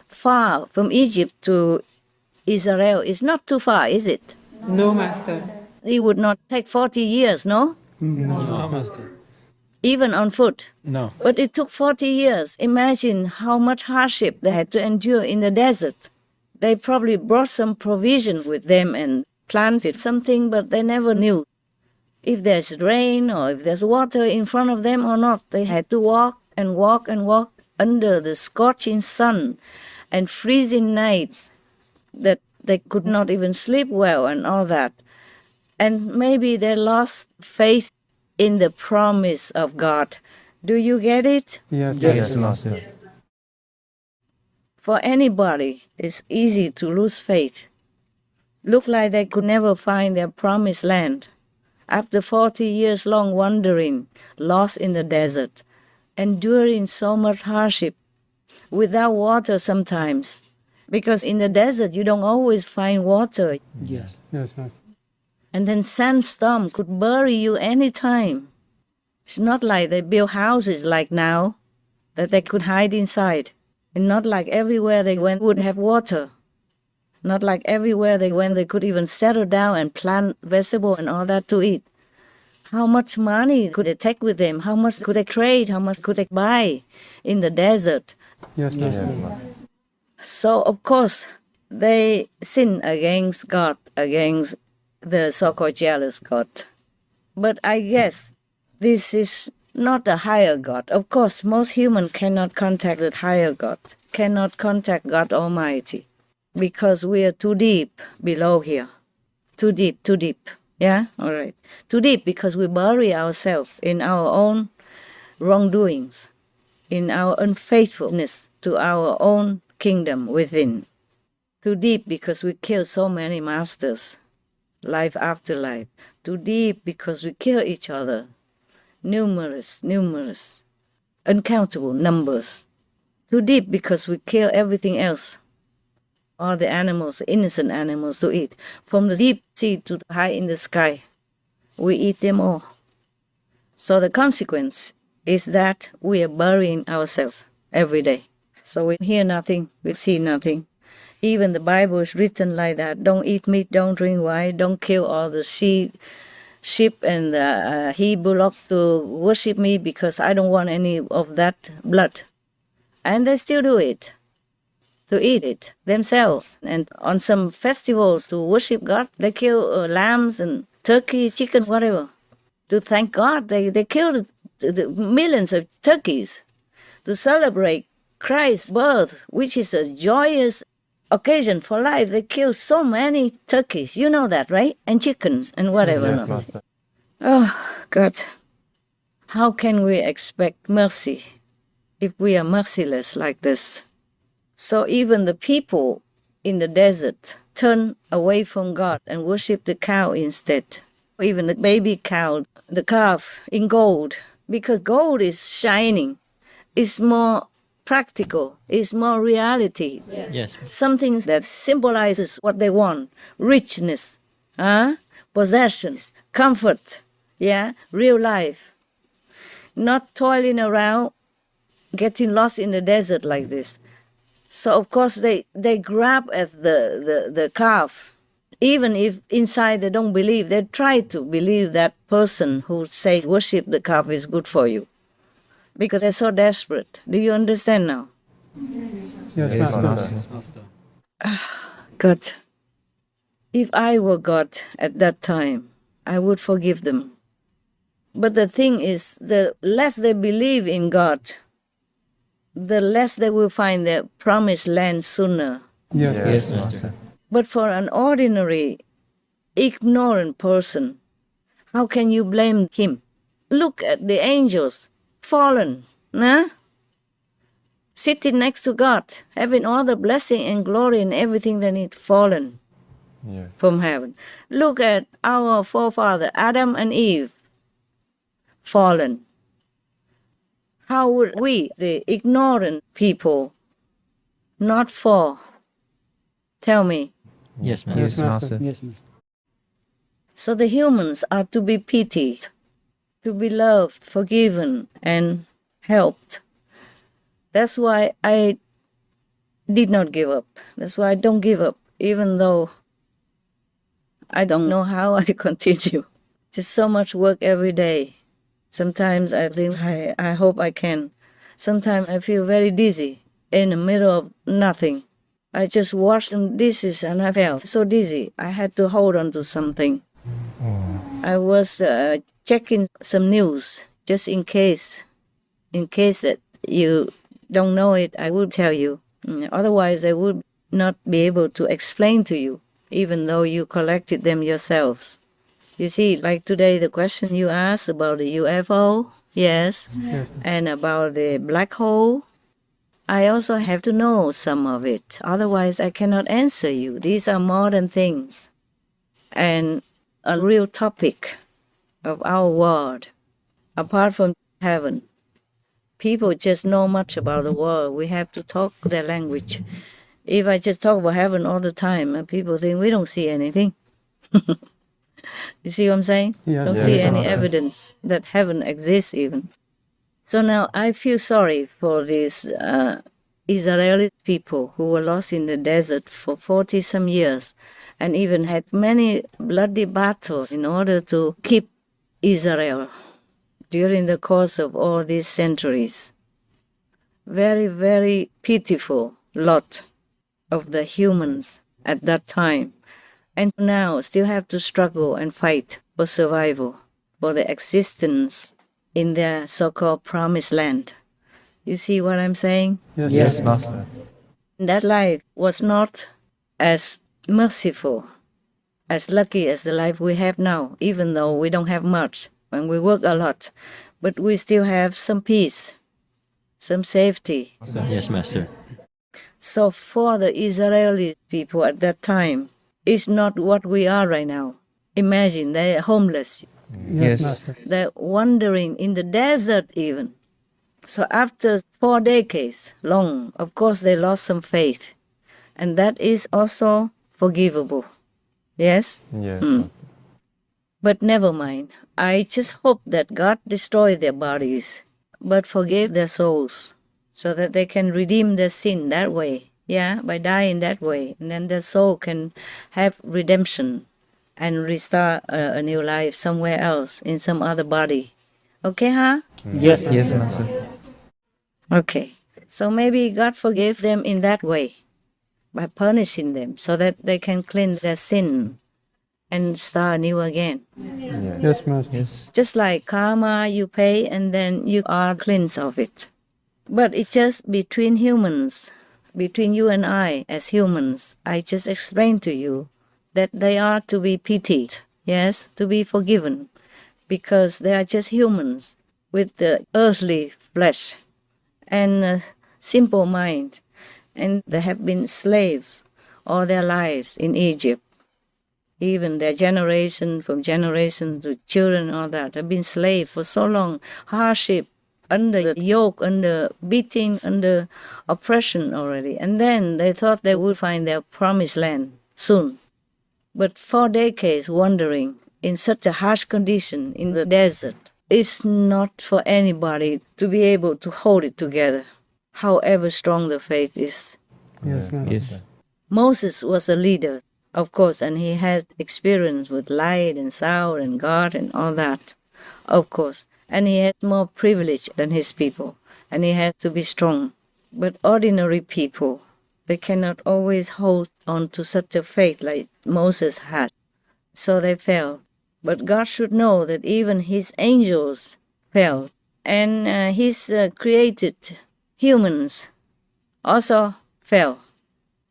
far from Egypt to Israel. It's not too far, is it? No, Master. It would not take 40 years, no? No, Master. Even on foot? No. But it took 40 years. Imagine how much hardship they had to endure in the desert. They probably brought some provisions with them and planted something, but they never knew if there's rain or if there's water in front of them or not. They had to walk and walk and walk under the scorching sun and freezing nights that they could not even sleep well and all that. And maybe they lost faith in the promise of God. Do you get it? Yes, Yes, Master. For anybody, it's easy to lose faith. Look like they could never find their promised land. After 40 years long wandering, lost in the desert, enduring so much hardship, without water sometimes, because in the desert you don't always find water. Yes. Yes, Master. And then sandstorm could bury you anytime. It's not like they build houses like now, that they could hide inside. And not like everywhere they went would have water. Not like everywhere they went they could even settle down and plant vegetables and all that to eat. How much money could they take with them? How much could they trade? How much could they buy in the desert? Yes, Master. So, of course, they sin against God, against the so-called jealous God. But I guess this is not a higher God. Of course, most humans cannot contact the higher God, cannot contact God Almighty, because we are too deep below here. Too deep. Yeah? All right. Too deep because we bury ourselves in our own wrongdoings, in our unfaithfulness to our own kingdom within. Too deep because we kill so many masters, life after life. Too deep because we kill each other. Numerous, uncountable numbers. Too deep because we kill everything else. All the animals, innocent animals to eat. From the deep sea to the high in the sky, we eat them all. So the consequence is that we are burying ourselves every day. So we hear nothing, we see nothing. Even the Bible is written like that. Don't eat meat, don't drink wine, don't kill all the sheep and the he bullocks to worship me because I don't want any of that blood. And they still do it, to eat it themselves. And on some festivals to worship God, they kill lambs and turkey, chicken, whatever. To thank God, they kill the millions of turkeys to celebrate Christ's birth, which is a joyous occasion for life. They kill so many turkeys. You know that, right? And chickens and whatever. Yes, Oh, God. How can we expect mercy if we are merciless like this? So even the people in the desert turn away from God and worship the cow instead. Even the baby cow, the calf in gold, because gold is shining, is more practical, is more reality. Yes. Something that symbolizes what they want, richness, possessions, comfort, real life. Not toiling around, getting lost in the desert like this. So of course they grab at the calf. Even if inside they don't believe, they try to believe that person who says worship the calf is good for you. Because they're so desperate. Do you understand now? Yes, Master. God, if I were God at that time, I would forgive them. But the thing is, the less they believe in God, the less they will find their promised land sooner. Yes, Master. But for an ordinary, ignorant person, how can you blame him? Look at the angels, fallen, sitting next to God, having all the blessing and glory and everything they need, fallen from heaven. Look at our forefather, Adam and Eve, fallen. How would we, the ignorant people, not fall? Tell me. Yes, Master. Yes, Master. Yes, Master. So the humans are to be pitied, to be loved, forgiven, and helped. That's why I did not give up. That's why I don't give up, even though I don't know how I continue. Just so much work every day. Sometimes I think I hope I can. Sometimes I feel very dizzy in the middle of nothing. I just washed some dishes and I felt so dizzy. I had to hold on to something. I was checking some news just in case that you don't know it, I will tell you. Otherwise, I would not be able to explain to you, even though you collected them yourselves. You see, like today, the question you asked about the UFO, yes, and about the black hole, I also have to know some of it. Otherwise, I cannot answer you. These are modern things and a real topic of our world, apart from heaven. People just know much about the world. We have to talk their language. If I just talk about heaven all the time, people think we don't see anything. You see what I'm saying? Yes. Don't Yes. see Yes. any evidence that heaven exists even. So now I feel sorry for these Israeli people who were lost in the desert for 40-some years and even had many bloody battles in order to keep Israel during the course of all these centuries. Very, very pitiful lot of the humans at that time. And now still have to struggle and fight for survival, for the existence in their so-called promised land. You see what I'm saying? Yes, Yes, Master. That life was not as merciful, as lucky as the life we have now, even though we don't have much and we work a lot, but we still have some peace, some safety. Yes, Master. So for the Israeli people at that time, it's not what we are right now. Imagine, they're homeless. Yes, Yes. Master. They're wandering in the desert even. So after 4 decades long, of course they lost some faith. And that is also forgivable. Yes? Yes. But never mind. I just hope that God destroy their bodies, but forgive their souls, so that they can redeem their sin that way. Yeah, by dying that way. And then their soul can have redemption and restart a new life somewhere else, in some other body. Okay, huh? Yes. Yes, Master. Okay. So maybe God forgave them in that way, by punishing them, so that they can cleanse their sin and start anew again. Yes, Master. Yes. Just like karma, you pay and then you are cleansed of it. But it's just between humans, between you and I as humans. I just explained to you that they are to be pitied, yes, to be forgiven, because they are just humans with the earthly flesh and a simple mind, and they have been slaves all their lives in Egypt. Even their generation, from generation to children, all that, have been slaves for so long, hardship, under yoke, under beating, under oppression already. And then they thought they would find their promised land soon. But 4 decades wandering in such a harsh condition in the desert is not for anybody to be able to hold it together, however strong the faith is. Yes, Master. Yes. Moses was a leader, of course, and he had experience with light and sound and God and all that, of course. And he had more privilege than his people, and he had to be strong. But ordinary people, they cannot always hold on to such a faith like Moses had. So they fell. But God should know that even his angels fell, and his created humans also fell.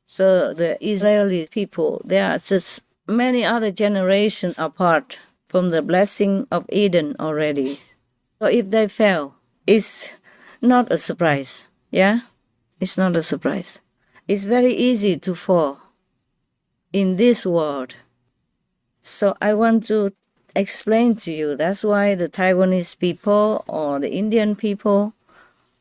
So the Israeli people, they are just many other generations apart from the blessing of Eden already. So if they fail, it's not a surprise, yeah? It's not a surprise. It's very easy to fall in this world. So I want to explain to you, that's why the Taiwanese people or the Indian people,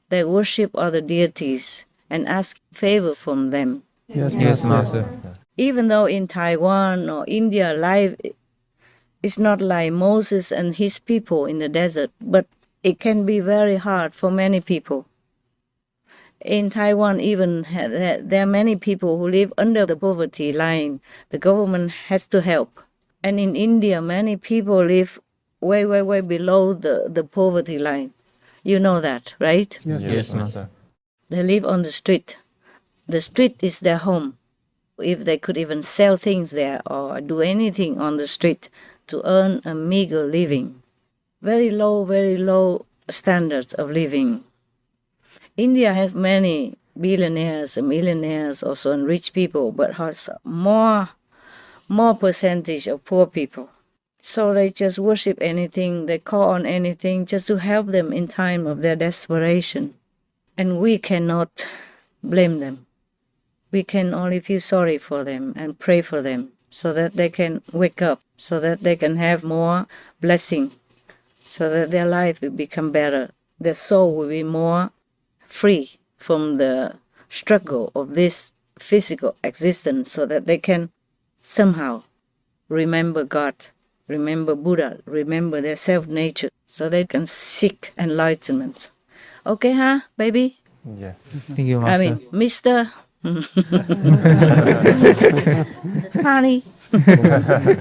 they worship other deities and ask favor from them. Yes, Yes, Master. Master. Even though in Taiwan or India, life is not like Moses and his people in the desert, but it can be very hard for many people. In Taiwan, even, there are many people who live under the poverty line. The government has to help. And in India, many people live way, way, way below the poverty line. You know that, right? Yes, Master. They live on the street. The street is their home. If they could even sell things there or do anything on the street to earn a meager living. Very low standards of living. India has many billionaires and millionaires also and rich people, but has more percentage of poor people. So they just worship anything, they call on anything just to help them in time of their desperation. And we cannot blame them. We can only feel sorry for them and pray for them so that they can wake up, so that they can have more blessing so that their life will become better. Their soul will be more free from the struggle of this physical existence, so that they can somehow remember God, remember Buddha, remember their self-nature, so they can seek enlightenment. Okay, huh, baby? Yes. Thank you, I Master. mean, Mr. Honey,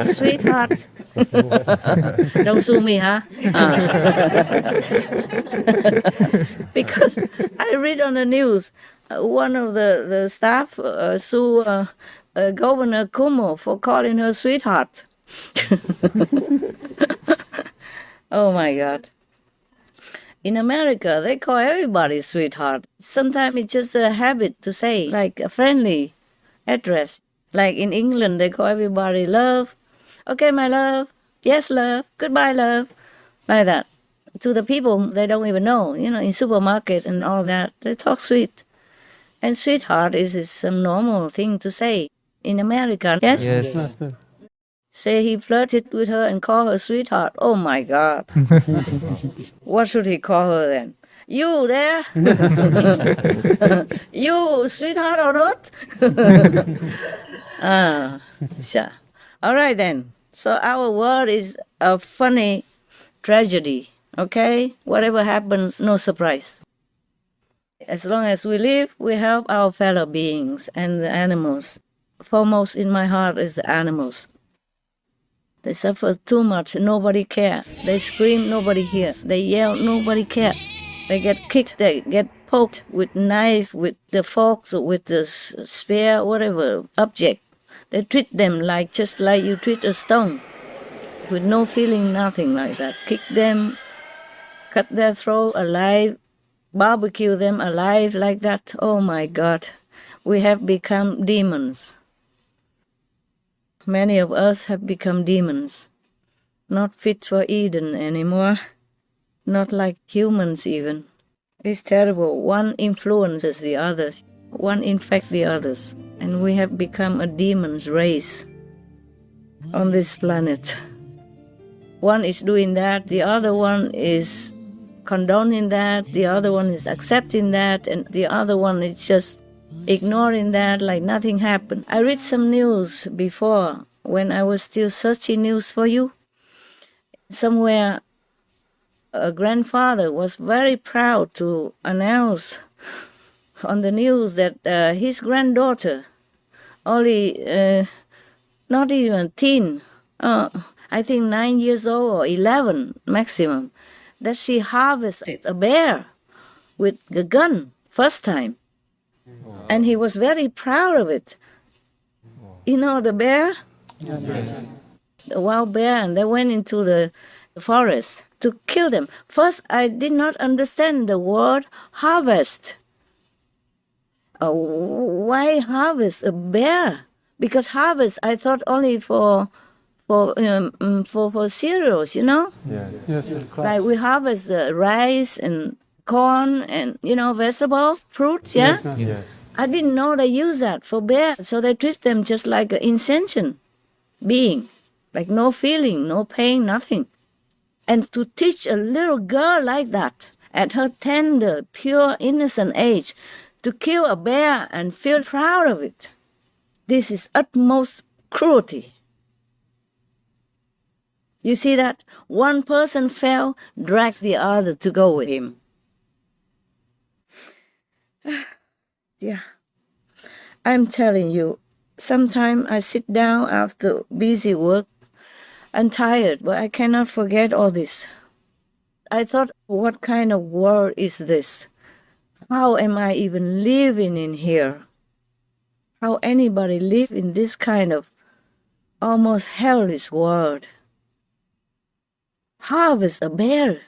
sweetheart. Don't sue me, huh? Because I read on the news, one of the staff sued Governor Cuomo for calling her sweetheart. Oh my God. In America, they call everybody sweetheart. Sometimes it's just a habit to say, like a friendly address. Like in England, they call everybody love. Okay, my love. Yes, love. Goodbye, love. Like that. To the people they don't even know, in supermarkets and all that, they talk sweet. And sweetheart is some normal thing to say in America. Yes? Yes. Master. Say he flirted with her and called her sweetheart. Oh my God. What should he call her then? You there? You sweetheart or not? Sure. All right then. So our world is a funny tragedy. Okay? Whatever happens, no surprise. As long as we live, we help our fellow beings and the animals. Foremost in my heart is the animals. They suffer too much, nobody cares. They scream, nobody hears. They yell, nobody cares. They get kicked, they get poked with knives, with the forks, or with the spear, whatever object. They treat them just like you treat a stone, with no feeling, nothing like that. Kick them, cut their throat alive, barbecue them alive like that. Oh my God, we have become demons. Many of us have become demons, not fit for Eden anymore, not like humans even. It's terrible. One influences the others, one infects the others, and we have become a demon's race on this planet. One is doing that, the other one is condoning that, the other one is accepting that, and the other one is just ignoring that like nothing happened. I read some news before when I was still searching news for you. Somewhere a grandfather was very proud to announce on the news that his granddaughter, only not even teen, I think 9 years old or 11 maximum, that she harvested a bear with a gun first time. And he was very proud of it. You know the bear? Yes. The wild bear, and they went into the forest to kill them. First, I did not understand the word harvest. Why harvest a bear? Because harvest, I thought only for cereals, Yes. Like we harvest rice and corn and, vegetables, fruits, yeah? Yes. I didn't know they use that for bears, so they treat them just like an insentient being, like no feeling, no pain, nothing. And to teach a little girl like that, at her tender, pure, innocent age, to kill a bear and feel proud of it, this is utmost cruelty. You see that? One person fell, dragged the other to go with him. Yeah, I'm telling you, sometimes I sit down after busy work. I'm tired, but I cannot forget all this. I thought, what kind of world is this? How am I even living in here? How anybody live in this kind of almost hellish world? Harvest a bear.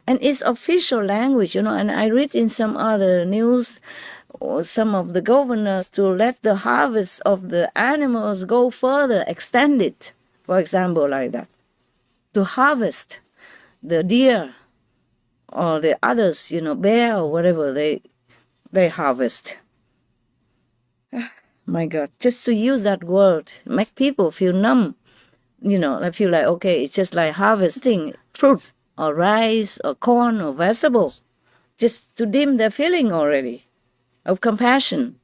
And it's official language, and I read in some other news, or some of the governors to let the harvest of the animals go further, extend it, for example, like that. To harvest the deer or the others, bear or whatever they harvest. My God, just to use that word, make people feel numb I feel like, okay, it's just like harvesting fruit or rice or corn or vegetables, just to dim their feeling already of compassion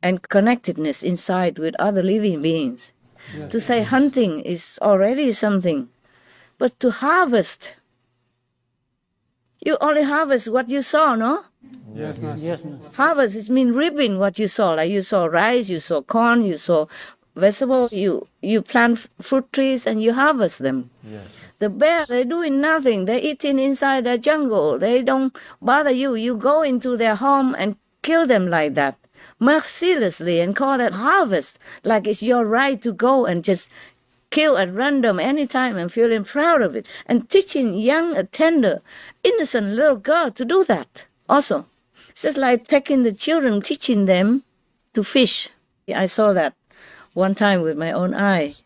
and connectedness inside with other living beings. Yes. To say hunting is already something, but to harvest, you only harvest what you saw, no? Yes, Master. Yes, Master. Harvest, it means reaping what you saw, like you saw rice, you saw corn, you saw vegetables, you plant fruit trees and you harvest them. Yes. The bears, they're doing nothing. They're eating inside the jungle. They don't bother you. You go into their home and kill them like that, mercilessly, and call that harvest, like it's your right to go and just kill at random anytime and feeling proud of it. And teaching young, tender, innocent little girl to do that also. It's just like taking the children, teaching them to fish. I saw that one time with my own eyes.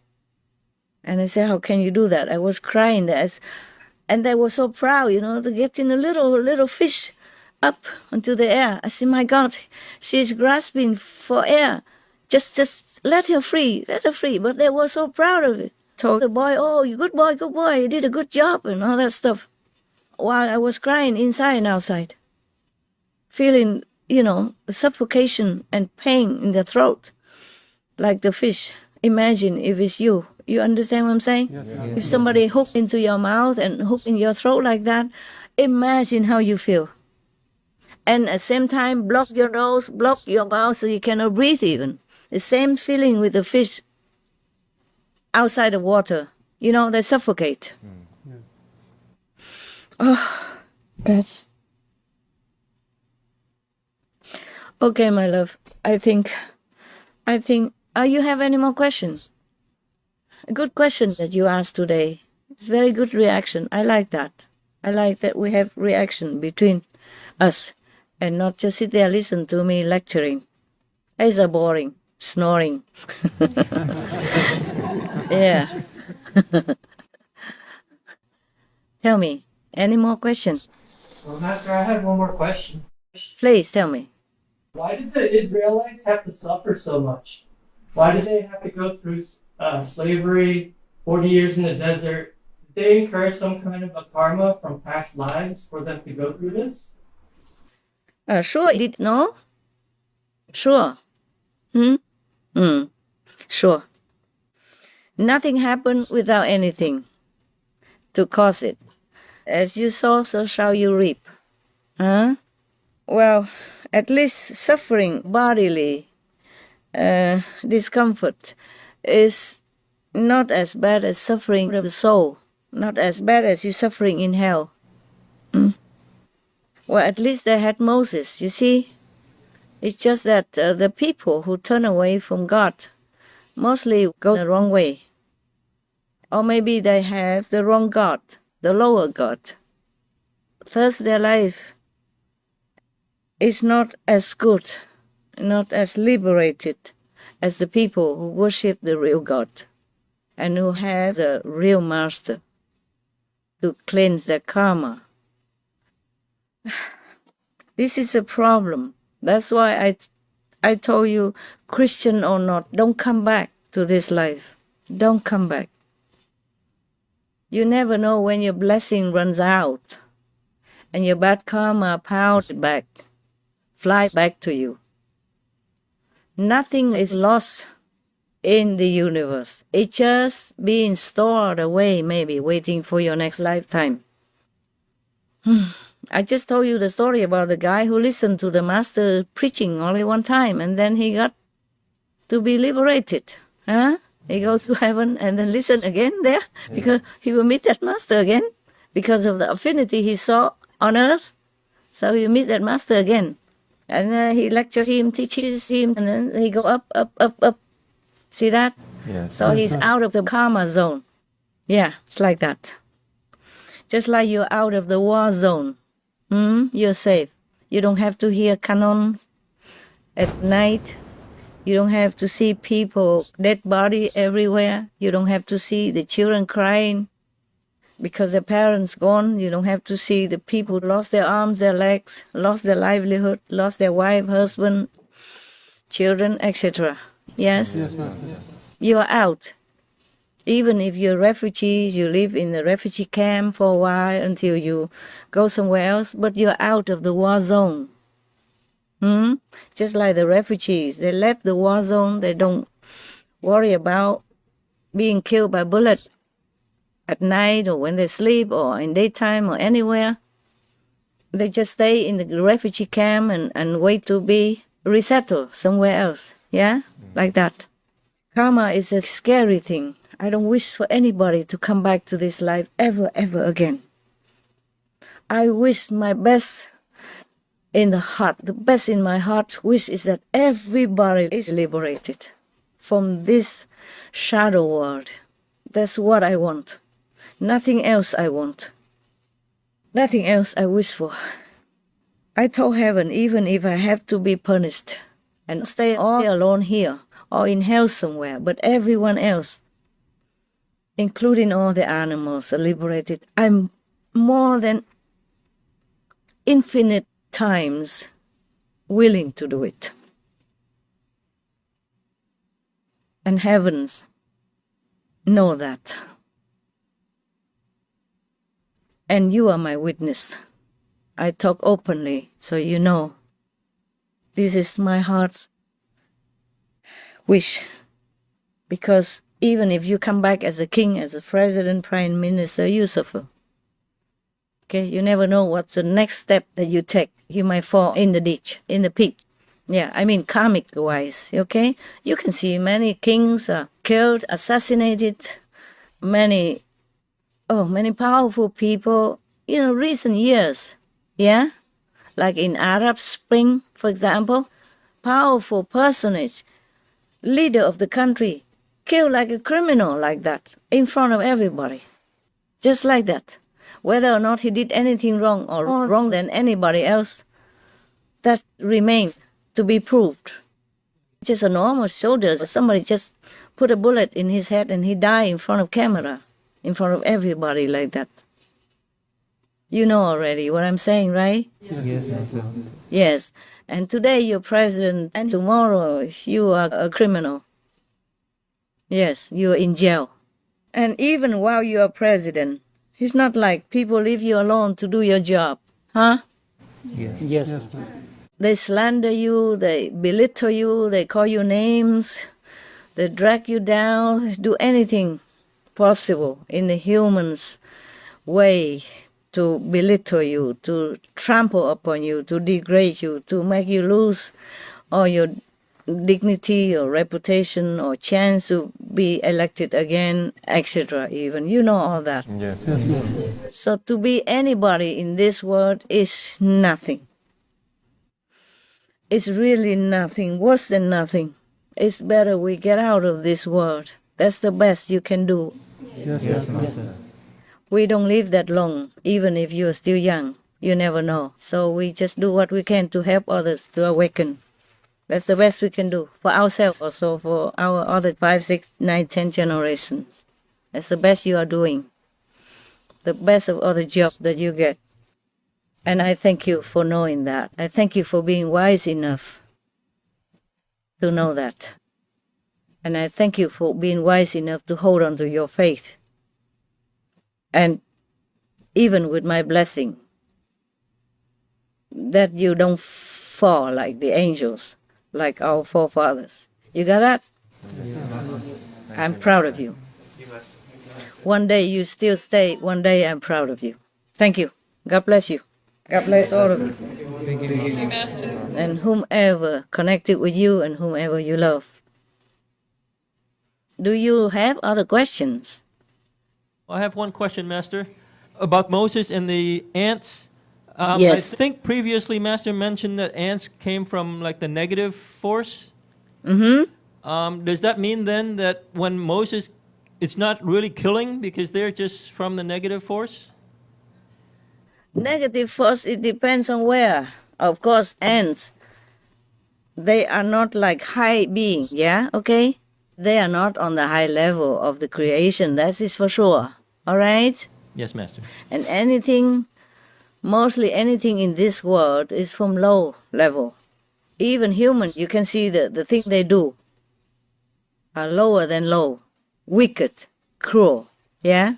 And I said, how can you do that? I was crying there. And they were so proud, to getting a little fish up into the air. I said, my God, she's grasping for air. Just let her free, let her free. But they were so proud of it. Told the boy, oh, you good boy, you did a good job, and all that stuff. While I was crying inside and outside, feeling, the suffocation and pain in the throat, like the fish. Imagine if it's you. You understand what I'm saying? Yes, yes. If somebody hooks into your mouth and hooks in your throat like that, imagine how you feel. And at the same time, block your nose, block your mouth so you cannot breathe even. The same feeling with the fish outside the water. They suffocate. Oh, gosh. Okay, my love. I think, you have any more questions? A good question that you asked today. It's very good reaction. I like that. I like that we have reaction between us and not just sit there listen to me lecturing. It's a boring, snoring. Yeah. Tell me, any more questions? Well, Master, I have one more question. Please tell me. Why did the Israelites have to suffer so much? Why did they have to go through slavery, 40 years in the desert? Did they incur some kind of a karma from past lives for them to go through this? Sure, you did know? Sure. Sure. Nothing happens without anything to cause it. As you sow, so shall you reap. Well, at least suffering bodily, discomfort is not as bad as suffering of the soul, not as bad as you suffering in hell. Well, at least they had Moses, you see. It's just that the people who turn away from God mostly go the wrong way. Or maybe they have the wrong God, the lower God. Thus their life is not as good, not as liberated as the people who worship the real God and who have the real master to cleanse their karma. This is a problem. That's why I told you, Christian or not, don't come back to this life. Don't come back. You never know when your blessing runs out and your bad karma pounds back, fly back to you. Nothing is lost in the universe. It's just being stored away, maybe waiting for your next lifetime. I just told you the story about the guy who listened to the master preaching only one time and then he got to be liberated. He goes to heaven and then listen again there because he will meet that master again because of the affinity he saw on earth. So he will meet that master again. And he lectures him, teaches him, and then he go up. See that? Yes. So he's out of the karma zone. Yeah, it's like that. Just like you're out of the war zone. You're safe. You don't have to hear cannons at night. You don't have to see people, dead body everywhere. You don't have to see the children crying because their parents gone. You don't have to see the people lost their arms, their legs, lost their livelihood, lost their wife, husband, children, etc. Yes? Yes, Master. You are out. Even if you're refugees, you live in the refugee camp for a while until you go somewhere else, but you're out of the war zone. Just like the refugees, they left the war zone. They don't worry about being killed by bullets at night or when they sleep or in daytime or anywhere. They just stay in the refugee camp and wait to be resettled somewhere else. Yeah, like that. Karma is a scary thing. I don't wish for anybody to come back to this life ever, ever again. I wish my best in the heart, the best in my heart wish is that everybody is liberated from this shadow world. That's what I want. Nothing else I want. Nothing else I wish for. I told heaven, even if I have to be punished and stay all alone here or in hell somewhere, but everyone else, including all the animals, are liberated. I'm more than infinite times willing to do it. And heavens know that. And you are my witness. I talk openly, so you know. This is my heart's wish. Because even if you come back as a king, as a president, prime minister, you suffer. Okay, you never know what's the next step that you take. You might fall in the ditch, in the pit. Yeah, I mean karmic-wise, okay? You can see many kings are killed, assassinated, many powerful people, recent years, yeah? Like in Arab Spring, for example, powerful personage, leader of the country, killed like a criminal like that, in front of everybody, just like that. Whether or not he did anything wrong or more wrong than anybody else, that remains to be proved. Just a normal soldier, somebody just put a bullet in his head and he died in front of camera, in front of everybody like that. You know already what I'm saying, right? Yes, Master. Yes. And today you're president and tomorrow you are a criminal. Yes, you're in jail. And even while you are president, it's not like people leave you alone to do your job, huh? Yes. Yes. They slander you, they belittle you, they call you names, they drag you down, do anything possible in the human's way to belittle you, to trample upon you, to degrade you, to make you lose all your dignity or reputation or chance to be elected again, etc. Even. You know all that. Yes. So to be anybody in this world is nothing. It's really nothing, worse than nothing. It's better we get out of this world. That's the best you can do. Yes. We don't live that long, even if you're still young. You never know. So we just do what we can to help others to awaken. That's the best we can do for ourselves, also for our other 5, 6, 9, 10 generations. That's the best you are doing. The best of all the jobs that you get. And I thank you for knowing that. I thank you for being wise enough to know that. And I thank you for being wise enough to hold on to your faith. And even with my blessing, that you don't fall like the angels, like our forefathers. You got that? I'm proud of you. One day you still stay, one day I'm proud of you. Thank you. God bless you. God bless all of you. Thank you, Master. And whomever connected with you and whomever you love. Do you have other questions? I have one question, Master, about Moses and the ants. Yes. I think previously Master mentioned that ants came from like the negative force. Mm-hmm. Does that mean then that when Moses, it's not really killing because they're just from the negative force? Negative force, it depends on where. Of course, ants, they are not like high beings, yeah? Okay? They are not on the high level of the creation, that is for sure. All right? Yes, Master. And anything, mostly anything in this world is from low level. Even humans, you can see the things they do are lower than low. Wicked, cruel, yeah?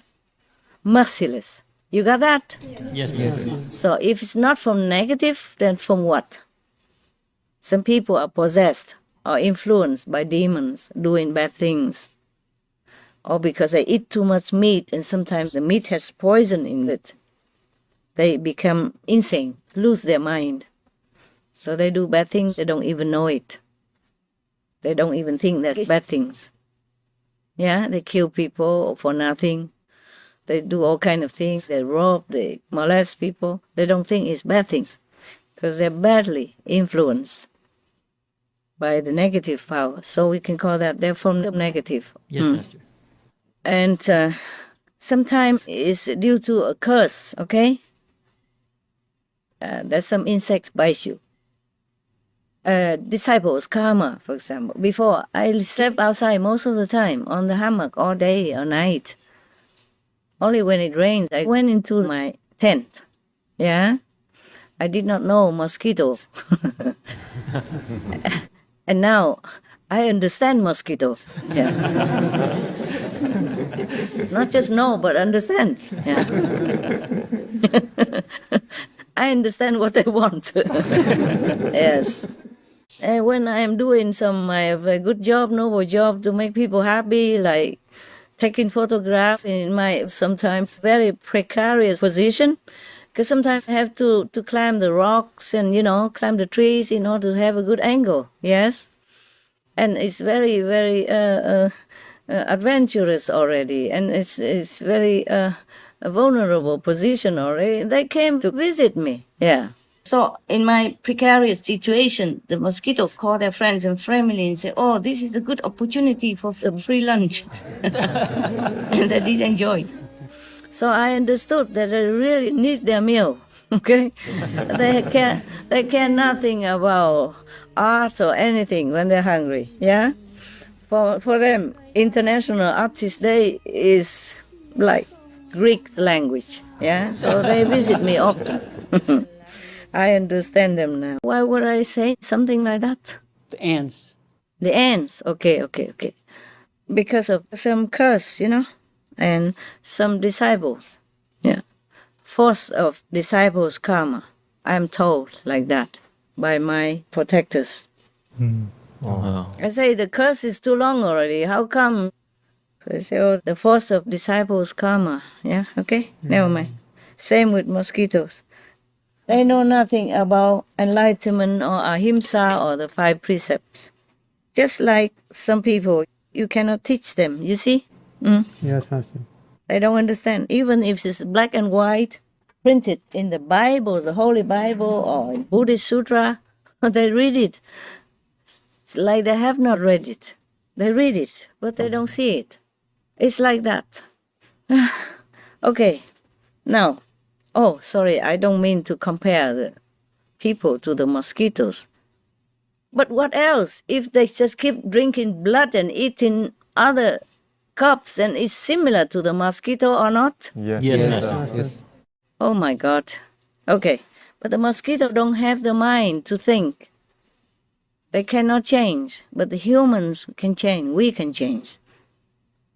Merciless. You got that? Yes, yes. So if it's not from negative, then from what? Some people are possessed or influenced by demons doing bad things. Or because they eat too much meat and sometimes the meat has poison in it. They become insane, lose their mind. So they do bad things, they don't even know it. They don't even think that's bad things. Yeah, they kill people for nothing. They do all kind of things. They rob, they molest people. They don't think it's bad things because they're badly influenced by the negative power. So we can call that they're from the negative. Yes, Master. And sometimes it's due to a curse, okay? That some insects bite you. Disciples, karma, for example. Before, I slept outside most of the time, on the hammock, all day or night. Only when it rains, I went into my tent. Yeah? I did not know mosquitoes. And now, I understand mosquitoes. Yeah. Not just know, but understand. Yeah. I understand what they want. Yes. And when I'm doing I have a good job, noble job to make people happy, like taking photographs in my sometimes very precarious position, because sometimes I have to climb the rocks and, climb the trees in order to have a good angle, yes? And it's very, very adventurous already, and it's very a vulnerable position already. They came to visit me, yeah. So in my precarious situation, the mosquitoes call their friends and family and say, oh, this is a good opportunity for the free lunch. And they did enjoy it. So I understood that they really need their meal, okay? They care nothing about art or anything when they're hungry, yeah? For them, International Artist Day is like Greek language, yeah? So they visit me often. I understand them now. Why would I say something like that? The ants. The ants, okay. Because of some curse, and some disciples. Yeah. Force of disciples' karma. I'm told like that by my protectors. Wow. I say the curse is too long already. How come? They say, oh, the force of disciples' karma. Yeah, okay, never mind. Same with mosquitoes. They know nothing about enlightenment or ahimsa or the 5 precepts. Just like some people, you cannot teach them, you see? Yes, Master. They don't understand. Even if it's black and white, printed in the Bible, the Holy Bible, or in Buddhist Sutra, they read it. It's like they have not read it. They read it, but they don't see it. It's like that. Okay, now, oh, sorry, I don't mean to compare the people to the mosquitoes. But what else? If they just keep drinking blood and eating other cups, then it's similar to the mosquito or not? Yes. Yes. Oh my God. Okay, but the mosquito don't have the mind to think. They cannot change, but the humans can change. We can change.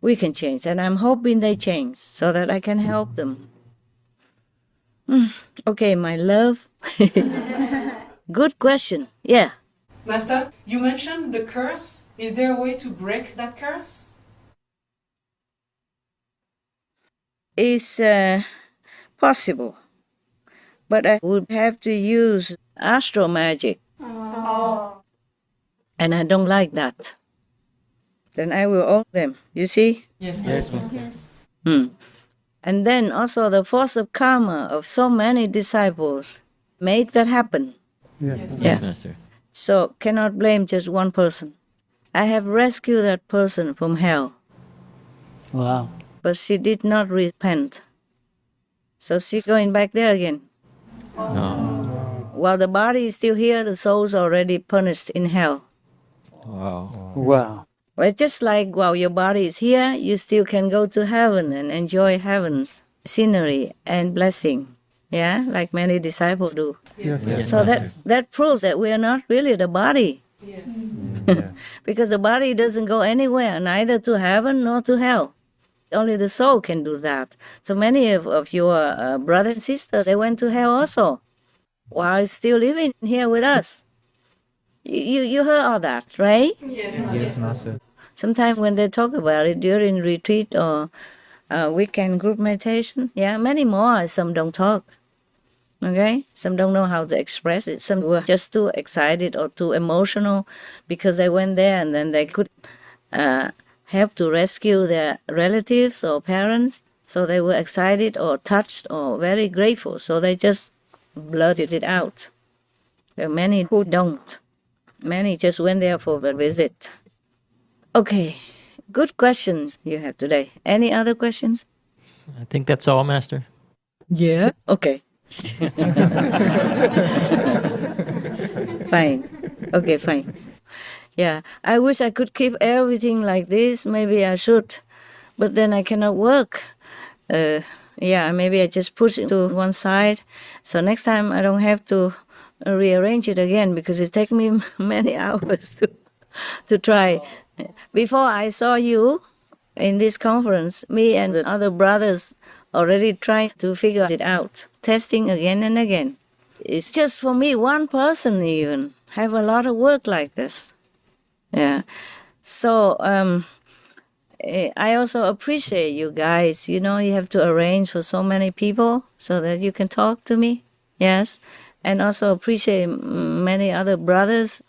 We can change, and I'm hoping they change so that I can help them. Okay, my love. Good question. Yeah. Master, you mentioned the curse. Is there a way to break that curse? It's possible, but I would have to use astro magic. Oh. And I don't like that. Then I will own them, you see? Yes. And then also the force of karma of so many disciples made that happen. Yes, Master. So cannot blame just one person. I have rescued that person from hell. Wow. But she did not repent. So she's going back there again. No. While the body is still here, the soul is already punished in hell. Wow. Well, just like while your body is here, you still can go to heaven and enjoy heaven's scenery and blessing. Yeah, like many disciples do. Yes. So that proves that we are not really the body. Because the body doesn't go anywhere, neither to heaven nor to hell. Only the soul can do that. So many of your brothers and sisters, they went to hell also, while still living here with us. You heard all that, right? Yes, Master. Sometimes when they talk about it during retreat or weekend group meditation, yeah, many more, some don't talk. Okay? Some don't know how to express it. Some were just too excited or too emotional because they went there and then they could help to rescue their relatives or parents. So they were excited or touched or very grateful. So they just blurted it out. There are many who don't. Many just went there for a visit. Okay, good questions you have today. Any other questions? I think that's all, Master. Yeah. Okay. Fine. Okay, fine. Yeah, I wish I could keep everything like this. Maybe I should, but then I cannot work. Yeah, maybe I just push it to one side. So next time I don't have to rearrange it again because it takes me many hours to try. Before I saw you in this conference, me and the other brothers already trying to figure it out, testing again and again. It's just for me, one person even, have a lot of work like this. Yeah. So I also appreciate you guys. You know, you have to arrange for so many people so that you can talk to me. Yes. And also appreciate many other brothers,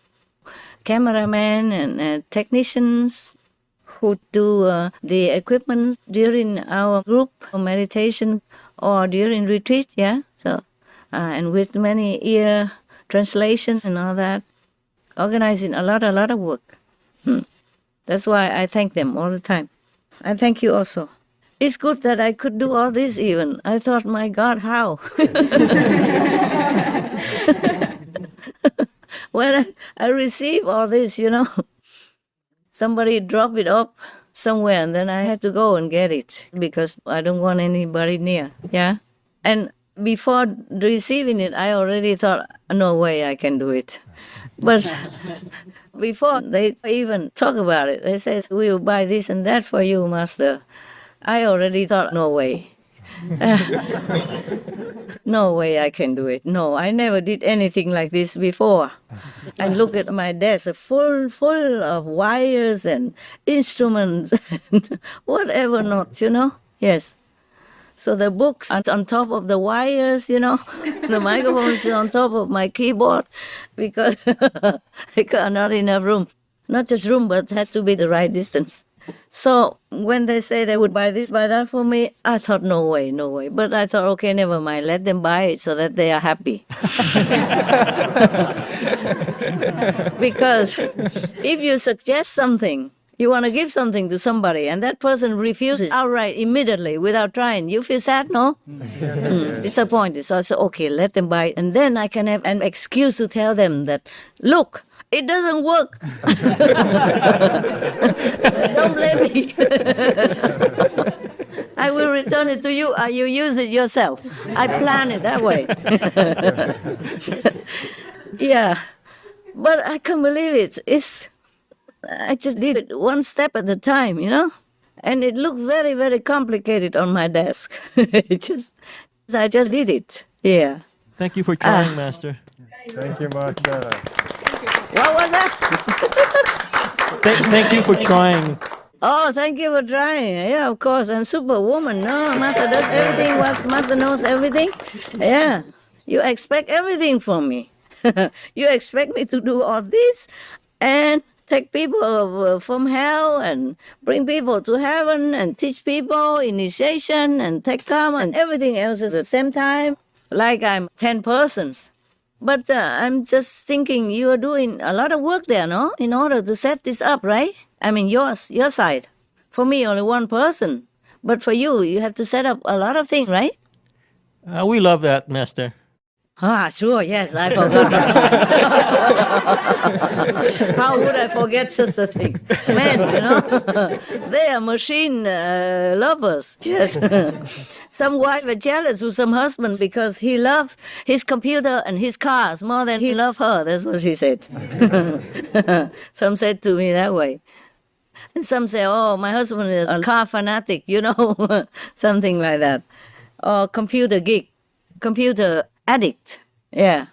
cameramen and technicians who do the equipment during our group meditation or during retreat, yeah. So and with many ear translations and all that, organizing a lot of work. That's why I thank them all the time. I thank you also. It's good that I could do all this even. I thought, my God, how? When I receive all this, you know, somebody drop it up somewhere and then I had to go and get it because I don't want anybody near, yeah? And before receiving it, I already thought, no way I can do it. But before they even talk about it, they said, we will buy this and that for you, Master. I already thought, no way. No way I can do it. No, I never did anything like this before. And look at my desk, full of wires and instruments and whatever not, you know? Yes. So the books are on top of the wires, you know? The microphone is on top of my keyboard because I got not enough room. Not just room, but it has to be the right distance. So when they say they would buy this, buy that for me, I thought, no way, no way. But I thought, okay, never mind. Let them buy it so that they are happy. Because if you suggest something, you want to give something to somebody, and that person refuses outright, immediately, without trying, you feel sad, no? Disappointed. So I said, okay, let them buy it. And then I can have an excuse to tell them that, look, it doesn't work. Don't blame me. I will return it to you, or you use it yourself. I plan it that way. Yeah. But I can't believe it. I just did it one step at a time, you know? And it looked very, very complicated on my desk. I just did it. Yeah. Thank you for trying, Master. Thank you, Master. What was that? Thank you for trying. Oh, thank you for trying. Yeah, of course. I'm superwoman. No, Master does everything. Master knows everything. Yeah. You expect everything from me. You expect me to do all this and take people from hell and bring people to heaven and teach people initiation and take karma and everything else at the same time, like I'm 10 persons. But I'm just thinking you are doing a lot of work there, no? In order to set this up, right? I mean, your side. For me, only one person. But for you, you have to set up a lot of things, right? We love that, Master. Ah, sure, yes, I forgot that. How would I forget such a thing? Men, you know, they are machine lovers, yes. Some wife are jealous with some husband because he loves his computer and his cars more than he loves her, that's what she said. Some said to me that way. And some say, oh, my husband is a car fanatic, something like that. Or computer geek, computer addict. Yeah.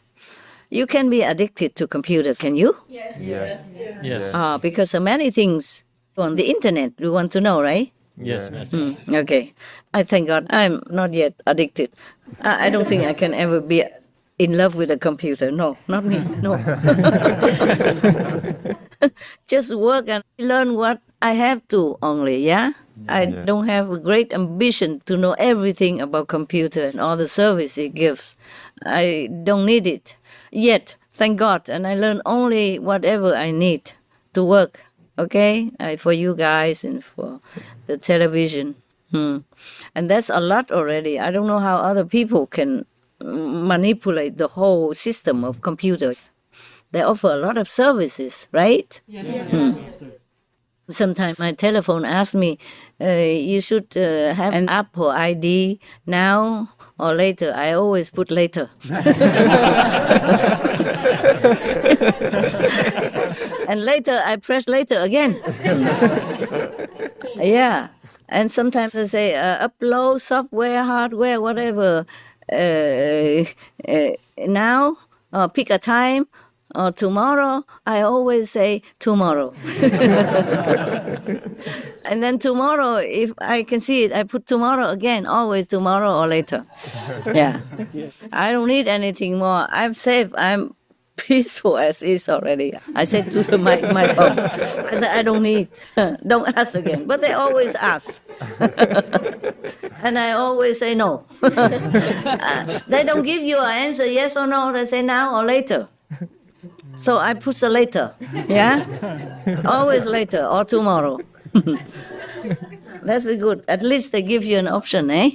You can be addicted to computer, can you? Yes. Because of many things on the internet we want to know, right? Yes, Master. Okay. I thank God I'm not yet addicted. I don't think I can ever be in love with a computer. No, not me. No. Just work and learn what I have to only, yeah? I don't have a great ambition to know everything about computer and all the service it gives. I don't need it yet, thank God. And I learn only whatever I need to work, okay? For you guys and for the television. And that's a lot already. I don't know how other people can manipulate the whole system of computers. They offer a lot of services, right? Yes. Sometimes my telephone asks me, you should have an Apple ID now or later. I always put later. And later, I press later again. Yeah. And sometimes I say, upload software, hardware, whatever. Now, or pick a time, or tomorrow. I always say tomorrow. And then tomorrow, if I can see it, I put tomorrow again, always tomorrow or later. Yeah. I don't need anything more. I'm safe. I'm peaceful as is already. I said to my phone, I said, I don't need. Don't ask again. But they always ask. And I always say no. They don't give you an answer, yes or no. They say now or later. So I put the later. Yeah? Always later or tomorrow. That's good. At least they give you an option, eh?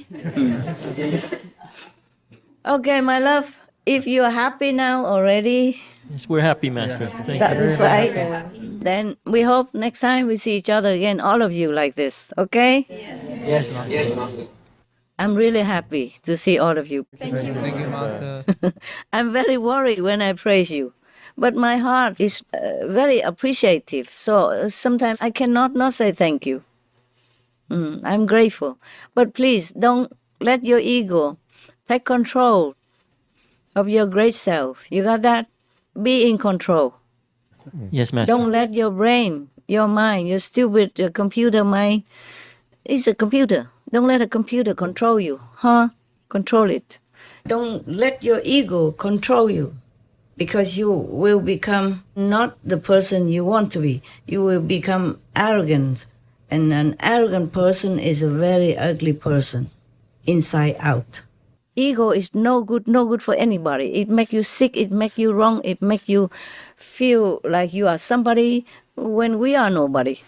Okay, my love. If you're happy now already, Yes, we're happy, Master. Thank you. satisfied, then we hope next time we see each other again, all of you like this, okay? Yes, Master. I'm really happy to see all of you. Thank you, Master. I'm very worried when I praise you, but my heart is very appreciative, so sometimes I cannot not say thank you. I'm grateful, but please don't let your ego take control of your great self. You got that? Be in control. Yes, Master. Don't let your brain, your mind, your stupid computer mind, it's a computer. Don't let a computer control you, huh? Control it. Don't let your ego control you, because you will become not the person you want to be. You will become arrogant, and an arrogant person is a very ugly person, inside out. Ego is no good for anybody. It makes you sick, it makes you wrong, it makes you feel like you are somebody when we are nobody.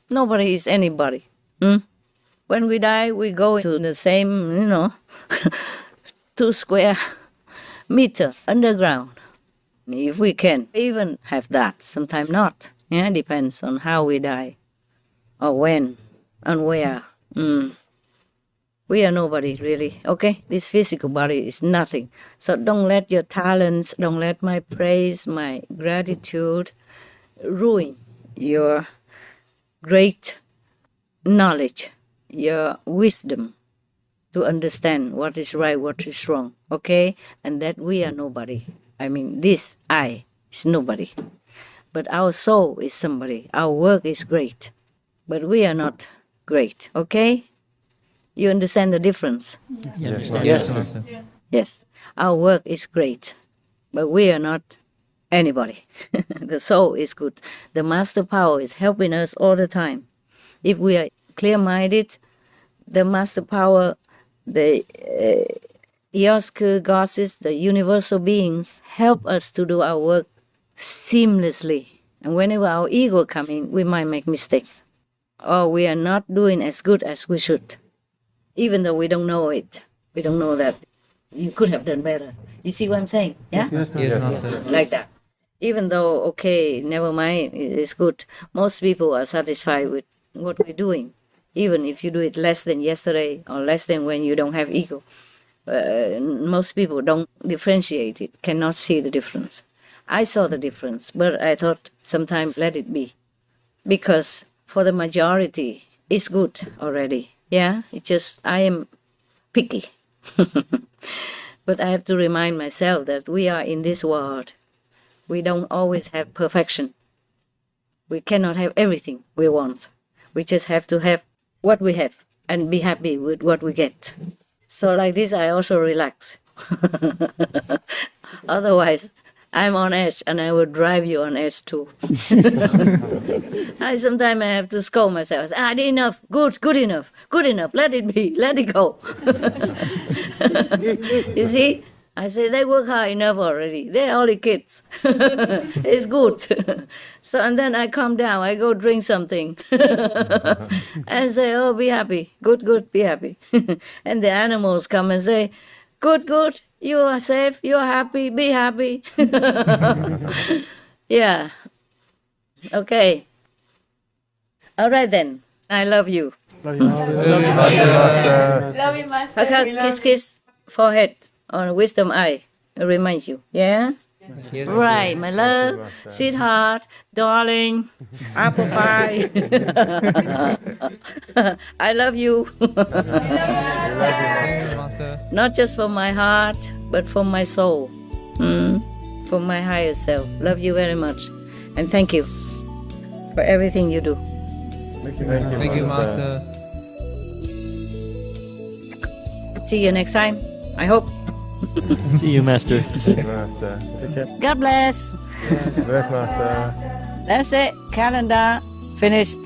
Nobody is anybody. When we die, we go to the same, 2 square meters underground. If we can even have that, sometimes not. Yeah, depends on how we die, or when, and where. We are nobody, really, okay? This physical body is nothing. So don't let your talents, don't let my praise, my gratitude ruin your great knowledge, your wisdom to understand what is right, what is wrong, okay? And that we are nobody. I mean, this I is nobody. But our soul is somebody. Our work is great. But we are not great, okay? You understand the difference? Yes, Master. Yes. Our work is great, but we are not anybody. The soul is good. The master power is helping us all the time. If we are clear-minded, the master power, the NHዔC goddesses, the universal beings, help us to do our work seamlessly. And whenever our ego comes in, we might make mistakes. Or we are not doing as good as we should. Even though we don't know it, we don't know that you could have done better. You see what I'm saying? Yeah? Yes, Master. Like that. Even though, okay, never mind, it's good. Most people are satisfied with what we're doing. Even if you do it less than yesterday or less than when you don't have ego. Most people don't differentiate it, cannot see the difference. I saw the difference, but I thought sometimes let it be. Because for the majority is good already. Yeah, it's just I am picky. But I have to remind myself that we are in this world. We don't always have perfection. We cannot have everything we want. We just have to have what we have and be happy with what we get. So like this, I also relax. Otherwise, I'm on edge and I will drive you on edge too. Sometimes I have to scold myself. Enough, good enough, let it be, let it go. You see, I say they work hard enough already. They're only kids. It's good. So, and then I calm down, I go drink something and say, oh, be happy, good, be happy. And the animals come and say, good, you are safe, you are happy, be happy. Yeah. Okay. All right then. I love you. Love you, Master. Love you, Master. Hug, kiss, forehead on wisdom eye. It reminds you. Yeah? Yes, Right, my love, sweetheart, darling, apple pie. I love you. Not just for my heart, but for my soul, for my higher self. Love you very much. And thank you for everything you do. Thank you, Master. See you next time, I hope. See you, Master. Master. Take care. God bless. Bless, Master. That's it. Calendar finished.